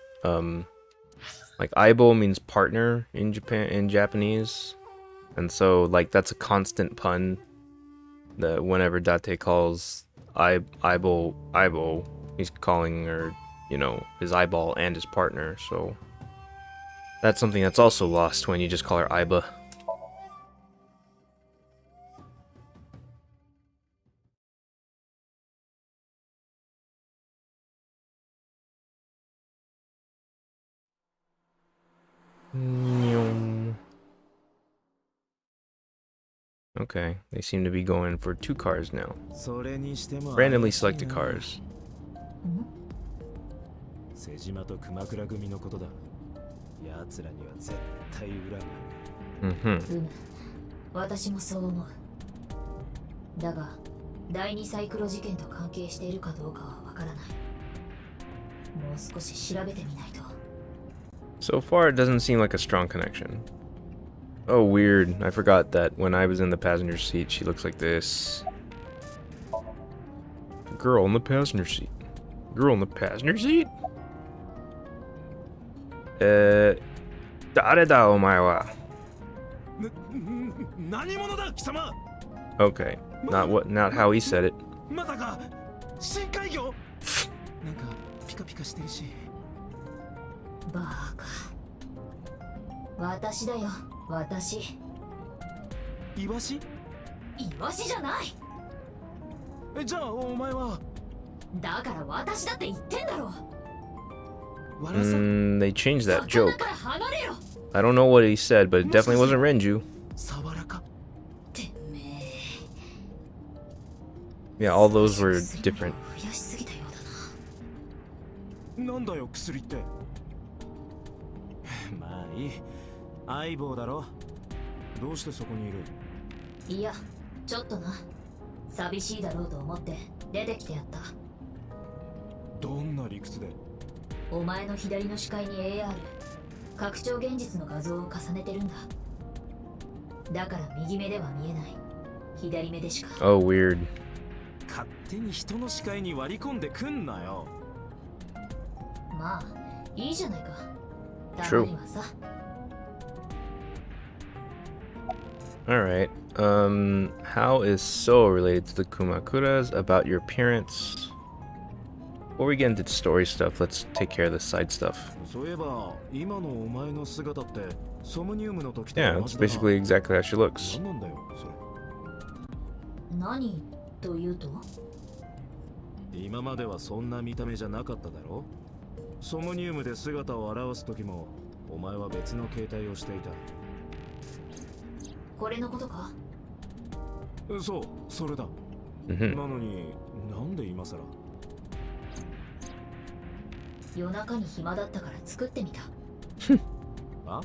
like aibo means partner in Japanese, and so like that's a constant pun that whenever Date calls aibo, he's calling her, you know, his eyeball and his partner. So that's something that's also lost when you just call her Aiba. Okay, they seem to be going for 2 cars now. Randomly selected cars. 瀬島と熊倉組のことだ。奴らには絶対裏がある。私もそう思う。だが、第二サイクロ事件と関係しているかどうかはわからない。もう少し調べてみないと。So far, it doesn't seem like a strong connection. Oh, weird. I forgot that when I was in the passenger seat, she looks like this. Girl in the passenger seat. Girl in the passenger seat? 誰だお前は? Okay, not how he said it. まさか深海魚？なんかピカピカしてるし。バカ。私だよ、私。イワシ？イワシじゃない。じゃあお前は？だから私だって言ってんだろ。They changed that joke. I don't know what he said, but it definitely wasn't Renju. Yeah, all those were different. なんだよ薬って。まあいい。相棒だろ。どうしてそこにいる？いや、ちょっとな。寂しいだろうと思って出てきてやった。どんな理屈で？お前の左の視界に AR 拡張現実の画像を重ねてるんだ。だから右目では見えない。左目でしか。Oh, weird. 勝手に人の視界に割り込んでくんなよ。まあいいじゃないか。たまにはさ。Alright. How is So related to the Kumakuras? About your appearance? Before we get into the story stuff, let's take care of the side stuff. Yeah, it's basically exactly how she looks. 何というと？今まではそんな見た目じゃなかっただろ？ソムニウムで姿を現す時もお前は別の形態をしていた。これのことか？そう、それだ。なのになんで今さら？夜中に暇だったから作ってみた。あ？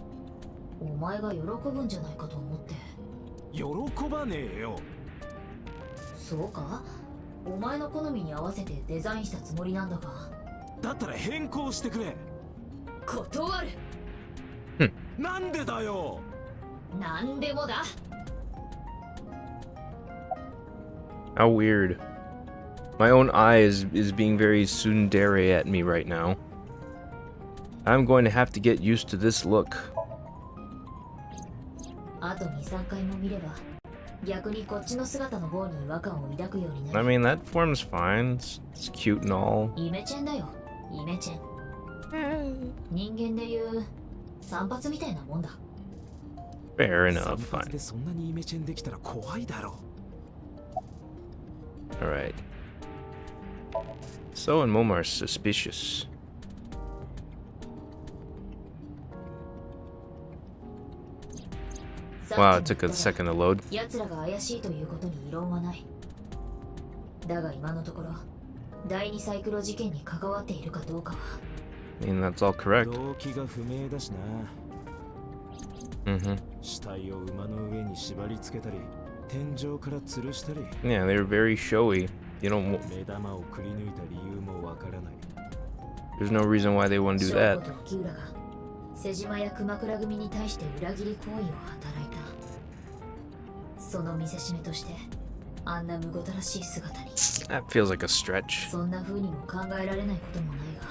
お前が喜ぶんじゃないかと思って。喜ばねえよ。そうか？お前の好みに合わせてデザインしたつもりなんだが。だったら変更してくれ。断る。なんでだよ。なんでもだ。How weird. My own eye is being very tsundere at me right now. I'm going to have to get used to this look. あと 2,3 回も見れば逆にこっちの姿の方に違和感を抱くようになる。I mean, that form's fine. It's cute and all. イメチェンだよ、イメチェン。人間でいう散髪みたいなもんだ。Fair enough, fine. そんなにイメチェンできたら怖いだろ。Alright. So and Momo are suspicious. Wow, it took a second to load. 奴らが怪しいということに異論はない。だが今のところ第二サイクロ事件に関わっているかどうかは。I mean, that's all correct. 動機が不明だしな。死体を馬の上に縛り付けたり、天井から吊るしたり。Yeah, they're very showy. You don't. 目玉をくり抜いた理由もわからない。 There's no reason why they wouldn't do 翔 that. 子と沖浦が瀬島や熊倉組に対して裏切り行為を働いた。その見せしめとしてあんなむごたらしい姿に。 That feels like a stretch. そんな風にも考えられないこともないが。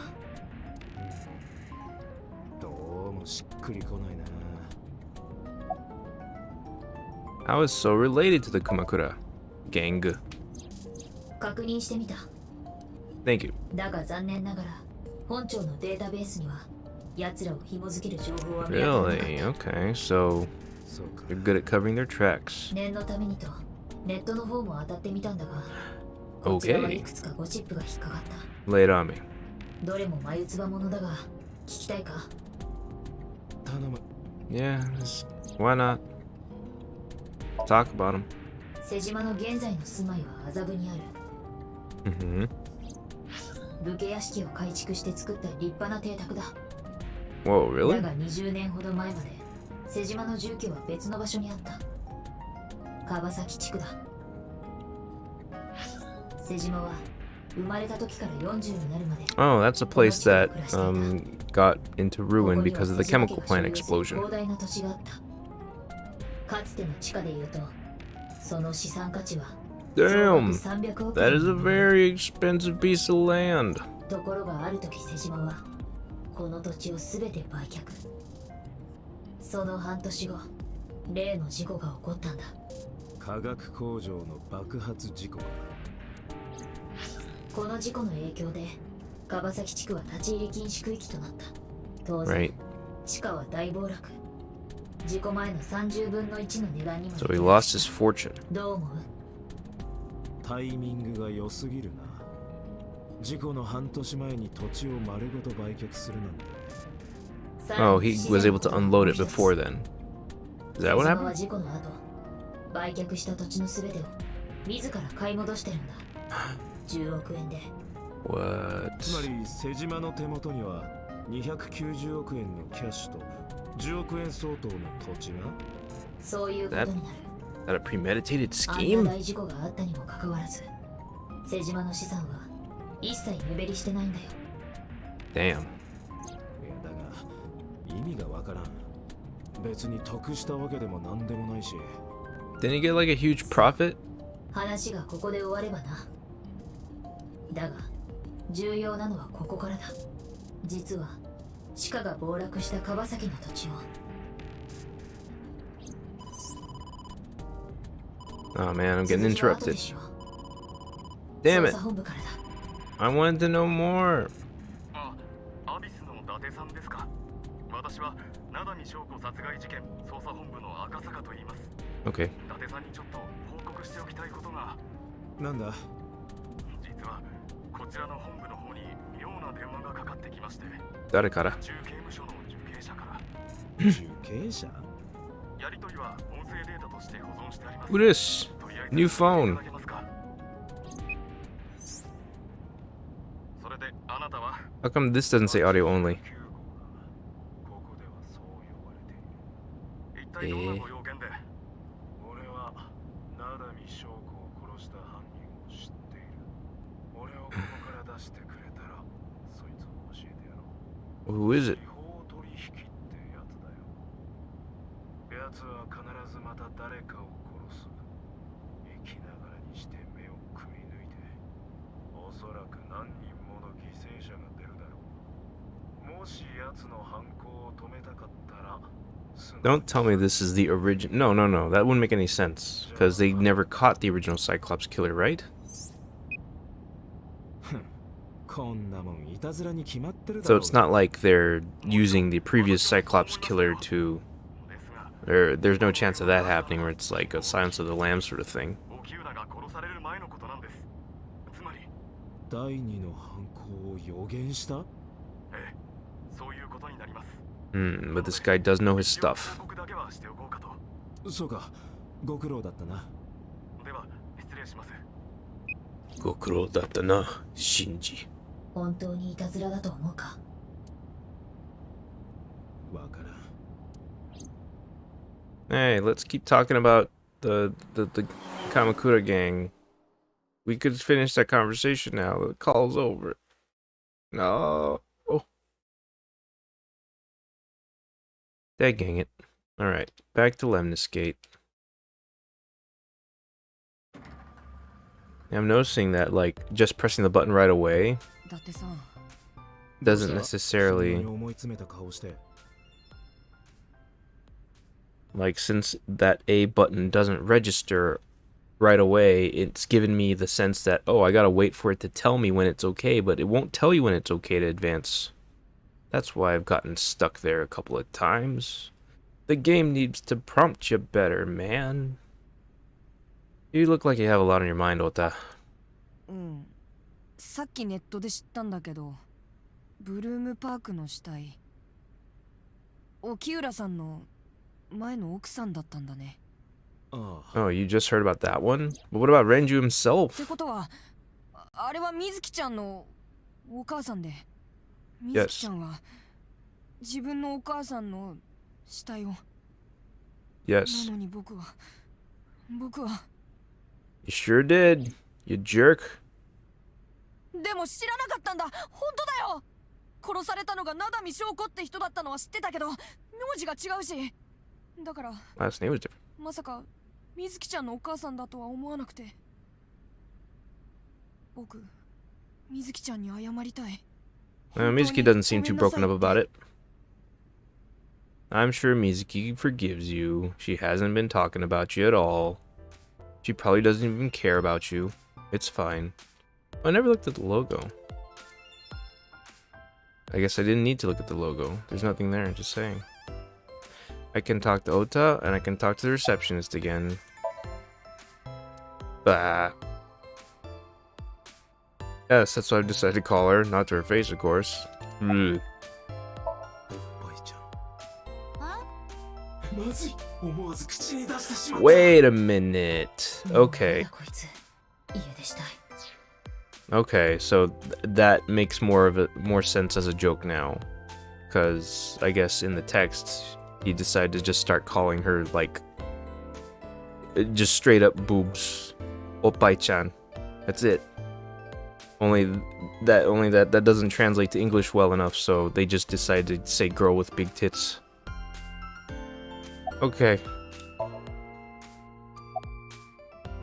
どうもしっくりこないな。 How is so related to the Kumakura gang? 確認してみた。 Thank you. だが残念ながら本庁のデータベースには奴らを紐づける情報は見当たらなかった。 Really? Okay, so they're good at covering their tracks. 念のためにとネットの方も当たってみたんだが、こちらはい Okay. くつかゴシップが引っかかった。 Lay it on me. どれも眉唾者だが聞きたいか。頼む。 Yeah, why not? Talk about them. 瀬島の現在の住まいは麻布にある。 Mm-hmm. 武家屋敷を改築して作った立派な邸宅だ。 Whoa, だ really? が20年ほど前まで瀬島の住居は別の場所にあった。川崎地区だ。瀬島は生まれた時から40になるまで。 Oh, that's a place that got into ruin because of the chemical plant explosion. 広大な土地があった。かつての地価で言うと、その資産価値は Damn, 300億 that is a 円。 very expensive piece of land. ところがある時瀬島はこの土地をすべて売却。その半年後、例の事故が起こったんだ。化学工場の爆発事故か。この事故の影響で川崎地区は立ち入り禁止区域となった。当然、 Right. 地価は大暴落。事故前の30分の1の値段にも。 So he lost his fortune. どう思う？タイミングが良すぎるな。事故の半年前に土地を丸ごと売却するなんて。 Oh, he was able to unload it before then. Is that what 瀬島は happened? 事故の後、売却した土地のすべてを自ら買い戻してるんだ。10億円で。 What? つまり瀬島の手元には290億円のキャッシュと10億円相当の土地が。そういうことになる。 Is that a premeditated あんな scheme? 大事故があったにもかかわらず、瀬島の資産は一切目減りしてないんだよ。 Damn. いやだが意味がわからん。別に得したわけでもなんでもないし。 Didn't he get like a huge profit? 話がここで終わればな。だが重要なのはここからだ。実は地価が暴落した川崎の土地を。 Oh man, I'm getting 続きは後で interrupted. しよう。 Damn 捜 it. 査本部からだ。 I wanted to know more. アビスの伊達さんですか。私は灘見翔子殺害事件捜査本部の赤坂と言います。 Okay. 伊達さんにちょっと報告しておきたいことが。なんだ。実はこちらの本部の方に妙な電話がかかってきまして。誰から？中刑務所の受刑者から。受刑者？やりとりは音声データとして保存してあります。 Who this? New phone. それであなたは How come this doesn't say audio only? 一体どんなご用件で。俺は灘見翔子を殺した犯人を知っている。俺をここから出してくれたらそいつを教えてやろう。 Who is it? 司法取引ってやつだよ。奴は必ずまた誰かを殺す。生きながらにして目をくり抜いて、おそらく何人もの犠牲者が出るだろう。もし奴の犯行を止めたかったら Don't tell me this is the original. No, no, no. That wouldn't make any sense. Because they never caught the original Cyclops killer, right? こんなもんいたずらに決まってるだ So ろう。 it's not like they're using the previous Cyclops killer to... there's no chance of that happening where it's like a Silence of the Lambs sort of thing. 沖浦が殺される前のことなんです。つまり、第二の犯行を予言した？ええ、そういうことになります。 But this guy does know his stuff. 報告だけはしておこうかと。そうか、ご苦労だったな。では、失礼します。ご苦労だったな、シンジ。本当にいたずらだと思うか？わからん。 Hey, let's keep talking about the Kamakura gang. We could finish that conversation now. The call's over. No. Oh. Dang it. Alright, back to Lemnis Gate. I'm noticing that, like, just pressing the button right away doesn't necessarily... Like, since that A button doesn't register right away, it's given me the sense that, oh, I gotta wait for it to tell me when it's okay, but it won't tell you when it's okay to advance. That's why I've gotten stuck there a couple of times. The game needs to prompt you better, man. You look like you have a lot on your mind, Ota. さっきネットで知ったんだけど、ブルームパークの死体、沖浦さんの前の奥さんだったんだね。Oh, you just heard about that one? But what about Renju himself? ってことは、あれは水木ちゃんのお母さんで、水木ちゃんは自分のお母さんの死体を。Yes. なのに僕は。You sure did, you jerk. でも知らなかったんだ。本当だよ。殺されたのが灘見翔子って人だったのは知ってたけど、名字が違うし。だから。Last name was different. まさか水木ちゃんのお母さんだとは思わなくて。僕、水木ちゃんに謝りたい。Mizuki doesn't seem too broken up about it. I'm sure Mizuki forgives you. She hasn't been talking about you at all. She probably doesn't even care about you. It's fine. I never looked at the logo. I guess I didn't need to look at the logo. There's nothing there, just saying. I can talk to Ota, and I can talk to the receptionist again. Bah. Yes, that's why I've decided to call her, not to her face, of course. Ugh. Wait a minute. Okay. Okay, so that makes more sense as a joke now. Because I guess in the text, he decided to just start calling her, like, just straight up boobs. Oppai-chan. That's it. Only that doesn't translate to English well enough, so they just decided to say girl with big tits. Okay.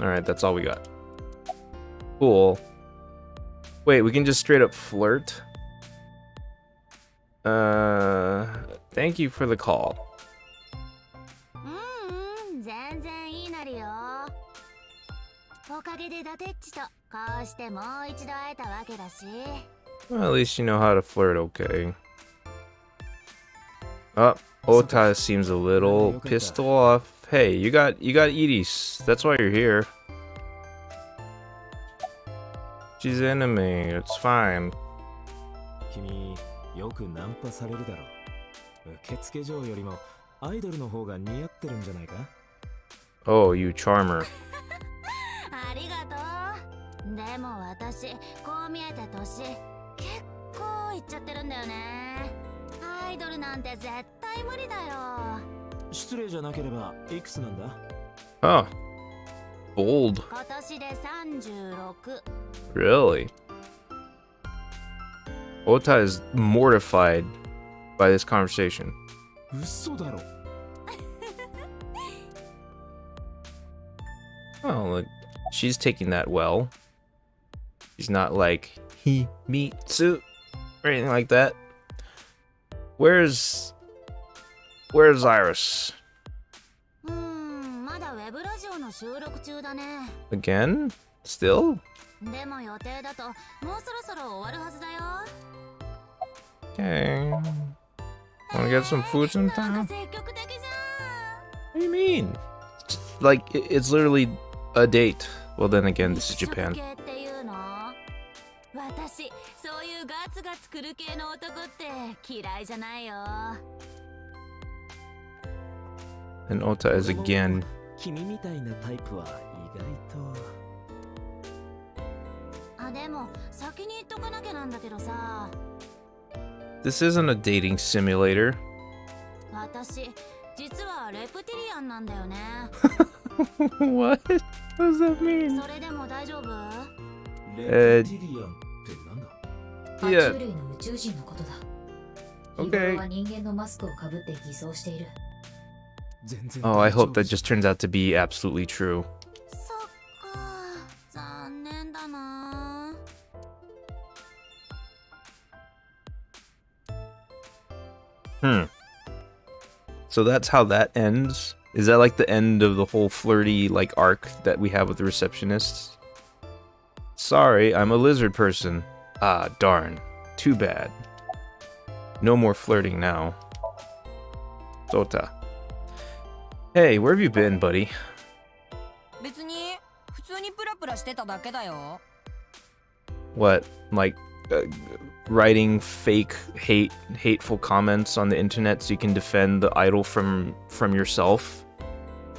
Alright, that's all we got. Cool. Wait, we can just straight up flirt? Thank you for the call. 全然いいなりよ。おかげでダテッチとこうしてもう一度会えたわけだし。Well, at least you know how to flirt, okay. Oh, Ota seems a little pissed off. Hey, you got Iris. That's why you're here. She's enemy. It's fine. 君よくナンパされるだろう。受付嬢よりもアイドルの方が似合ってるんじゃないか? Oh, you charmer. ありがとう。でも私こう見えて年結構いっちゃってるんだよね。アイドルなんて絶対無理だよ。失礼じゃなければいくつなんだ? Oh. Bold. 今年で36。Really? Ota is mortified by this conversation. 嘘だろ。Oh, she's taking that well. She's not like, he, me, tsu, or anything like that. Where's Iris? まだウェブラジオの収録中だね。 Again? Still? でも予定だともうそろそろ終わるはずだよ。 Okay. Wanna get some food sometime? What do you mean? Like, it's literally a date. Well, then again, this is Japan. 私、そういうガツガツくる系の男って嫌いじゃないよ。 And Ota is again. 君みたいなタイプは意外と。あ、でも先に言っとかなきゃなんだけどさ。 This isn't a dating simulator. 私、実はレプティリアンなんだよね。What? What does that mean? それでも大丈夫？レプティリアンってなんだ？爬虫類の宇宙人のことだ。 Okay. 日頃は人間のマスクをかぶって偽装している。 Oh, I hope that just turns out to be absolutely true. そっか、残念だな。So that's how that ends? Is that like the end of the whole flirty like arc that we have with the receptionists? Sorry, I'm a lizard person. Ah, darn. Too bad. No more flirting now. Sota. Hey, where have you been, buddy? 別に普通にプラプラしてただけだよ。 What, like writing fake hateful comments on the internet so you can defend the idol from yourself?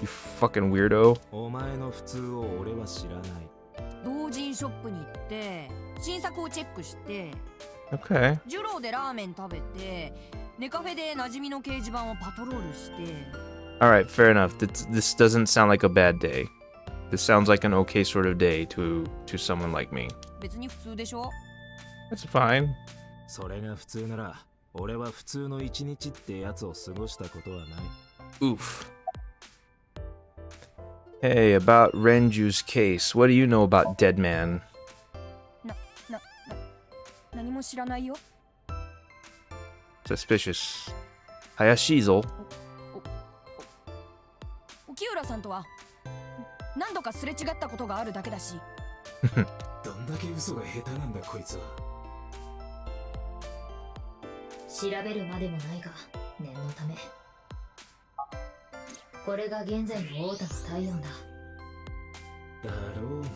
You fucking weirdo. お前の普通を俺は知らない。同人ショップに行って新作をチェックして、 Okay. ジュローでラーメン食べて、ネカフェで馴染みの掲示板をパトロールして。 Alright, fair enough. This doesn't sound like a bad day. This sounds like an okay sort of day to someone like me. 別に普通でしょ？ That's fine. それが普通なら、俺は普通の一日ってやつを過ごしたことはない。 Oof. Hey, about Renju's case. What do you know about Dead Man? 何も知らないよ。 Suspicious. Hayashizo. 沖浦さんとは何度かすれ違ったことがあるだけだし。どんだけ嘘が下手なんだこいつは。調べるまでもないが念のため。これが現在の太田の体温だ。だろうな。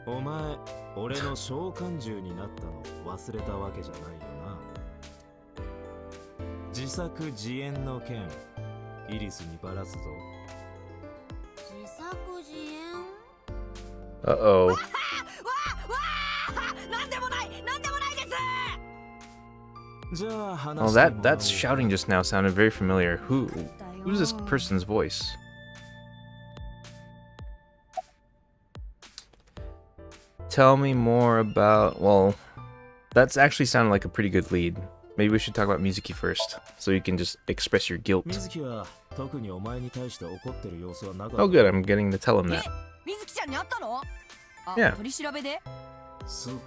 お前、俺の召喚獣になったの忘れたわけじゃないよな。自作自演の件、イリスにばらすぞ。自作自演？ Uh-oh. なんでもないです。 じゃあ話 Oh, that shouting just now sounded very familiar. Who's this person's voice? Tell me more about... Well, that's actually sounded like a pretty good lead. Maybe we should talk about Mizuki first, so you can just express your guilt. 水木は特にお前に対して怒ってる様子はなかった。 Oh good, I'm getting to tell him that. 水木ちゃんに会ったの？あ、 Yeah. 取り調べで？そっか。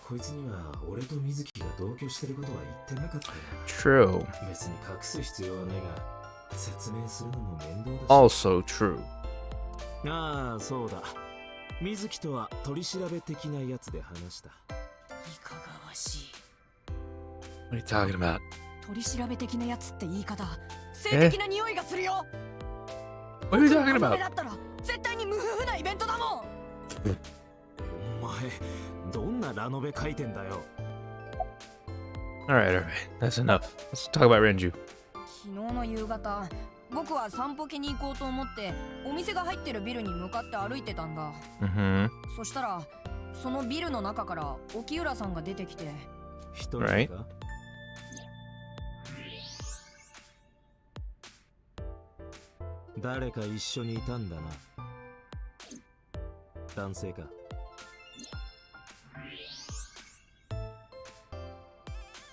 こいつには俺と水木が同居してることは言ってなかったよ。 True. 別に隠す必要はないが、説明するのも面倒だし。 Also true. ああ、そうだ。水木とは取り調べ的なやつで話した。いかがわしい。 What are you talking about? 取り調べ的なやつって言い方、性的な匂いがするよ。 What are you talking こ about? れだったら絶対に無夫婦なイベントだもん。お前、どんなラノベ書いてんだよ。 Alright, that's enough. Let's talk about Renju. 昨日の夕方、僕は散歩に行こうと思ってお店が入ってるビルに向かって歩いてたんだ。そしたらそのビルの中から沖浦さんが出てきて。一人か？誰か一緒にいたんだな。男性か。っ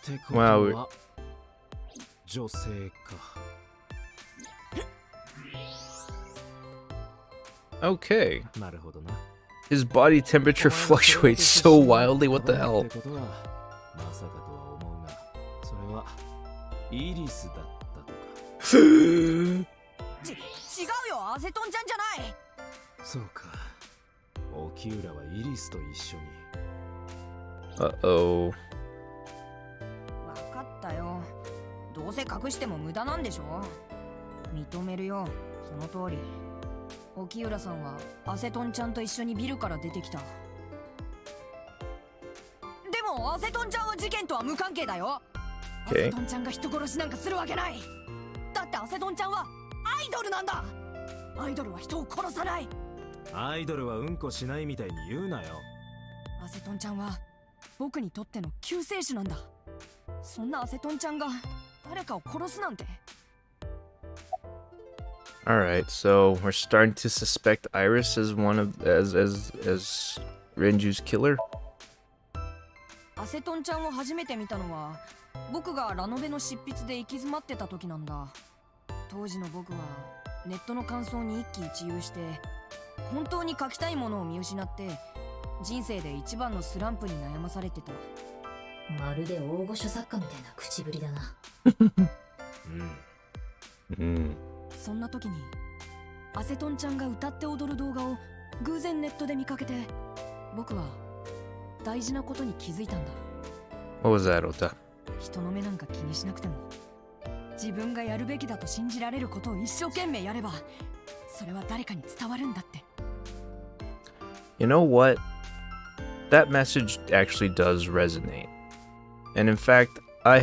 てことは女性か。Okay. なるほどな。 His body temperature fluctuates so wildly. What the hell? ってことはまさかとは思うが、それはイリスだったとか。違うよ、アセトンちゃんじゃない。そうか。沖浦はイリスと一緒に。Uh-oh. わかったよ。どうせ隠しても無駄なんでしょ。認めるよ、その通り。沖浦さんはアセトンちゃんと一緒にビルから出てきた。でもアセトンちゃんは事件とは無関係だよ。アセトンちゃんが人殺しなんかするわけない。だってアセトンちゃんはアイドルなんだ。アイドルは人を殺さない。アイドルはうんこしないみたいに言うなよ。アセトンちゃんは僕にとっての救世主なんだ。そんなアセトンちゃんが誰かを殺すなんて。 Alright, so we're starting to suspect Iris as one of as Renju's killer. アセトンちゃんを初めて見たのは僕がラノベの執筆で行き詰まってた時なんだ。当時の僕はネットの感想に一喜一憂して、本当に書きたいものを見失って人生で一番のスランプに悩まされてた。まるで大御所作家みたいな口ぶりだな。そんな時にアセトンちゃんが歌って踊る動画を偶然ネットで見かけて、僕は大事なことに気づいたんだ。 What was that, Ota? 人の目なんか気にしなくても、自分がやるべきだと信じられることを一生懸命やれば、それは誰かに伝わるんだって。 You know what? That message actually does resonate. And in fact, I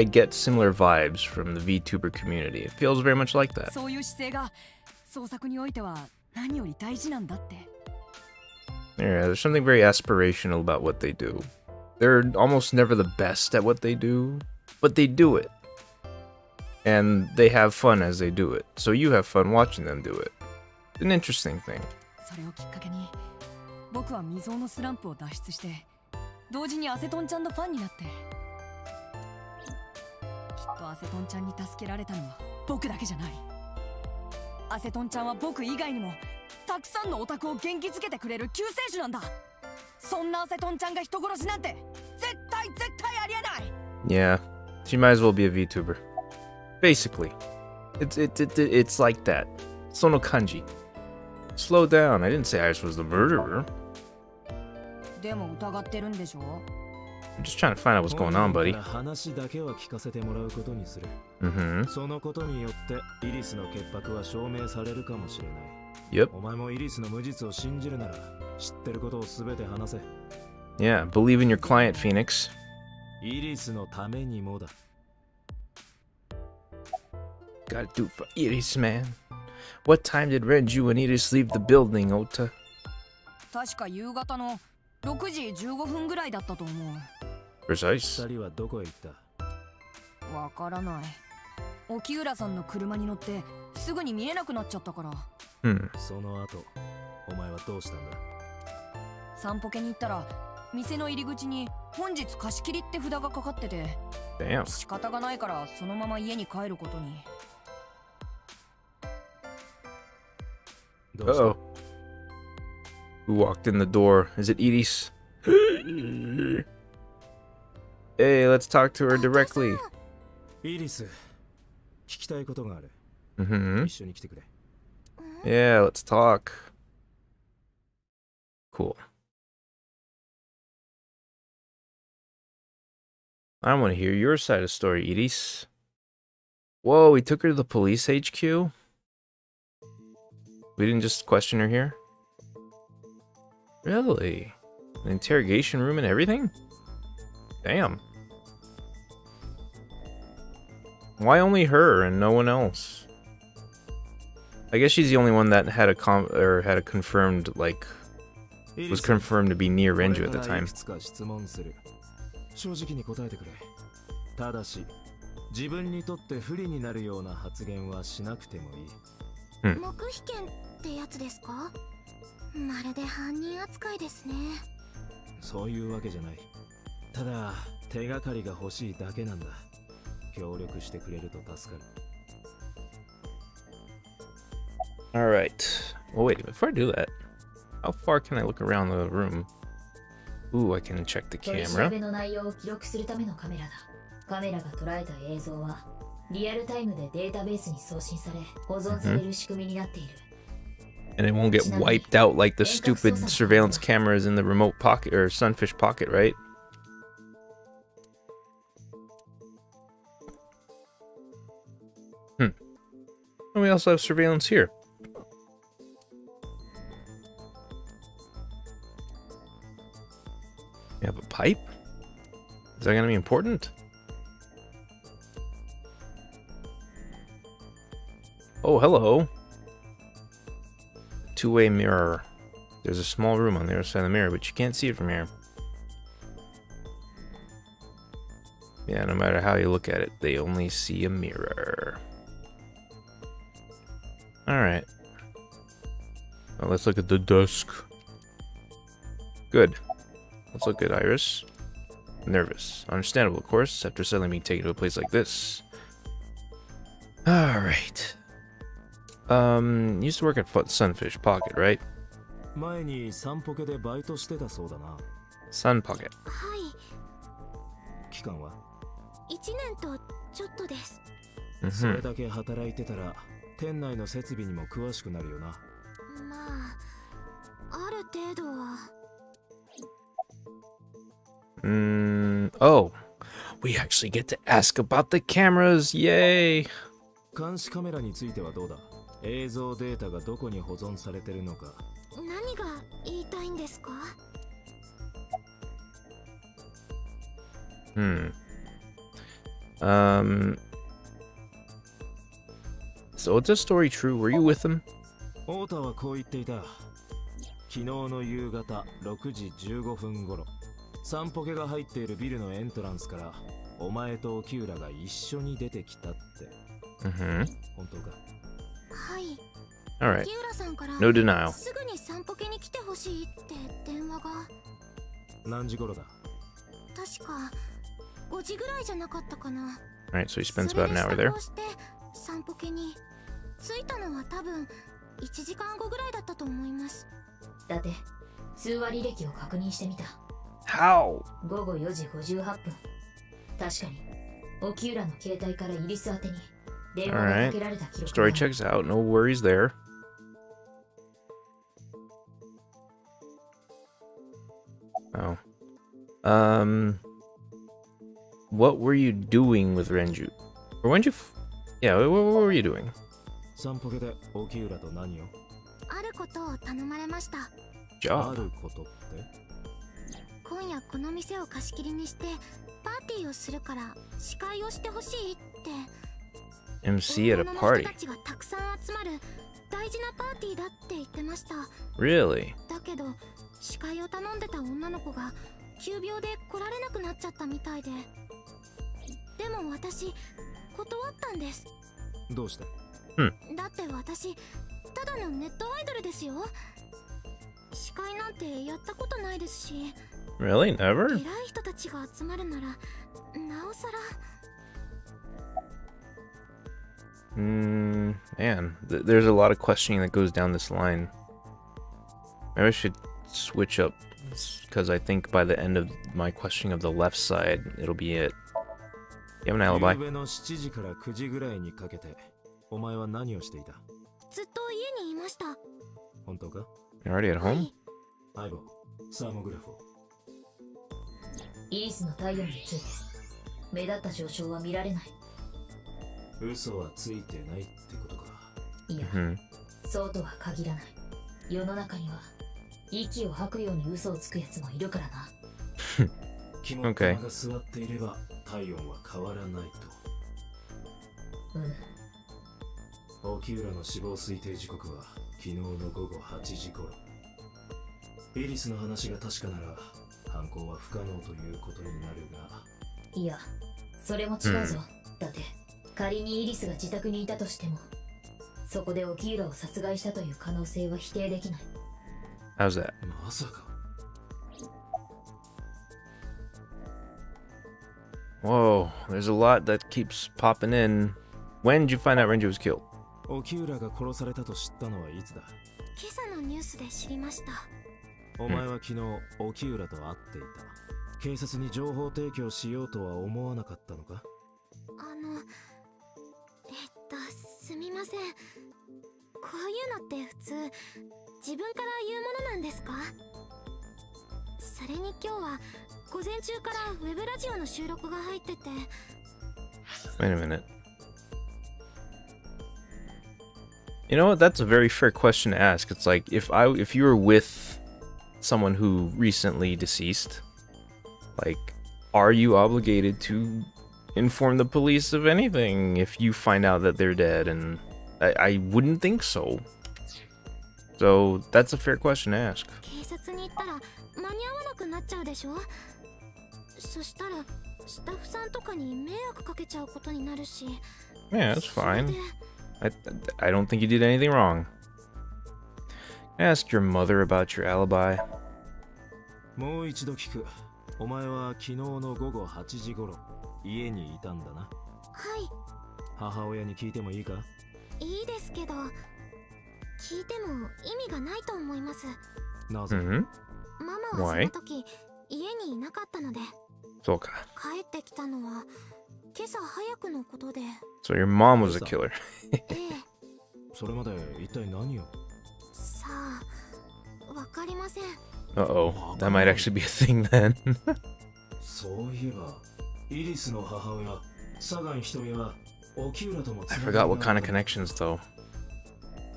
get similar vibes from the VTuber community. It feels very much like that. そういう姿勢が創作においては何より大事なんだって。 Yeah, there's something very aspirational about what they do. They're almost never the best at what they do, but they do it. And they have fun as they do it. So you have fun watching them do it. An interesting thing. それをきっかけに僕は未曾有のスランプを脱出して、同時にアセトンちゃんのファンになって。きっとアセトンちゃんに助けられたのは僕だけじゃない。アセトンちゃんは僕以外にもたくさんのオタクを元気づけてくれる救世主なんだ。そんなアセトンちゃんが人殺しなんて絶対ありえない。 Yeah, she might as well be a VTuber. Basically, it's like that. Sono kanji. Slow down. I didn't say Iris was the murderer. でも疑ってるんでしょ。 I'm just trying to find out what's going on, buddy. 話だけは聞かせてもらうことにする。そのことによってイリスの潔白は証明されるかもしれない。 Yep. お前もイリスの無実を信じるなら知ってることをすべて話せ。 Yeah, believe in your client, Phoenix. イリスのためにもだ。 Gotta do it for Iris, man. What time did Renju and Iris leave the building, Ota? 確か夕方の6時15分ぐらいだったと思う。 Precise. 二人はどこへ行った？わからない。沖浦さんの車に乗ってすぐに見えなくなっちゃったから。その後、お前はどうしたんだ？散歩家に行ったら店の入り口に本日貸し切りって札がかかってて、 Damn. 仕方がないからそのまま家に帰ることに。 Uh-oh. Who walked in the door? Is it Iris? Hey, let's talk to her directly. イリス、聞きたいことがある。一緒に来てくれ。 Yeah, let's talk. Cool. I want to hear your side of the story, Iris. Whoa, we took her to the police HQ? We didn't just question her here? Really? An interrogation room and everything? Damn. Why only her and no one else? I guess she's the only one that had a confirmed, like, was confirmed to be near Renju at the time. 正直に答えてくれ。ただし、自分にとって不利になるような発言はしなくてもいい。黙秘権ってやつですか？まるで犯人扱いですね。そういうわけじゃない。ただ、手がかりが欲しいだけなんだ。協力してくれると助かる。Alright. Well, wait, before I do that, how far can I look around the room? Ooh, I can check the 取り調 camera. べの内容を記録するためのカメラだ。カメラが捉えた映像はリアルタイムでデータベースに送信され保存される仕組みになっている。And it won't get wiped out like the stupid surveillance cameras in the remote pocket or sunfish pocket, right? And we also have surveillance here. You have a pipe? Is that gonna be important? Oh, hello. Two-way mirror. There's a small room on the other side of the mirror, but you can't see it from here. Yeah, no matter how you look at it, they only see a mirror. Alright. Well, let's look at the desk. Good. Let's look at Iris. Nervous. Understandable, of course, after suddenly being taken to a place like this. Alright. Used to work at Sunfish Pocket, right? 前にサンポケでバイトしてたそうだな。Sun Pocket. はい期間は1年とちょっとです。それだけ働いてたら店内の設備にも詳しくなるよな。まあある程度は。Oh, we actually get to ask about the cameras. Yay! 監視カメラについてはどうだ？映像データがどこに保存されてるのか。何が言いたいんですか？ So is this story true? Were you with him? 太田はこう言っていた。昨日の夕方6時15分頃、サンポケが入っているビルのエントランスからお前と沖浦が一緒に出てきたって。本当か？はい。Alright. 沖浦さんから No denial. すぐにサンポケに来てほしいって電話が。何時頃だ？確か5時ぐらいじゃなかったかな。Alright, so he spends about an hour there. サンポケに着いたのは多分1時間後ぐらいだったと思います。だって通話履歴を確認してみた。How? 午後4時58分。確かに沖浦の携帯からイリス宛てに電話がかけられた記録がある。Story checks out. No worries there. Oh. What were you doing with Renju? Or when you... Yeah, what were you doing? サンポケで沖浦と何を？あることを頼まれました。Job? あることって？今夜この店を貸し切りにしてパーティーをするから司会をしてほしいって。MC at a party. 人たちがたくさん集まる大事なパーティーだって言ってました。 Really? だけど司会を頼んでた女の子が急病で来られなくなっちゃったみたいで。でも私断ったんです。どうして？だって私ただのネットアイドルですよ。司会なんてやったことないですし。 Really? Never? 偉い人たちが集まるならなおさら。Man, there's a lot of questioning that goes down this line. Maybe I should switch up, because I think by the end of my questioning of the left side, it'll be it. You have an alibi? 夕べの7時から9時ぐらいにかけて、お前は何をしていた？ずっと家にいました。本当か？ You're already at home? 相棒、サーモグラフを。イリスの体温について目立った上昇は見られない。嘘はついてないってことか。いや、そうとは限らない。世の中には息を吐くように嘘をつくやつもいるからな。肝っ玉が座っていれば体温は変わらないと。沖浦の死亡推定時刻は昨日の午後8時頃。イリスの話が確かなら犯行は不可能ということになるが。いや、それも違うぞ。だって仮にイリスが自宅にいたとしても、そこで沖浦を殺害したという可能性は否定できない。How's that? まさか。Whoa, there's a lot that keeps popping in. When did you find out Renju was killed? 沖浦が殺されたと知ったのはいつだ？今朝のニュースで知りました。お前は昨日沖浦と会っていた。警察に情報提供しようとは思わなかったのか？すみません。こういうのって普通自分から言うものなんですか？それに今日は午前中からウェブラジオの収録が入ってて。 Wait a minute. You know what? That's a very fair question to ask. It's like if you were with someone who recently deceased, like, are you obligated to inform the police of anything if you find out that they're dead? And I wouldn't think so. So that's a fair question to ask. 警察に行ったら間に合わなくなっちゃうでしょ。そしたらスタッフさんとかに迷惑かけちゃうことになるし。 Yeah, that's fine. I don't think you did anything wrong. Ask your mother about your alibi. もう一度聞く。お前は昨日の午後8時頃家にいたんだな。はい。母親に聞いてもいいか？いいですけど、聞いても意味がないと思います。なぜ？ママはその時家にいなかったので。そうか。帰ってきたのは今朝早くのことで。So your mom was a killer. ええ。それまで一体何を？さあ、わかりません。Uh-oh, that might actually be a thing then. そういえば、イリスの母親、サガン瞳は沖浦とも I forgot what kind of connections though.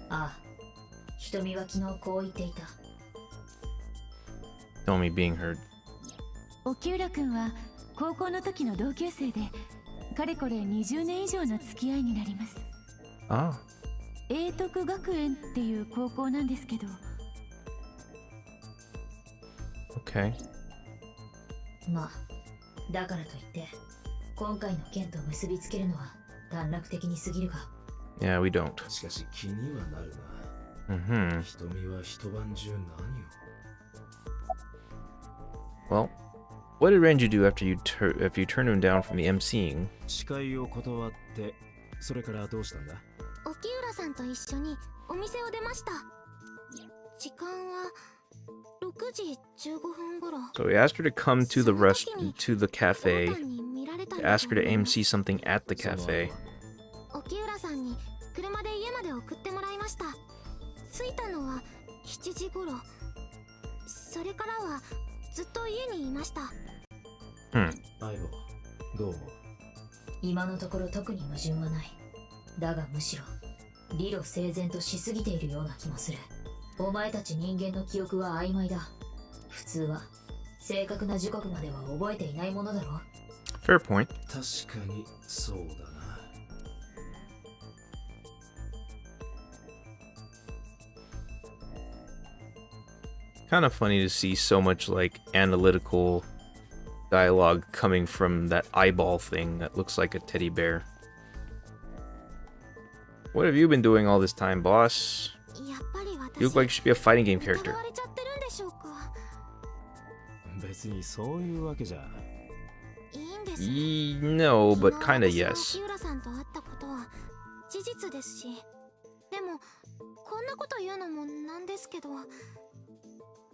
ああ、瞳は昨日こう言っていた。Tell me being heard. 沖浦くんは高校の時の同級生で、かれこれ20年以上の付き合いになります。ああ。英徳学園っていう高校なんですけど。Okay. まあ、だからといって今回の件と結びつけるのは短絡的に過ぎるが。Yeah, we don't. しかし気にはなるな。瞳は一晩中何を。Well, what did Renju do after you turned him down from the emceeing? 司会を断って、それからどうしたんだ？沖浦さんと一緒にお店を出ました。時間は6時15分頃。 So he asked her to come to the cafe. He asked her to MC something at the cafe. 沖浦さんに車で家まで送ってもらいました。着いたのは7時頃。それからはずっと家にいました。相棒、どう思う？今のところ特に矛盾はない。だがむしろ理路整然としすぎているような気もする。お前たち人間の記憶は曖昧だ。普通は正確な時刻までは覚えていないものだろう。 Fair point. 確かにそうだな。Kind of funny to see so much like analytical dialogue coming from that eyeball thing that looks like a teddy bear. What have you been doing all this time, boss? You look like you should be a fighting game character. 別にそういうわけじゃ。No, but kinda yes. 沖浦さんと会ったことは事実ですし、でもこんなこと言うのもなんですけど、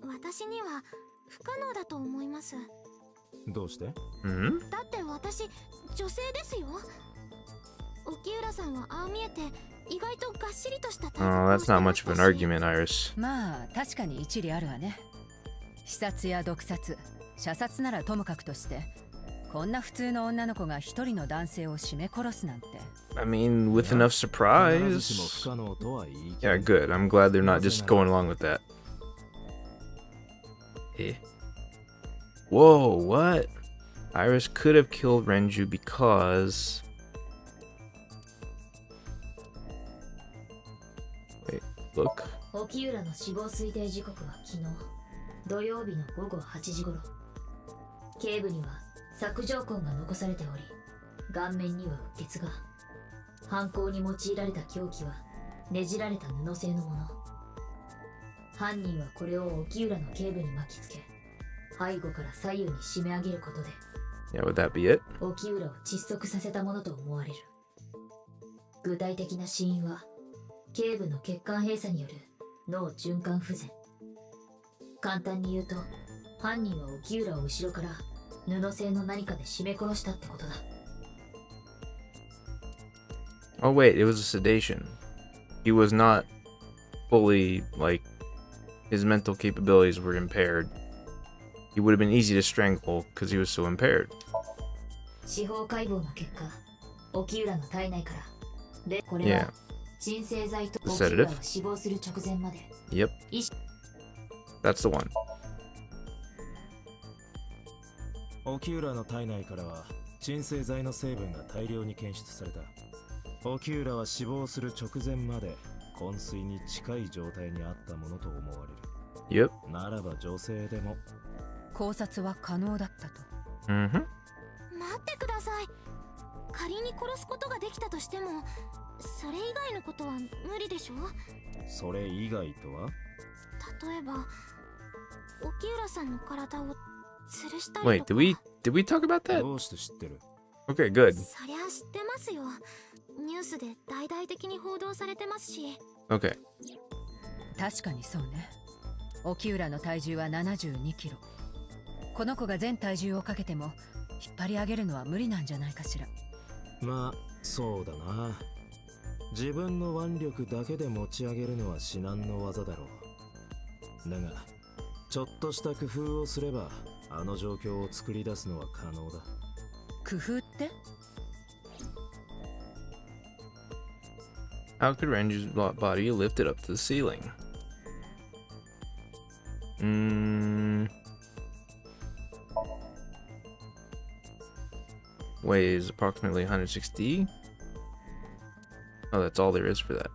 私には不可能だと思います。どうして？だって私女性ですよ。沖浦さんはああ見えて意外とがっしりとした体 that's not much of an argument, Iris. まあ確かに一理あるわね。刺殺や毒殺、射殺ならともかくとして、こんな普通の女の子が一人の男性を絞め殺すなんて。I mean, with enough surprise. Yeah, good. I'm glad they're not just going along with that. Eh? Whoa, what? Iris could have killed Renju because... Wait, look. 沖浦の死亡推定時刻は昨日土曜日の午後8時頃。頸部には索状痕が残されており、顔面にはうっ血が。犯行に用いられた凶器はねじられた布製のもの。犯人はこれを沖浦の頸部に巻きつけ、背後から左右に締め上げることで、Yeah, would that be it? 沖浦を窒息させたものと思われる。具体的な死因は頸部の血管閉鎖による脳循環不全。簡単に言うと、犯人は沖浦を後ろから布製の何かで絞め殺したってことだ。Oh wait, it was a sedation. He was not fully, like, his mental capabilities were impaired. He would have been easy to strangle because he was so impaired. 司法解剖の結果、沖浦の体内からで、これは鎮静剤と沖浦が死亡する直前まで。Yep. That's the one. 沖浦の体内からは鎮静剤の成分が大量に検出された。沖浦は死亡する直前まで昏睡に近い状態にあったものと思われる。Yep. ならば女性でも考察は可能だったと。待ください。仮に殺すことができたとしても、それ以外のことは無理でしょ。それ以外とは？例えば沖浦さんの体を吊るしたりとか。 Wait, did we talk about that? どうして知ってる？ Okay, good. そりゃ知ってますよ。ニュースで大々的に報道されてますし。 Okay. 確かにそうね。沖浦の体重は72キロ。この子が全体重をかけても引っ張り上げるのは無理なんじゃないかしら。まあそうだな。自分の腕力だけで持ち上げるのは至難の技だろう。だがちょっとした工夫をすればあの状況を作り出すのは可能だ。工夫って？ How could Renju's body lift it up to the ceiling? Weighs approximately 160. Oh, that's all there is for that.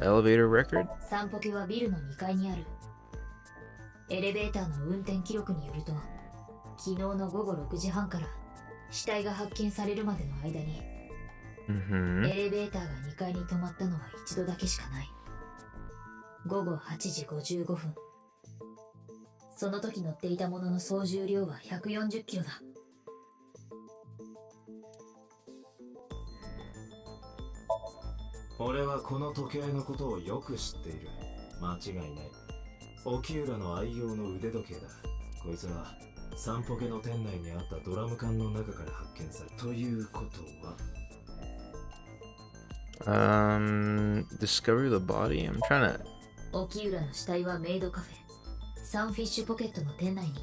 Elevator record? 散歩機はビルの2階にある。エレベーターの運転記録によると、昨日の午後6時半から死体が発見されるまでの間に、エレベーターが2階に止まったのは一度だけしかない。午後8時55分。その時乗っていたものの総重量は140キロだ。俺はこの時計のことをよく知っている。間違いない。沖浦の愛用の腕時計だ。こいつは散歩家の店内にあったドラム缶の中から発見された。ということはdiscovery of the body? I'm trying to... 沖浦の死体はメイドカフェサンフィッシュポケットの店内にて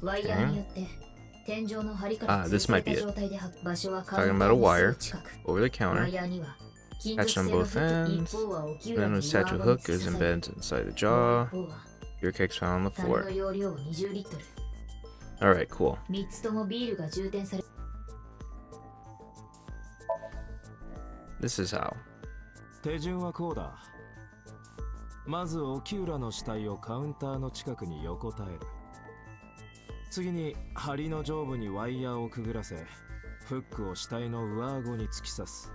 ワイヤーによって天井の梁から吊るされた状態で場所はカウンターのすぐ近く。 over the counter. ワイヤーには Attached on both ends. Then a statue hook is embedded inside the jaw. Your cake's found on the floor. Alright, cool. 3つともビールが充填され This is how. 手順はこうだ。まず沖浦の死体をカウンターの近くに横たえる。次に梁の上部にワイヤーをくぐらせ、フックを死体の上顎に突き刺す。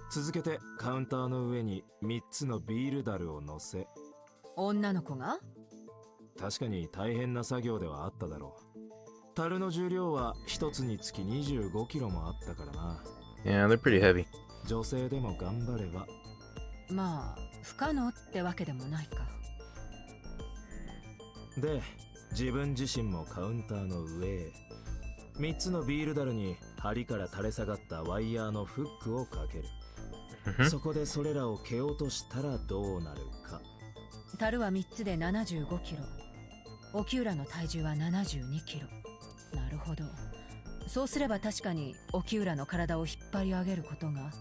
続けてカウンターの上に3つのビールダルを乗せ。女の子が？確かに大変な作業ではあっただろう。樽の重量は1つにつき25キロもあったからな。Yeah, they're pretty heavy. 女性でも頑張れば。まあ不可能ってわけでもないか。で、自分自身もカウンターの上へ。3つのビールダルに梁から垂れ下がったワイヤーのフックをかける。そこでそれらを蹴落としたらどうなるか。樽は3つで75キロ。沖浦の体重は72キロ。なるほど。そうすれば確かに沖浦の体を引っ張り上げることが。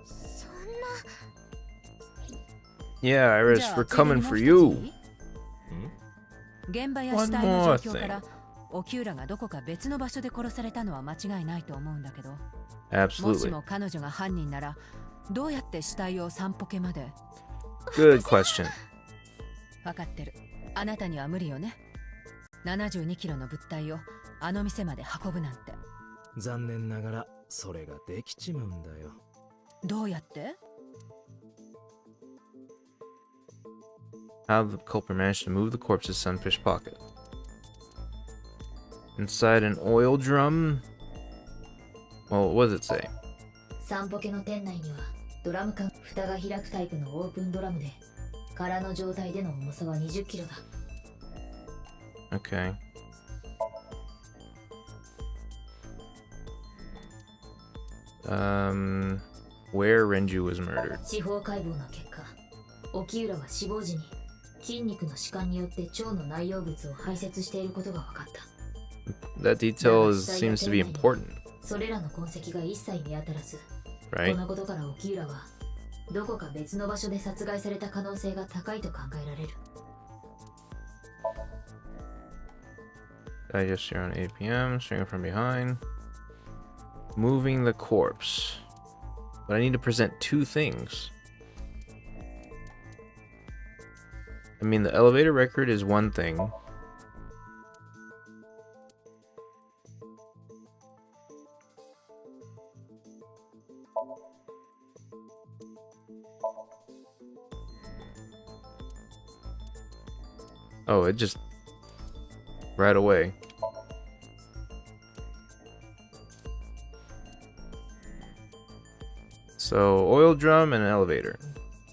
そんな。Yeah, Iris, we're coming for you. 現場や死体の状況から沖浦がどこか別の場所で殺されたのは間違いないと思うんだけど。Absolutely. もしも彼女が犯人ならどうやって死体を散歩家まで。 Good question. 分かってる。あなたには無理よね。72キロの物体をあの店まで運ぶなんて。残念ながらそれができちまうんだよ。どうやって？ How the culprit managed to move the corpse's sunfish pocket. Inside an oil drum? Well, what does it say? 散歩家の店内にはドラム缶、蓋が開くタイプのオープンドラムで空の状態での重さは20キロだ。Okay. Where Renju was murdered. 司法解剖の結果、沖浦は死亡時に筋肉の弛緩によって腸の内容物を排泄していることが分かった。That detail seems to be important. それらの痕跡が一切見当たらず、 Right? このことから沖浦はどこか別の場所で殺害された可能性が高いと考えられる。Digest around 8 p.m. Stringing from behind. Moving the corpse. But I need to present two things. I mean, the elevator record is one thing. Oh, it just right away. So, oil drum and an elevator.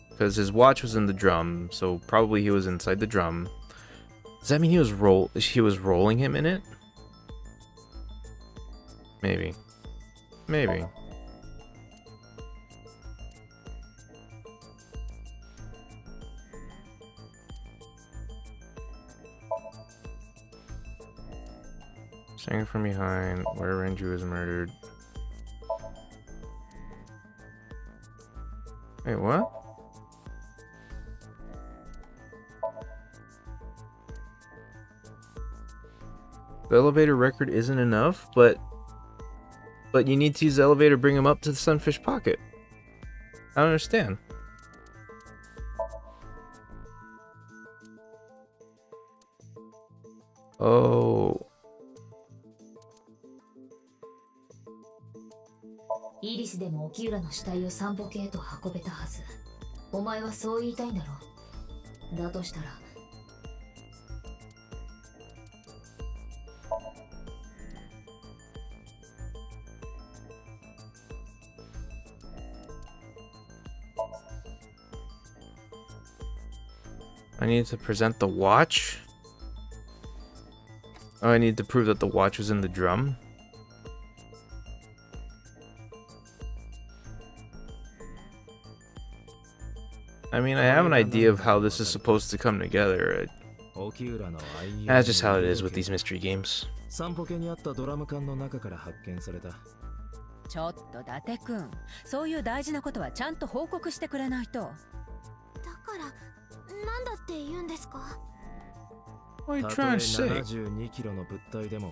Because his watch was in the drum, so probably he was inside the drum. Does that mean he was rolling him in it? Maybe. Maybe. Staying from behind, where Renju was murdered. Wait, what? The elevator record isn't enough, but you need to use the elevator to bring him up to the Sunfish Pocket. I don't understand. Oh. イリスでも沖浦の死体を散歩系へと運べたはず。お前はそう言いたいんだろ。だとしたら。I need to present the watch? Oh, I need to prove that the watch was in the drum? I mean, I have an idea of how this is supposed to come together. That's just how it is with these mystery games. 散歩系にあったドラム缶の中から発見された。ちょっと伊達くん、そういう大事なことはちゃんと報告してくれないと。だからなんだって言うんですか？ What are you trying to say? 72キロの物体でも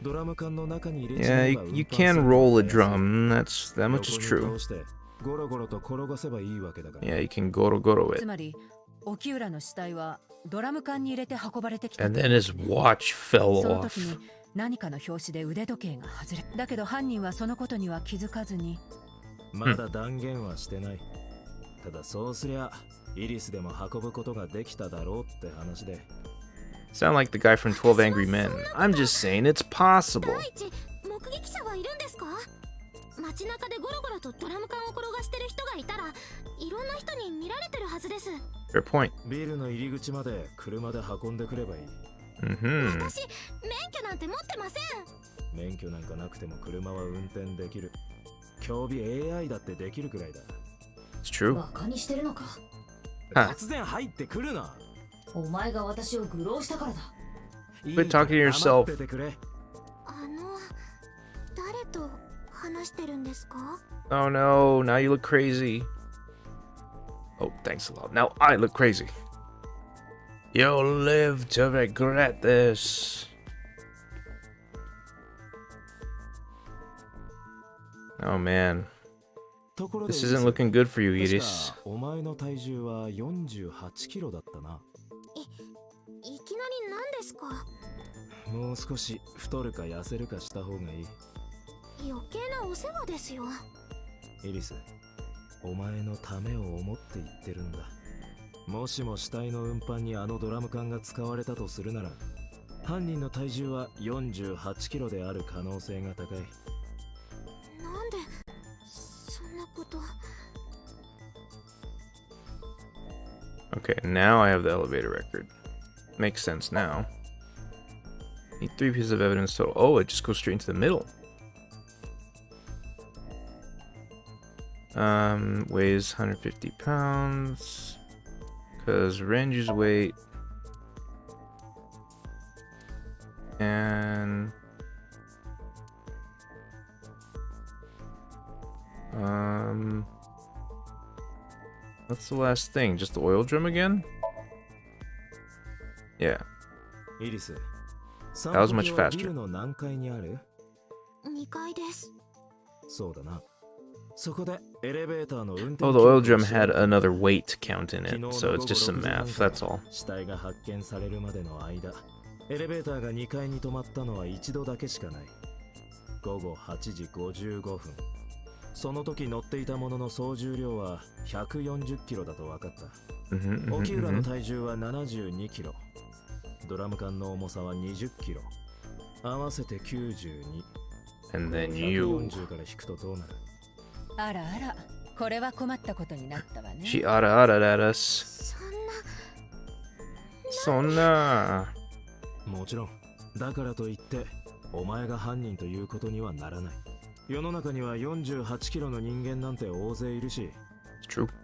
ドラム缶の中に入れ Yeah, you can roll a drum. That much is true. ゴロゴロと転がせばいいわけだから。Yeah, you can goro it. つまり、沖浦の死体はドラム缶に入れて運ばれてきた。And then his watch fell その off. 時に何かの拍子で腕時計が外れ。だけど犯人はそのことには気づかずに。まだ断言はしてない。ただそうすりゃ、イリスでも運ぶことができただろうって話で。Sound like the guy from 12 Angry Men. I'm just saying it's possible. 第一、目撃者はいるんですか？街中でゴロゴロとドラム缶を転がしてる人がいたら、いろんな人に見られてるはずです。Fair point. ビルの入り口まで車で運んでくればいい。私、免許なんて持ってません。免許なんかなくても車は運転できる。競技 AI だってできるくらいだ。It's true. バカにしてるのか？突然入ってくるな。お前が私を愚弄したからだ。Quit talking to yourself. 誰と話してるんですか？ Oh no, now you look crazy. Oh, thanks a lot. Now I look crazy. You'll live to regret this. Oh man. This isn't looking good for you, Iris. お前の体重は48キロだったな。いきなり何ですか？もう少し太るか痩せるかした方がいい。余計なお世話ですよ。イリス、お前のためを思って言ってるんだ。もしも死体の運搬にあのドラム缶が使われたとするなら、犯人の体重は48キロである可能性が高い。なんでそんなこと。Okay, now I have the elevator record. Makes sense now. Need 3 pieces of evidence total. Oh, it just goes straight into the middle. Weighs 150 pounds. Because Renju's weight. And what's the last thing? Just the oil drum again? Yeah. That was much faster. 何階にある？2階です。そうだな。そこでエレベーターの運転。 Oh, the oil drum had another weight count in it, so it's just some math, that's all. 死体が発見されるまでの間、エレベーターが2階に止まったのは一度だけしかない。午後8時55分。その時乗っていたものの総重量は140キロだと分かった。沖浦の体重は72キロ。ドラム缶の重さは20キロ。合わせて92。And then you. 140から引くとどうなる？あらあら、これは困ったことになったわね。 She oughta at us. そんな。もちろん。だからといってお前が犯人ということにはならない。世の中には48キロの人間なんて大勢いるし、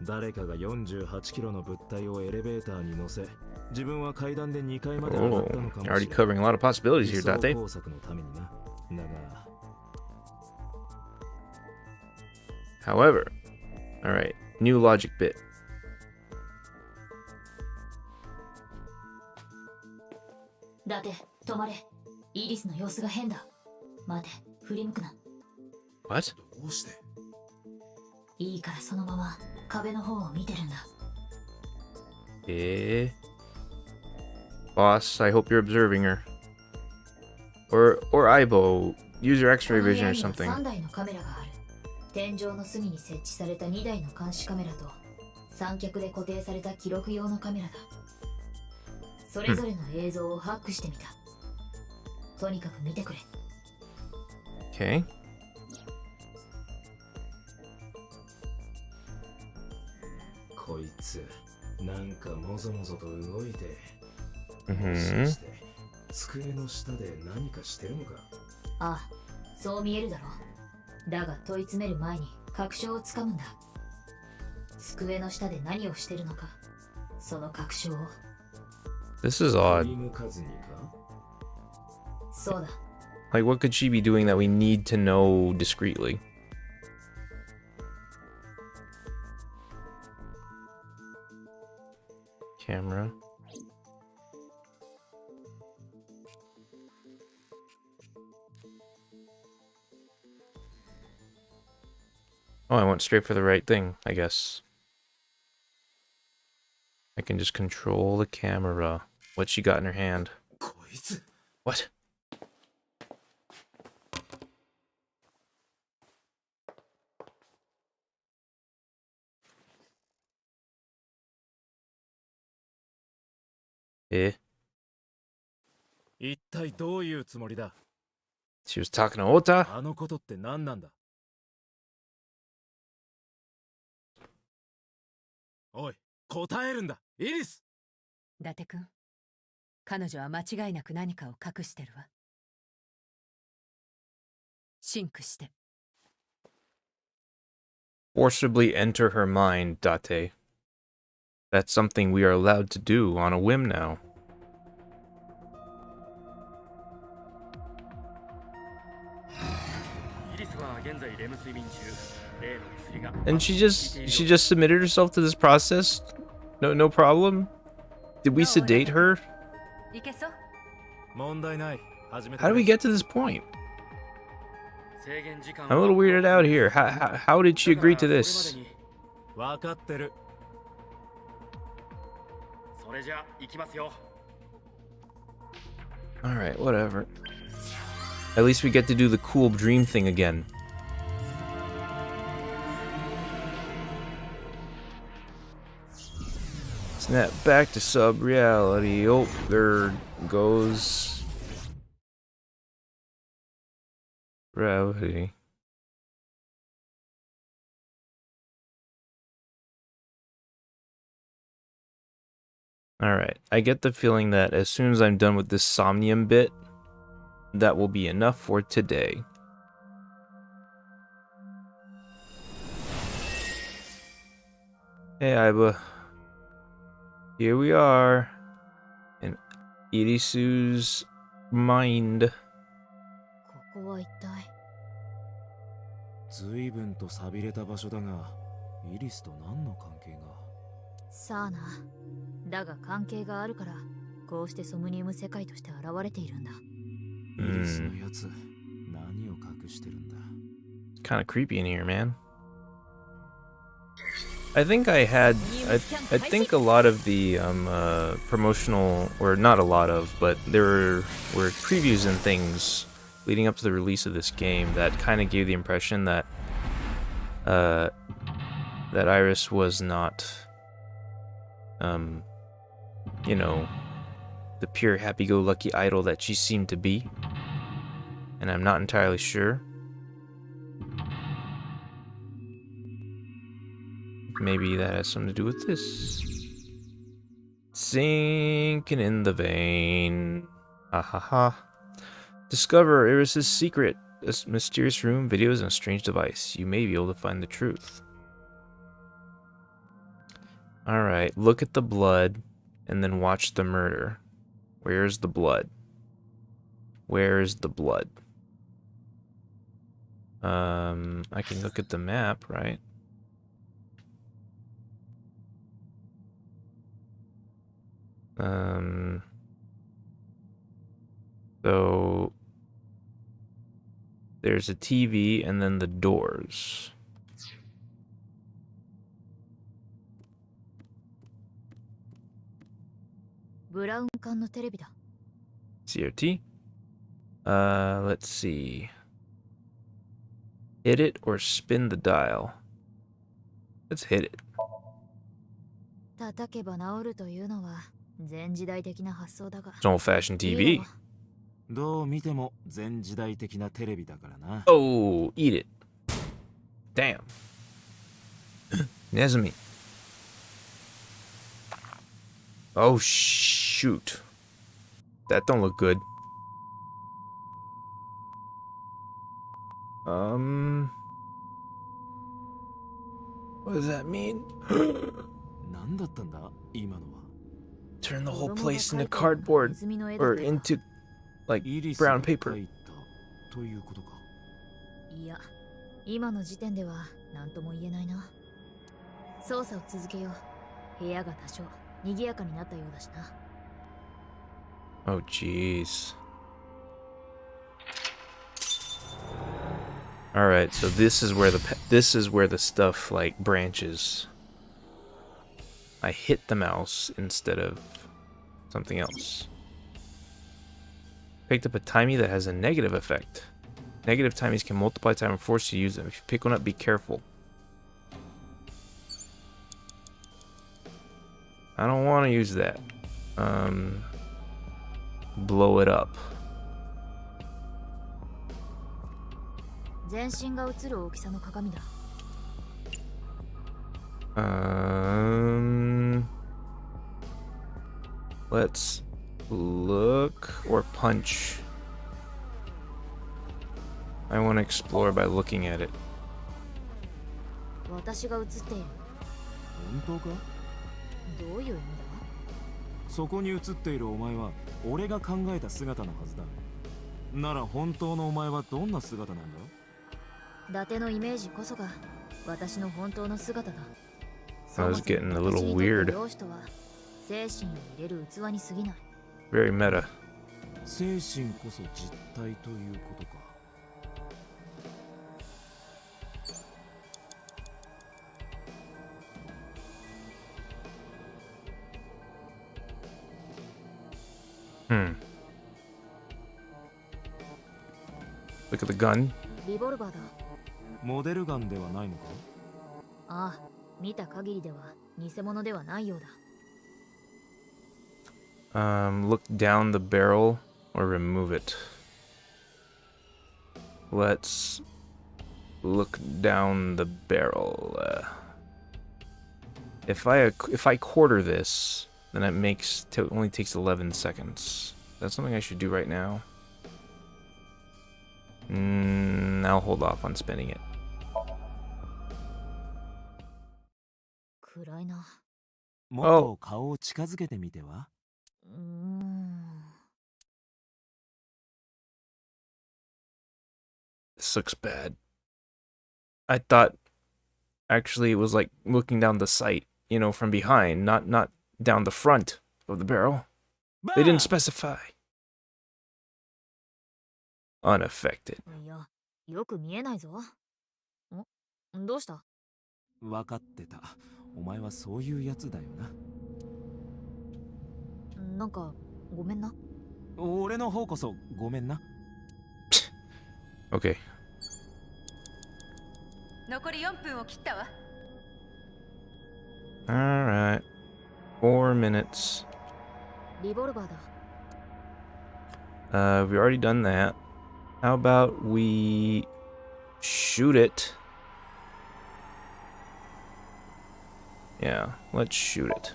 誰かが48キロの物体をエレベーターに乗せ、自分は階段で2階まで上がったのかもしれない。Already covering a lot of possibilities here, Date. 工作のためにな。だが However, alright, new logic bit. だって止まれ。イリスの様子が変だ。待て、振り向くな。What? どうして？いいからそのまま壁の方を見てるんだ。Boss, I hope you're observing her. Or Aibo, use your X-ray vision or something. 3台のカメラがある。天井の隅に設置された2台の監視カメラと三脚で固定された記録用のカメラだ。それぞれの映像をハックしてみた。とにかく見てくれ。Okay. こいつなんかもぞもぞと動いて、もしかして机の下で何かしてるのか？ああ、そう見えるだろう。だが問い詰める前に確証をつかむんだ。机の下で何をしてるのか、その確証を。This is odd. そうだ。 Like, what could she be doing that we need to know discreetly? Camera. Oh, I went straight for the right thing, I guess. I can just control the camera. What she got in her hand? What? Eh? 一体どういうつもりだ？ She was talking to Ota? あのことって何なんだ？おい、答えるんだ、イリス！伊達君、彼女は間違いなく何かを隠してるわ。シンクして。Forcibly enter her mind, Date. That's something we are allowed to do on a whim now. And she just submitted herself to this process? No problem? Did we sedate her? How do we get to this point? I'm a little weirded out here. How did she agree to this? Alright, whatever. At least we get to do the cool dream thing again. Snap back to sub-reality. Oh, there goes gravity. Alright, I get the feeling that as soon as I'm done with this Somnium bit, that will be enough for today. Hey, Aiba. Here we are. In Irisu's mind. ここは一体。随分と寂れた場所だが、イリスと何の関係が？さあな。だが関係があるから、こうしてソムニウム世界として現れているんだ。イリスのやつ、何を隠してるんだ？ Kind of creepy in here, man. I think I think a lot of the promotional, or not a lot of, but there were previews and things leading up to the release of this game that kind of gave the impression that that Iris was not, you know, the pure happy-go-lucky idol that she seemed to be. And I'm not entirely sure. Maybe that has something to do with this. Sinking in the vein. Ha ha ha. Discover Iris's secret. A mysterious room, videos, and a strange device. You may be able to find the truth. Alright, look at the blood and then watch the murder. Where's the blood? Where's the blood? I can look at the map, right? So there's a TV and then the doors. CRT. Let's see. Hit it or spin the dial. Let's hit it. It's an old-fashioned TV. Oh, eat it. Damn. Nezumi. Oh, shoot. That don't look good. What does that mean? Turn the whole place into cardboard or into like brown paper. Oh jeez. All right, so this is where the stuff like branches. I hit the mouse instead of something else. Picked up a timey that has a negative effect. Negative timies can multiply time and force you to use them. If you pick one up, be careful. I don't want to use that. Blow it up. Let's look or punch. I want to explore by looking at it. I was getting a little weird. Very meta. Look at the gun. Look down the barrel or remove it. Let's look down the barrel. If I quarter this, then it only takes 11 seconds. That's something I should do right now. I'll hold off on spinning it. Oh. This looks bad. I thought actually it was like looking down the sight, you know, from behind, not down the front of the barrel. They didn't specify. Unaffected. Okay. 残り4分を切ったわ。 Alright. 4 minutes. リボルバーだ。We've already done that. How about we shoot it? Yeah, let's shoot it.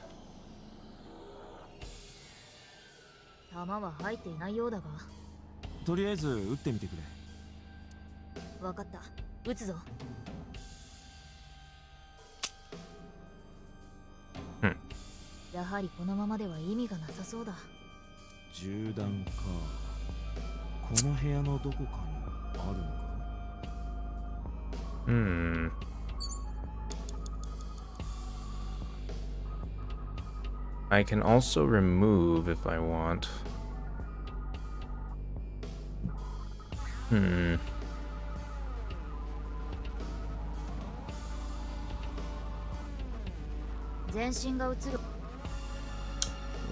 弾は入っていないようだが。とりあえず撃ってみてくれ。わかった。撃つぞ。やはりこのままでは意味がなさそうだ。銃弾か。この部屋のどこかにあるのか。I can also remove if I want.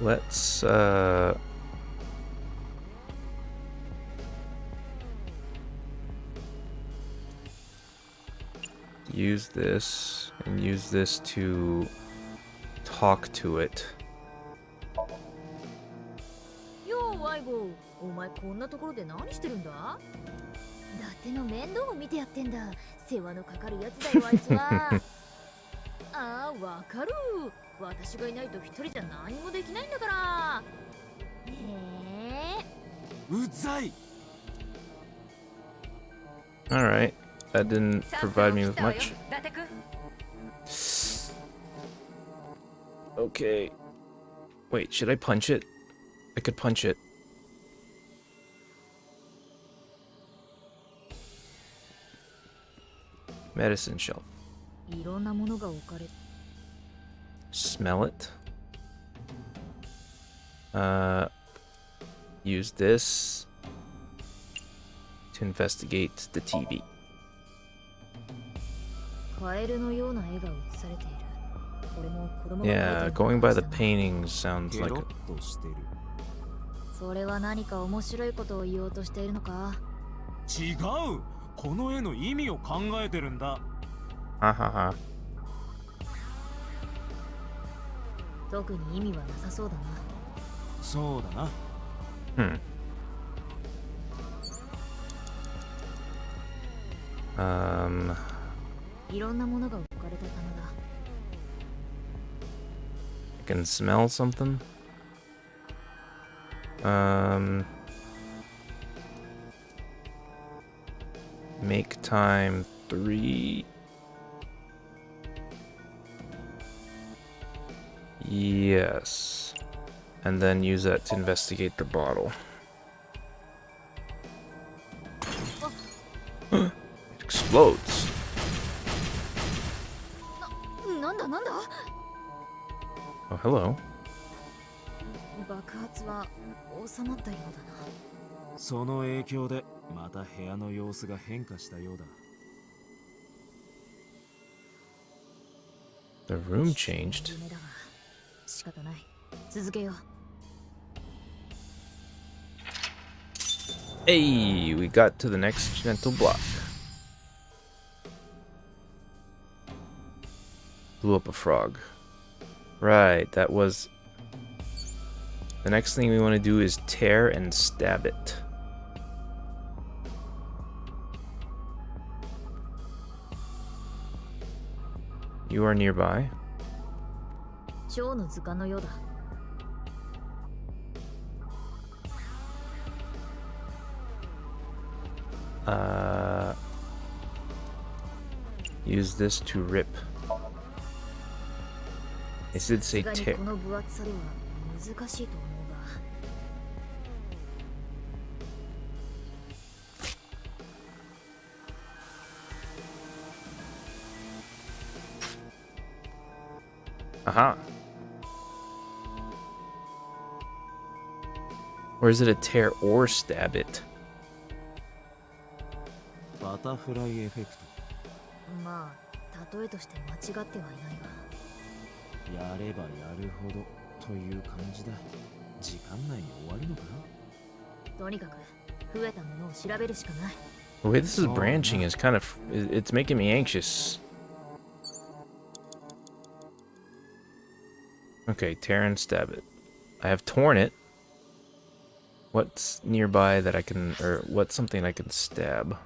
Let's use this and use this to talk to it. よう、ワイゴ。お前こんなところで何してるんだ？だっての面倒を見てやってんだ。世話のかかるやつだよ、あいつは。ああ、わかる。私がいないと一人じゃ何もできないんだから。ねえ。うざい。Alright, that didn't provide me with much. Okay. Wait, should I punch it? I could punch it. Medicine shelf. Smell it. Use this to investigate the TV. Yeah, going by the paintings sounds like a... それは何か面白いことを言おうとしているのか？違う。この絵の意味を考えてるんだ。ははは。特に意味はなさそうだな。そうだな。いろんなものが置かれた棚だ。I can smell something. Make time 3. Yes. And then use that to investigate the bottle. It explodes. なんだなんだ? Oh, hello. 爆発は収まったようだな。その影響でまた部屋の様子が変化したようだ。The room changed. 仕方ない。続けよう。Hey, we got to the next gentle block. Blew up a frog. Right, that was... The next thing we want to do is tear and stab it. You are nearby. ショーの図鑑のようだ。Use this to rip. It did say tear. この分厚さでは難しいと思うが。Aha. Or is it a tear or stab it? バタフライエフェクト。まあ、例えとして間違ってはいないが。やればやるほどという感じだ。時間内に終わるのかな？とにかく増えたものを調べるしかない。The way this is branching is kind of... It's making me anxious. Okay, tear and stab it. I have torn it. What's nearby that I can... Or what's something I can stab?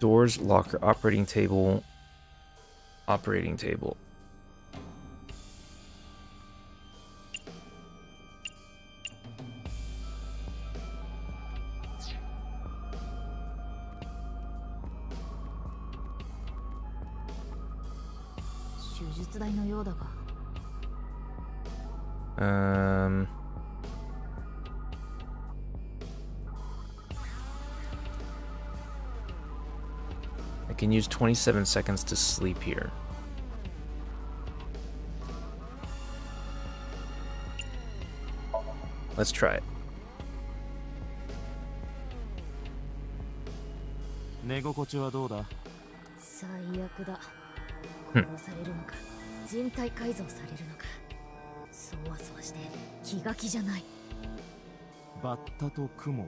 Doors, locker, operating table. Operating table. I can use 27 seconds to sleep here. Let's try it. 寝心地はどうだ？最悪だ。殺されるのか、人体改造されるのか。そわそわして気が気じゃない。バッタとクモ、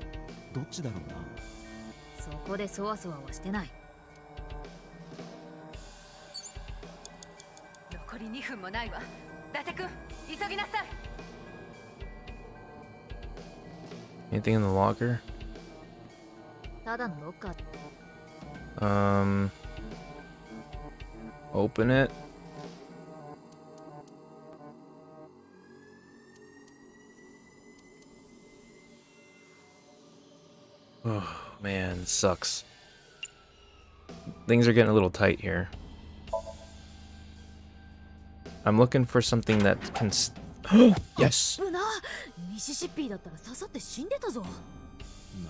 どっちだろうな。そこでそわそわはしてない。残り2分もないわ。伊達君、急ぎなさい。Anything in the locker? ただのロッカー。Open it. Oh man, sucks. Things are getting a little tight here. I'm looking for something that can. Yes. ミシシッピーだったら刺さって死んでたぞ。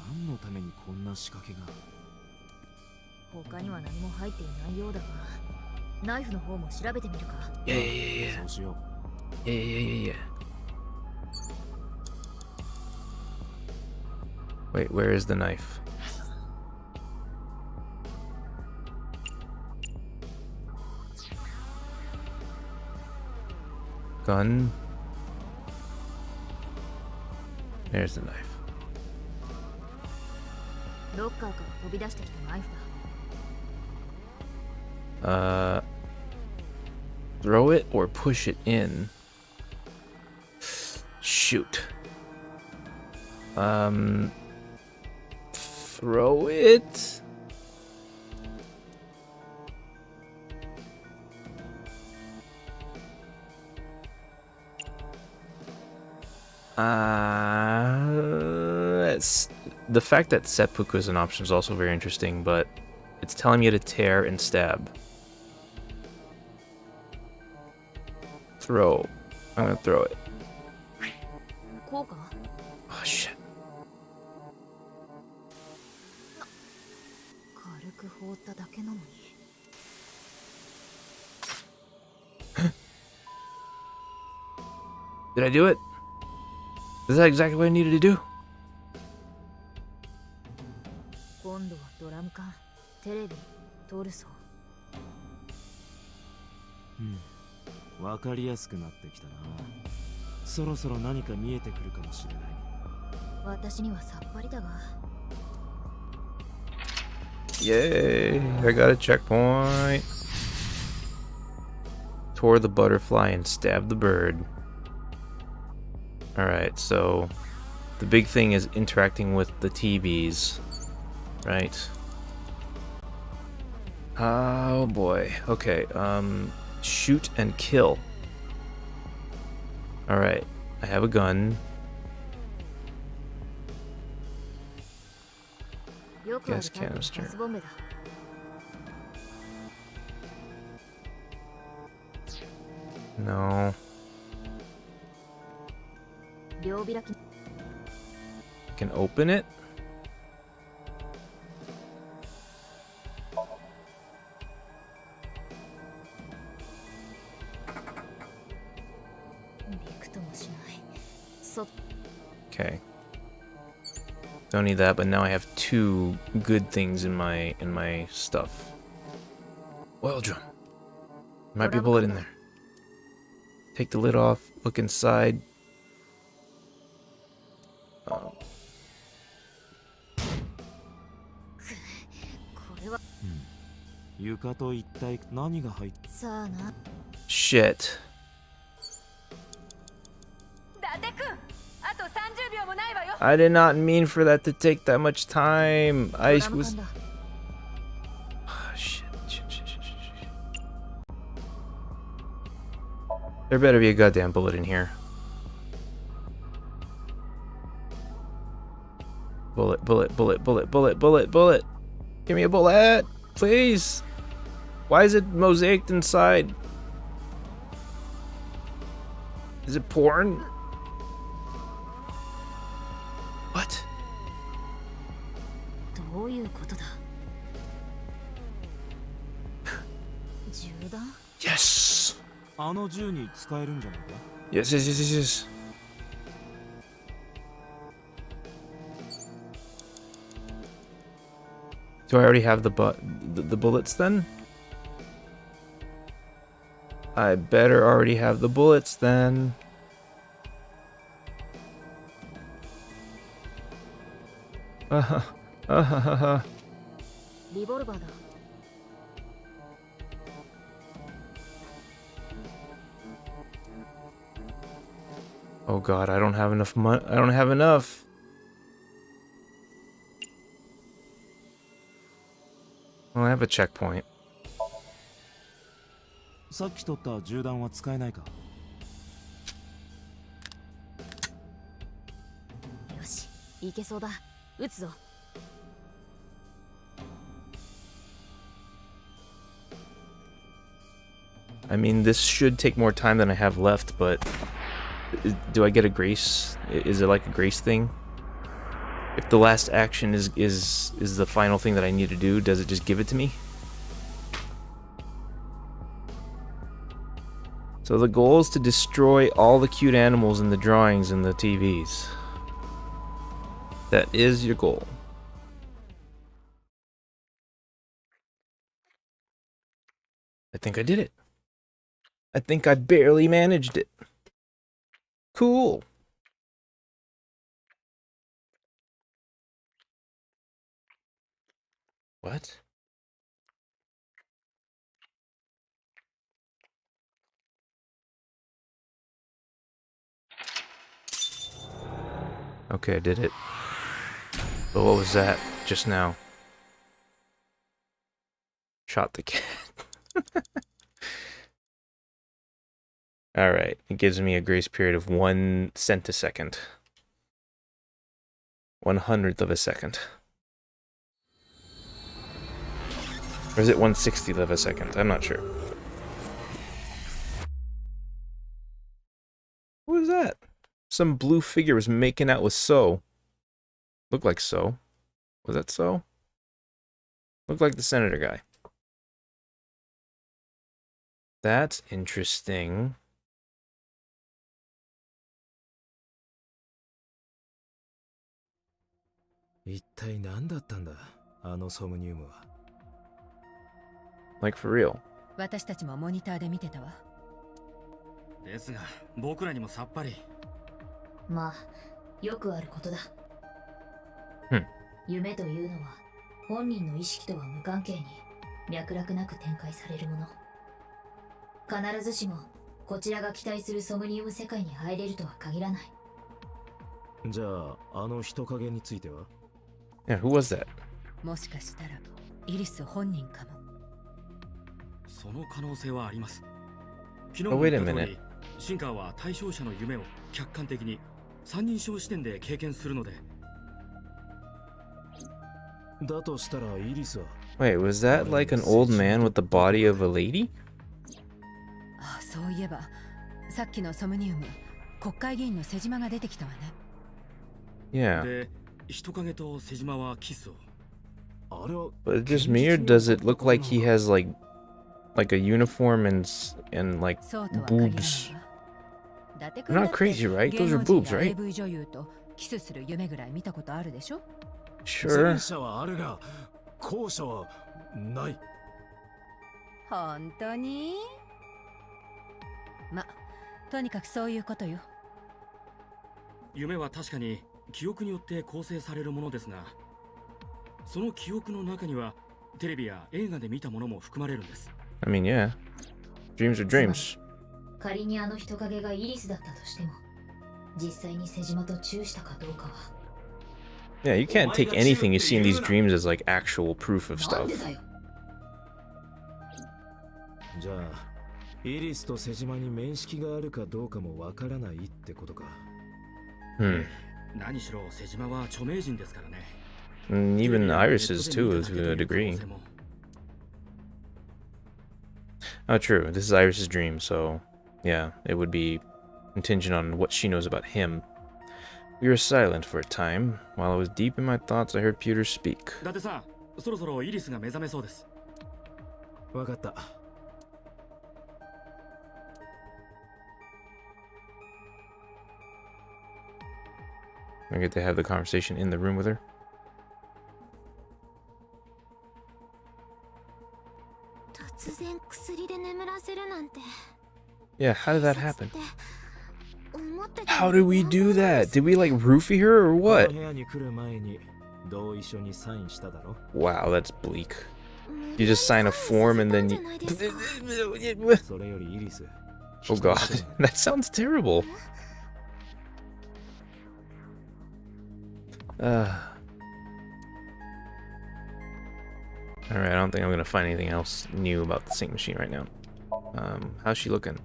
何のためにこんな仕掛けが？他には何も入っていないようだが、ナイフの方も調べてみるか。そうしよう。Yeah. Wait, where is the knife? Gun. There's the knife. ロッカーから飛び出してきたナイフだ。Throw it or push it in. Shoot. Throw it. The fact that seppuku is an option is also very interesting, but it's telling me to tear and stab. Throw. I'm gonna throw it. Oh shit. Did I do it? Is that exactly what I needed to do? 今度はドラム缶、テレビ、トルソー。わかりやすくなってきたな。そろそろ何か見えてくるかもしれない。私にはさっぱりだが。Yay! I got a checkpoint. Tore the butterfly and stabbed the bird. Alright, so the big thing is interacting with the TVs, right? Oh boy. Okay, shoot and kill. Alright, I have a gun. Gas canister. No. Can open it? Okay. Don't need that, but now I have two good things in my stuff. Oil drum. Might be a bullet in there. Take the lid off, look inside. 床と一体何が入っさあな。 Shit. 伊達くん、あと30秒もないわよ。 I did not mean for that to take that much time. I was. Shit. There better be a goddamn bullet in here. Bullet, bullet, bullet, bullet, bullet, bullet, bullet. Give me a bullet, please. Why is it mosaicked inside? Is it porn? What? どういうことだ。銃弾？ Yes. あの銃に使えるんじゃないか？ Yes, yes, yes, yes, yes. Do I already have the bullets then? I better already have the bullets then. Oh god, I don't have enough money. I don't have enough. Well, I have a checkpoint. さっき取った銃弾は使えないか？よし、いけそうだ。撃つぞ。I mean, this should take more time than I have left, but do I get a grace? Is it like a grace thing? If the last action is the final thing that I need to do, does it just give it to me? So the goal is to destroy all the cute animals in the drawings and the TVs. That is your goal. I think I did it. I think I barely managed it. Cool. What? Okay, I did it. But what was that just now? Shot the cat. Alright, it gives me a grace period of 1 centisecond. 1/100th of a second. Or is it 1/60th of a second? I'm not sure. What was that? Some blue figure was making out with So. Looked like So. Was that So? Looked like the senator guy. That's interesting. Like for real. 私たちもモニターで見てたわ。ですが、僕らにもさっぱり。まあ、よくあることだ。夢というのは、本人の意識とは無関係に、脈絡なく展開されるもの。必ずしも、こちらが期待するソムニウム世界に入れるとは限らない。じゃあ、あの人影については？ Yeah, who was that? もしかしたら、イリス本人かも。その可能性はあります。昨日も Oh, wait 言 a った通 minute. り、シンカーは対象者の夢を客観的に三人称視点で経験するので。だとしたらイリスは。Wait, was that like an old man with the body of a lady? ああ、そういえば、さっきのソムニウム、国会議員の瀬島が出てきたわね。Yeah. で、人影と瀬島はキスを。あれは。But just me, or does it look like he has like a uniform and like boobs? They're not crazy, right? Those are boobs, right? AV 女優とキスする夢ぐらい見たことあるでしょ？ Sure. 前者はあるが、後者はない。本当に？ま、とにかくそういうことよ。夢は確かに記憶によって構成されるものですが、その記憶の中にはテレビや映画で見たものも含まれるんです。I mean, yeah. Dreams are dreams. 仮にあの人影がイリスだったとしても、実際に瀬島とチューしたかどうかは。Yeah, you can't take anything you see in these dreams as like actual proof of stuff. じゃあ、イリスと瀬島に面識があるかどうかもわからないってことか。何しろ瀬島は著名人ですからね。Even Iris's too, to a degree. Oh, true. This is Iris's dream, so yeah, it would be contingent on what she knows about him. We were silent for a time. While I was deep in my thoughts, I heard Pewter speak. 伊達さん、そろそろイリスが目覚めそうです。わかった。I get to have the conversation in the room with her. Yeah, how did that happen? How did we do that? Did we like roofie her or what? Wow, that's bleak. You just sign a form and then you... Oh god, that sounds terrible. Alright, I don't think I'm gonna find anything else new about the sync machine right now. How's she looking?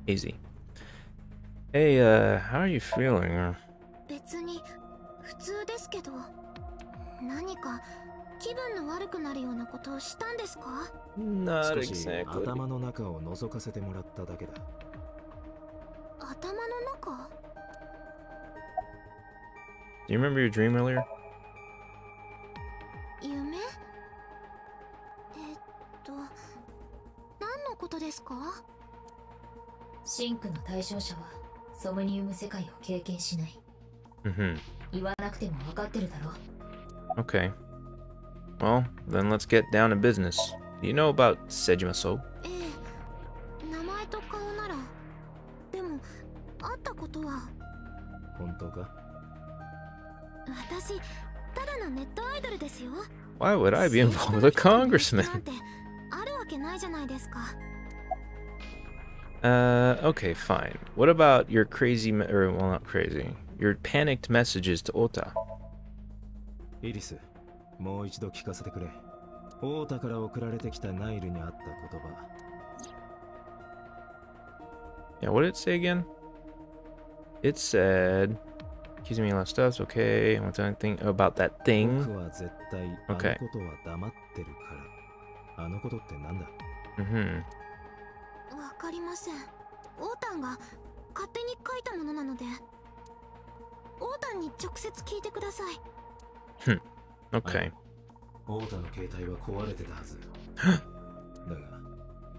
Easy. Hey, how are you feeling? Not exactly. Do you remember your dream earlier? シンクの対象者はソムニウム世界を経験しない。言わなくても分かってるだろ。Okay. Well, then let's get down to business. Do you know about Sejima-so? 名前と顔なら。でも、会ったことは。本当か？私、ただのネットアイドルですよ。Why would I be involved with a congressman? あるわけないじゃないですか。Okay, fine. What about your crazy, or well, not crazy, your panicked messages to Ota? イリス、もう一度聞かせてくれ。オータから送られてきたナイルにあった言葉。Yeah, what did it say again? It said, accusing me of a lot of stuff, okay, I want to tell anything about that thing. Okay. あのことってなんだ？わかりません。オータンが勝手に書いたものなので、オータンに直接聞いてください。Okay. オータの携帯は壊れてたはず。だが、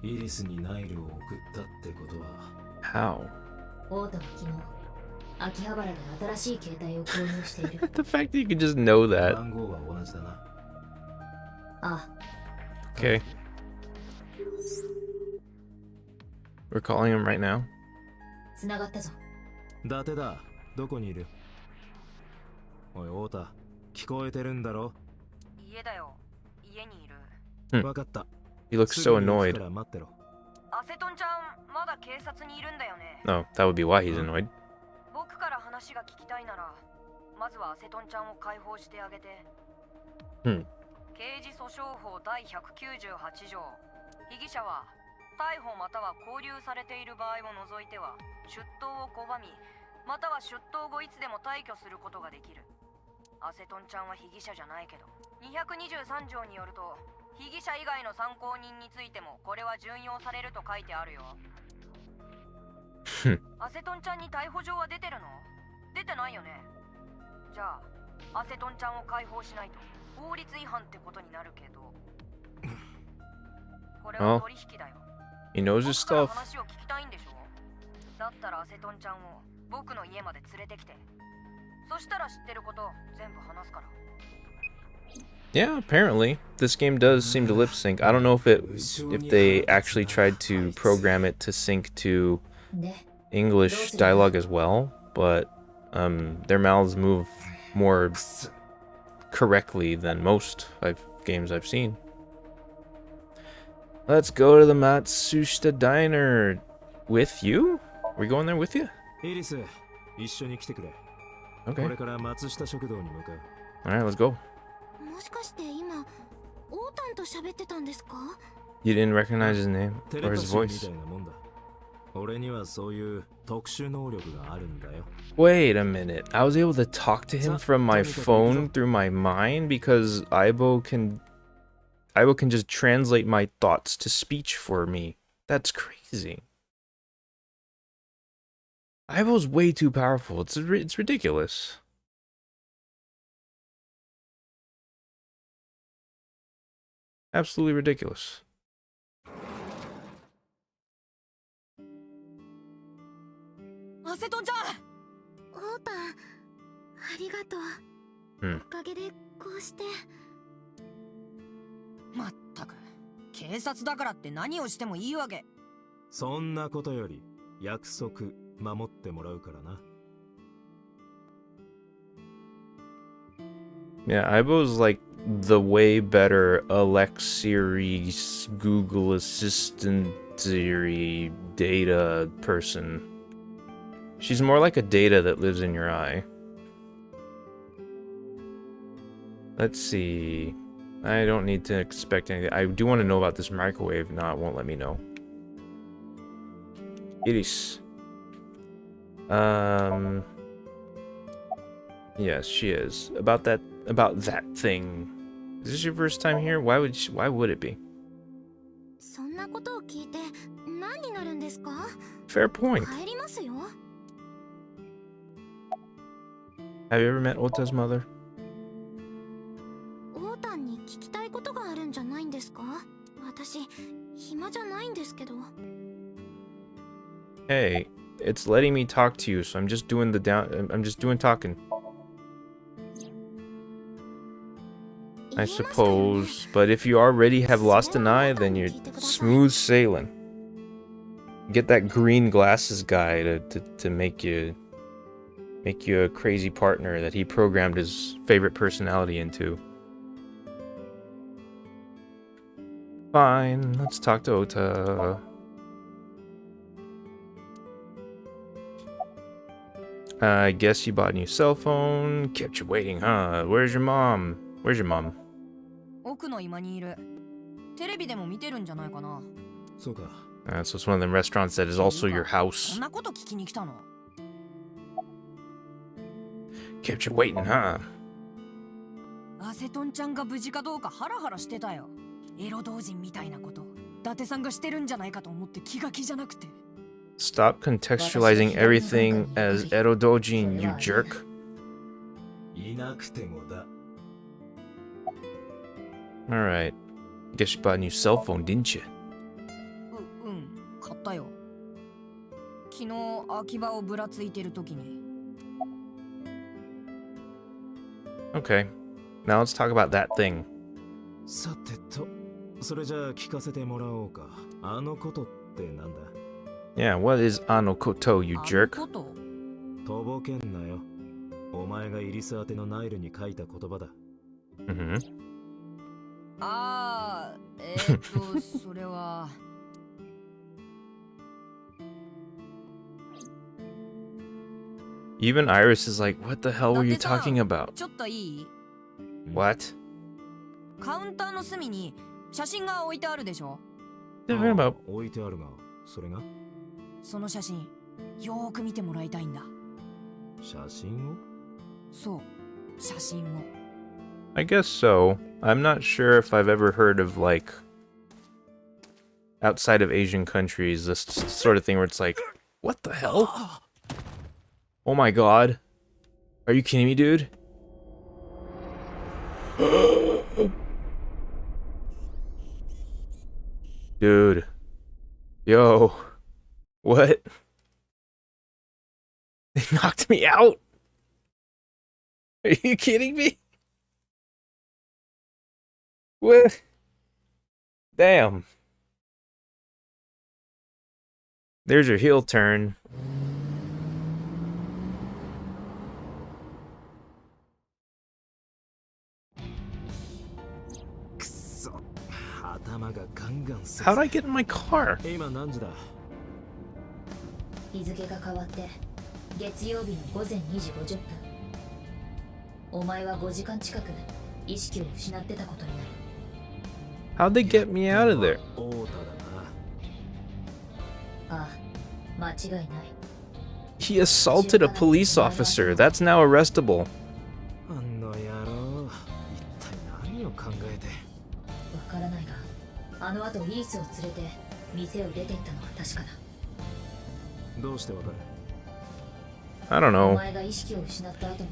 イリスにナイルを送ったってことは。How? オータは昨日、秋葉原で新しい携帯を購入している。The fact that you can just know that. 番号は同じだな。ああ。Okay. We're calling him right now. つながったぞ。伊達だ。どこにいる？おい、オータ、聞こえてるんだろ？家だよ。家にいる。わかった。He looks so annoyed. 待ってろ。アセトンちゃん、まだ警察にいるんだよね。No, that would be why he's annoyed. 僕から話が聞きたいなら、まずはアセトンちゃんを解放してあげて。刑事訴訟法第198条。被疑者は逮捕または拘留されている場合を除いては出頭を拒み、または出頭後いつでも退去することができる。アセトンちゃんは被疑者じゃないけど、223条によると被疑者以外の参考人についてもこれは準用されると書いてあるよ。アセトンちゃんに逮捕状は出てるの？出てないよね。じゃあアセトンちゃんを解放しないと法律違反ってことになるけど。これは取引だよ。He knows his stuff. 話を聞きたいんでしょ？だったらアセトンちゃんを僕の家まで連れてきて。そしたら知ってること全部話すから。Yeah, apparently this game does seem to lip sync. I don't know if they actually tried to program it to sync to English dialogue as well, but Their mouths move more correctly than most games I've seen. Let's go to the Matsushita Diner. With you? We going there with you? イリス、一緒に来てくれ。 Okay. これから松下食堂に向かう。 Alright, let's go. もしかして今オータンと喋ってたんですか？ You didn't recognize his name テ or レパ his シーみ voice? たいなもんだ。俺にはそういう特殊能力があるんだよ。 Wait a minute. I was able to talk to him from my phone through my mind because Aibo can just translate my thoughts to speech for me. That's crazy. Aibo's way too powerful. It's ridiculous. Absolutely ridiculous. アセトンちゃん。オータン、ありがとう。おかげでこうして。まったく、警察だからって何をしてもいいわけ。そんなことより約束守ってもらうからな。 Yeah, Aibo's like the way better Alexiri Google Assistant data person. She's more like a data that lives in your eye. Let's see. I don't need to expect anything. I do want to know about this microwave. No, it won't let me know. Iris. Yes, she is. About that thing. Is this your first time here? Why would it be? そんなことを聞いて何になるんですか? Fair point. 帰りますよ。 Have you ever met Ota's mother? オータンに聞きたいことがあるんじゃないんですか？私暇じゃないんですけど。 Hey, it's letting me talk to you, so I'm just doing talking. I suppose, but if you already have lost an eye, then you're smooth sailing. Get that green glasses guy to make you a crazy partner that he programmed his favorite personality into. Fine, let's talk to Ota. I guess you bought a new cell phone. Kept you waiting, huh? Where's your mom? Where's your mom? 奥の居間にいる。テレビでも見てるんじゃないかな。そうか。So it's one of them restaurants that is also your そ house. んなこと聞きに来たの。 Kept you waiting, huh? アセトンちゃんが無事かどうかハラハラしてたよ。エロ同人みたいなこと。伊達さんがしてるんじゃないかと思って気が気じゃなくて。 Stop contextualizing everything as erodojin, you jerk. いなくてもだ。 Alright. Guess you bought a new cell phone, didn't you? うん、買ったよ。昨日空き場をぶらついてる時に。 Okay. Now let's talk about that thing. さてと、それじゃあ聞かせてもらおうか。あのことってなんだ? Yeah, what is Anokoto, you jerk? とぼけんなよ。お前がイリス宛てのナイルに書いた言葉だ。ああ、それは。Even Iris is like, what the hell were you talking about? ちょっといい? What? カウンターの隅に写真が置いてあるでしょ? 置いてあるが、それが? その写真、よーく見てもらいたいんだ。写真を? そう、写真を。I guess so. I'm not sure if I've ever heard of, like, outside of Asian countries, this sort of thing where it's like, what the hell? Oh my god. Are you kidding me, dude? Dude. Yo. What? They knocked me out? Are you kidding me? What? Damn. There's your heel turn. How'd I get in my car? 今何時だ？日付が変わって月曜日の午前2時50分。お前は5時間近く意識を失ってたことになる。 How'd they get me out of there? ああ、間違いない。 He assaulted a police officer. That's now arrestable. あの野郎、一体何を考えて。わからないが、あの後イースを連れて店を出て行ったのは確かだ。どうしてわかる？ I don't お know. 前が意識を失った後も、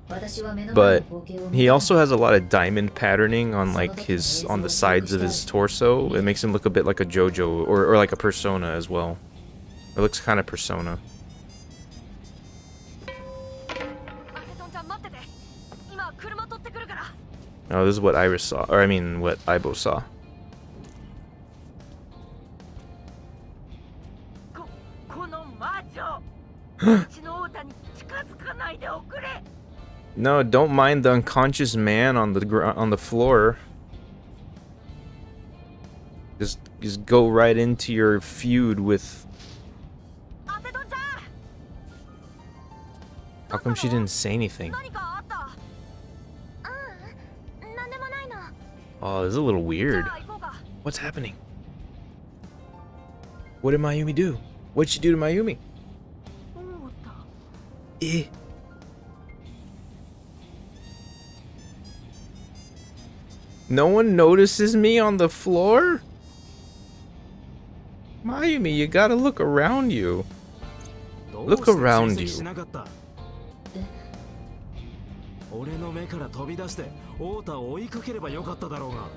私は目の前 But の光景を he also has a lot of diamond patterning on like on the sides of his torso. It makes him look a bit like a JoJo or like a persona as well. It looks kind of persona. Oh, this is what Iris saw, or I mean, what Aibo saw. No, don't mind the unconscious man on the floor. Just go right into your feud with. How come she didn't say anything? Oh, this is a little weird. What's happening? What did Mayumi do? What'd she do to Mayumi? Eh. No one notices me on the floor? Mayumi, you gotta look around you. Look around you.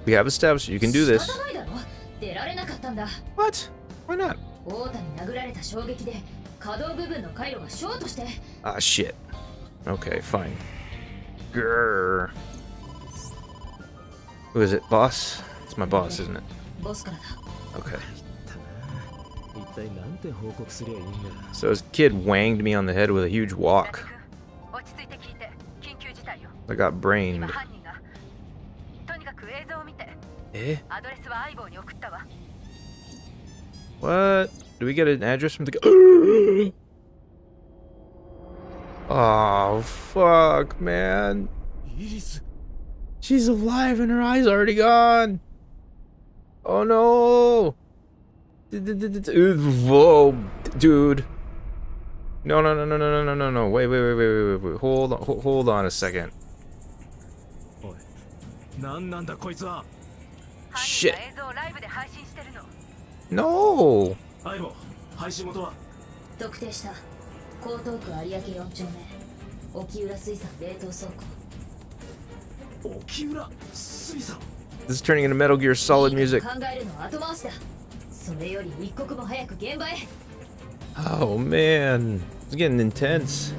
We have established you can do this. What? Why not? Ah, shit. Okay, fine. Grrr. Who is it? Boss? It's my boss, isn't it? Okay. So this kid wanged me on the head with a huge walk. I got brained. Eh? What? Do we get an address from the... Oh, fuck, man. She's alive and her eye's already gone. Oh, no. Whoa, dude. No. Wait. Hold on a second. Shit. No. 特定した江東区有明4丁目沖浦水産冷凍倉庫。沖浦水産 This is turning into Metal Gear Solid music. 考えるのは後回しだ。それより一刻も早く現場へ。 Oh man, it's getting intense.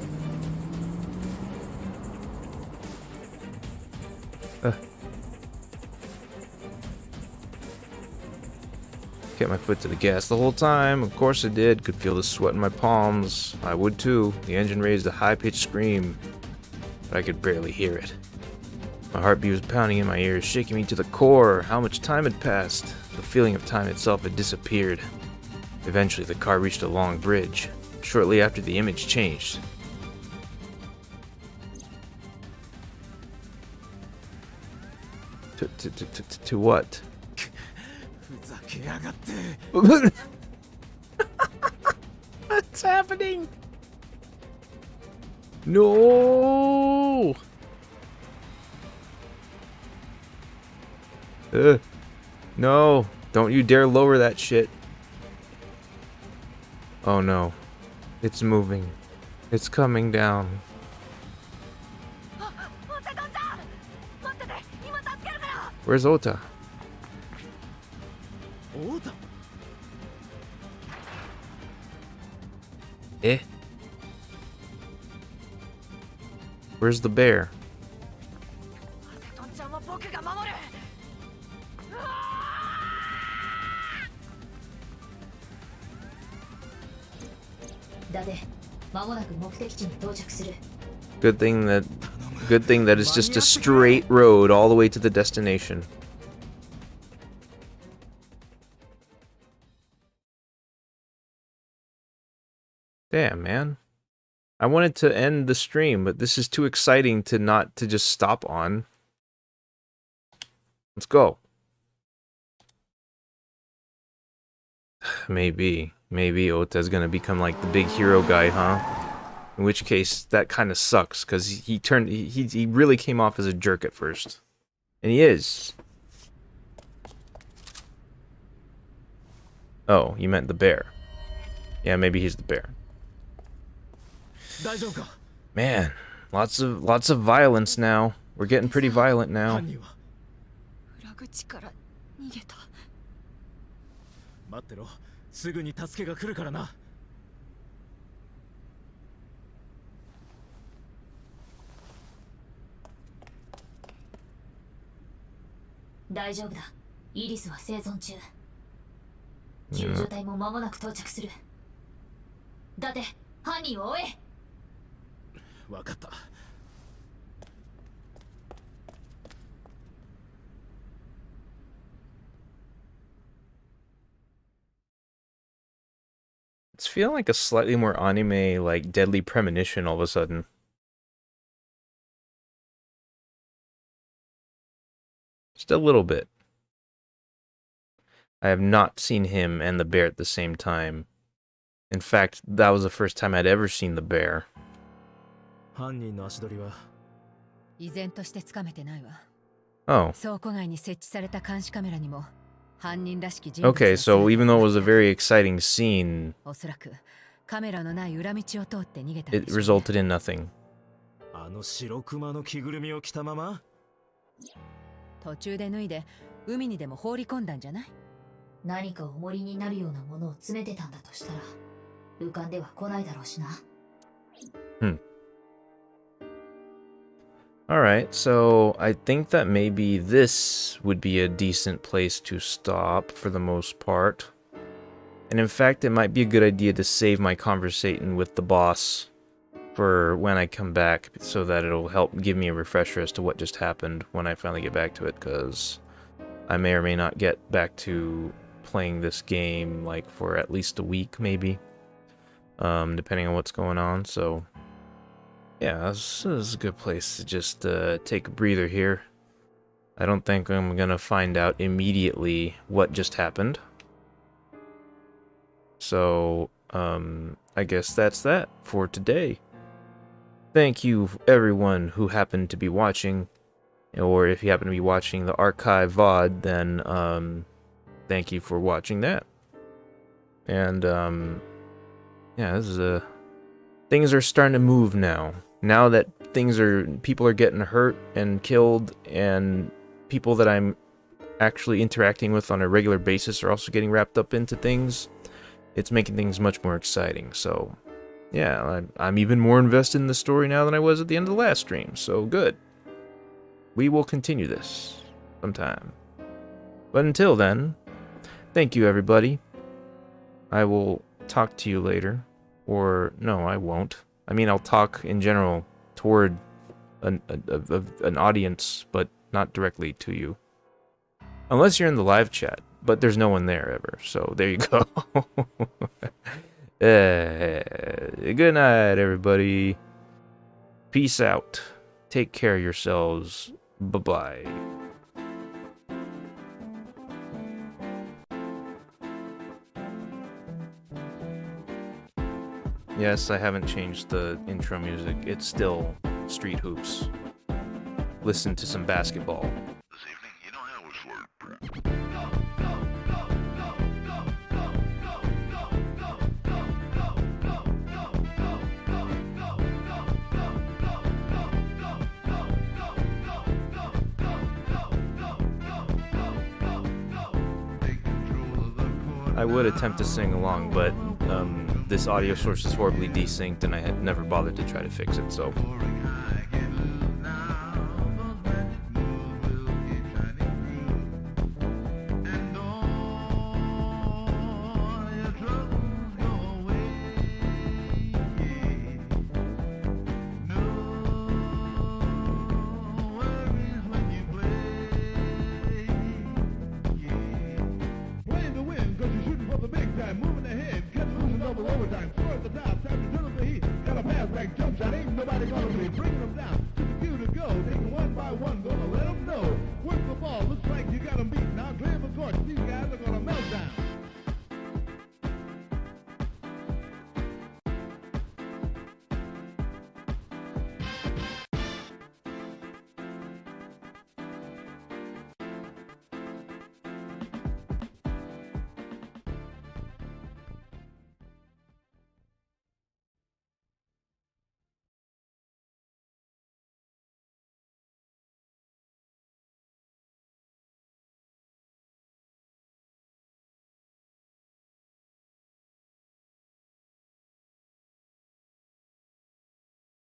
Kept my foot to the gas the whole time. Of course I did. Could feel the sweat in my palms. I would too. The engine raised a high-pitched scream, but I could barely hear it. My heartbeat was pounding in my ears, shaking me to the core. How much time had passed? The feeling of time itself had disappeared. Eventually, the car reached a long bridge. Shortly after, the image changed. To what? What's happening? No! No, don't you dare lower that shit. Oh no. It's moving. It's coming down. Where's Ota? Eh? Where's the bear? Good thing that it's just a straight road all the way to the destination. Damn, man. I wanted to end the stream, but this is too exciting to not to just stop on. Let's go. Maybe Ota's gonna become like the big hero guy, huh? In which case, that kind of sucks, because he really came off as a jerk at first. And he is. Oh, you meant the bear. Yeah, maybe he's the bear. Man, lots of violence now. We're getting pretty violent now. 待ってろ、すぐに助けが来るからな。大丈夫だ。イリスは生存中。救助隊も間もなく到着する。だって犯人を追え。わかった。It's feeling like a slightly more anime, like Deadly Premonition all of a sudden. Just a little bit. I have not seen him and the bear at the same time. In fact, that was the first time I'd ever seen the bear. 犯人の足取りは依然としてつかめてないわ。 Oh. 倉庫外に設置された監視カメラにも犯人らしき人物が Okay, so even though it was a very exciting scene, おそらくカメラのない裏道を通って逃げたんで it しょうね。 resulted in nothing. あの白熊の着ぐるみを着たまま途中で脱いで海にでも放り込んだんじゃない？何か重りになるようなものを詰めてたんだとしたら浮かんでは来ないだろうしな。Alright, so I think that maybe this would be a decent place to stop for the most part. And in fact, it might be a good idea to save my conversation with the boss for when I come back, so that it'll help give me a refresher as to what just happened when I finally get back to it, because I may or may not get back to playing this game like for at least a week, maybe, depending on what's going on. So yeah, this is a good place to just take a breather here. I don't think I'm gonna find out immediately what just happened. So, I guess that's that for today. Thank you everyone who happened to be watching, or if you happen to be watching the archive VOD, then thank you for watching that. And yeah, this is things are starting to move now. Now that people are getting hurt and killed, and people that I'm actually interacting with on a regular basis are also getting wrapped up into things, it's making things much more exciting. So yeah, I'm even more invested in the story now than I was at the end of the last stream, so good. We will continue this sometime. But until then, thank you everybody. I will talk to you later. Or, no, I won't. I mean, I'll talk in general toward an audience, but not directly to you. Unless you're in the live chat, but there's no one there ever, so there you go. Good night, everybody. Peace out. Take care of yourselves. Bye-bye. Yes, I haven't changed the intro music. It's still Street Hoops. Listen to some basketball. I would attempt to sing along, but this audio source is horribly desynced, and I had never bothered to try to fix it, so. Moving ahead, cut loose and double overtime, score at the top, got 'em beat